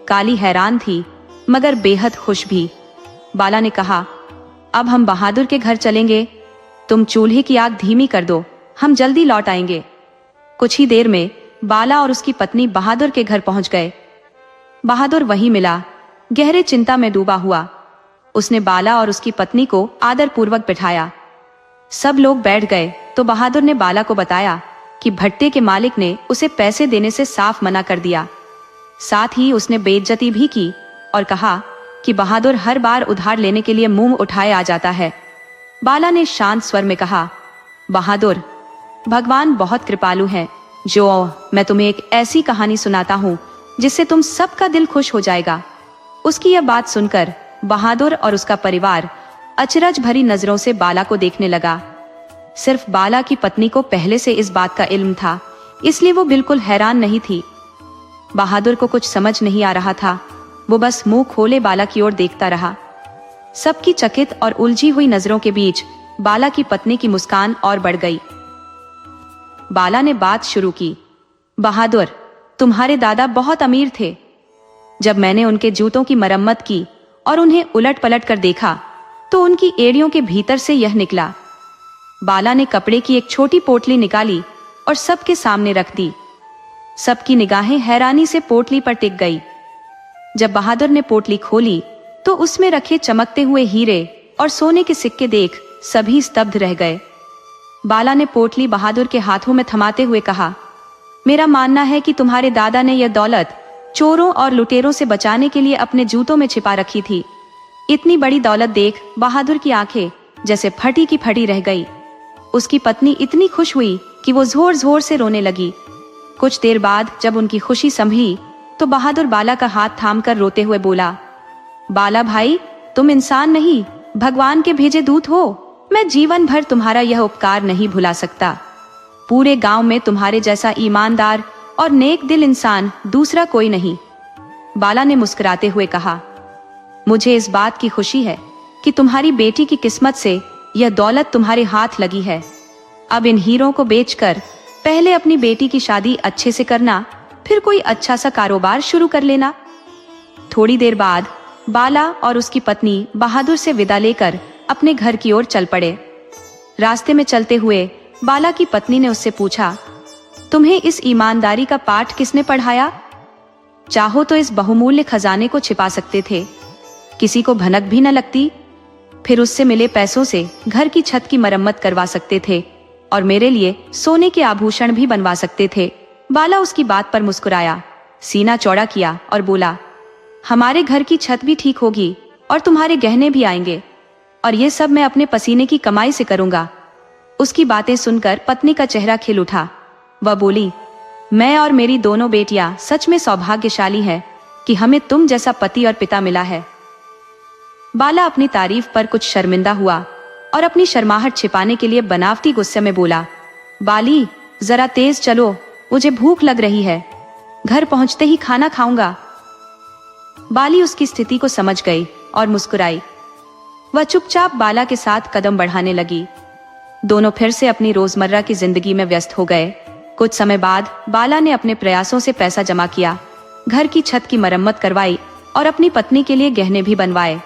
काली हैरान थी मगर बेहद खुश भी। बाला ने कहा, अब हम बहादुर के घर चलेंगे। तुम चूल्हे की आग धीमी कर दो, हम जल्दी लौट आएंगे। कुछ ही देर में बाला और उसकी पत्नी बहादुर के घर पहुंच गए। बहादुर वहीं मिला, गहरे चिंता में डूबा हुआ। उसने बाला और उसकी पत्नी को आदर पूर्वक बिठाया। सब लोग बैठ गए तो बहादुर ने बाला को बताया कि भट्टे के मालिक ने उसे पैसे देने से साफ मना कर दिया। साथ ही उसने बेइज्जती भी की और कहा कि बहादुर हर बार उधार लेने के लिए मुंह उठाए आ जाता है। बाला ने शांत स्वर में कहा, बहादुर, भगवान बहुत कृपालु है। जो मैं तुम्हें एक ऐसी कहानी सुनाता हूँ जिससे तुम सबका दिल खुश हो जाएगा। उसकी यह बात सुनकर बहादुर और उसका परिवार अचरज भरी नजरों से बाला को देखने लगा। सिर्फ बाला की पत्नी को पहले से इस बात का इल्म था, इसलिए वो बिल्कुल हैरान नहीं थी। बहादुर को कुछ समझ नहीं आ रहा था। वो बस मुंह खोले बाला की ओर देखता रहा। सबकी चकित और उलझी हुई नजरों के बीच बाला की पत्नी की मुस्कान और बढ़ गई। बाला ने बात शुरू की, बहादुर, तुम्हारे दादा बहुत अमीर थे। जब मैंने उनके जूतों की मरम्मत की और उन्हें उलट पलट कर देखा तो उनकी एड़ियों के भीतर से यह निकला। बाला ने कपड़े की एक छोटी पोटली निकाली और सबके सामने रख दी। सबकी निगाहें हैरानी से पोटली पर टिक गई। जब बहादुर ने पोटली खोली तो उसमें रखे चमकते हुए हीरे और सोने के सिक्के देख सभी स्तब्ध रह गए। बाला ने पोटली बहादुर के हाथों में थमाते हुए कहा, मेरा मानना है कि तुम्हारे दादा ने यह दौलत चोरों और लुटेरों से बचाने के लिए अपने जूतों में छिपा रखी थी। इतनी बड़ी दौलत देख बहादुर की आंखें जैसे फटी की फटी रह गई। उसकी पत्नी इतनी खुश हुई कि वो जोर जोर से रोने लगी। कुछ देर बाद जब उनकी खुशी संभली तो बहादुर बाला का हाथ थामकर रोते हुए बोला, बाला भाई, तुम इंसान नहीं, भगवान के भेजे दूत हो। मैं जीवन भर तुम्हारा यह उपकार नहीं भुला सकता। पूरे गांव में तुम्हारे जैसा ईमानदार और नेक दिल इंसान दूसरा कोई नहीं। बाला ने मुस्कुराते हुए कहा, मुझे इस बात की खुशी है कि तुम्हारी बेटी की किस्मत से यह दौलत तुम्हारे हाथ लगी है। अब इन हीरों को बेचकर पहले अपनी बेटी की शादी अच्छे से करना, फिर कोई अच्छा सा कारोबार शुरू कर लेना। थोड़ी देर बाद बाला और उसकी पत्नी बहादुर से विदा लेकर अपने घर की ओर चल पड़े। रास्ते में चलते हुए बाला की पत्नी ने उससे पूछा, तुम्हें इस ईमानदारी का पाठ किसने पढ़ाया? चाहो तो इस बहुमूल्य खजाने को छिपा सकते थे, किसी को भनक भी न लगती। फिर उससे मिले पैसों से घर की छत की मरम्मत करवा सकते थे और मेरे लिए सोने के आभूषण भी बनवा सकते थे। बाला उसकी बात पर मुस्कुराया, सीना चौड़ा किया और बोला, हमारे घर की छत भी ठीक होगी और तुम्हारे गहने भी आएंगे, और ये सब मैं अपने पसीने की कमाई से करूंगा। उसकी बातें सुनकर पत्नी का चेहरा खिल उठा। वह बोली, मैं और मेरी दोनों बेटियां सच में सौभाग्यशाली हैं कि हमें तुम जैसा पति और पिता मिला है। बाला अपनी तारीफ पर कुछ शर्मिंदा हुआ और अपनी शर्माहट छिपाने के लिए बनावटी गुस्से में बोला, बाली, जरा तेज चलो, मुझे भूख लग रही है। घर पहुंचते ही खाना खाऊंगा। बाली उसकी स्थिति को समझ गई और मुस्कुराई। वह चुपचाप बाला के साथ कदम बढ़ाने लगी। दोनों फिर से अपनी रोजमर्रा की जिंदगी में व्यस्त हो गए। कुछ समय बाद बाला ने अपने प्रयासों से पैसा जमा किया, घर की छत की मरम्मत करवाई और अपनी पत्नी के लिए गहने भी बनवाए।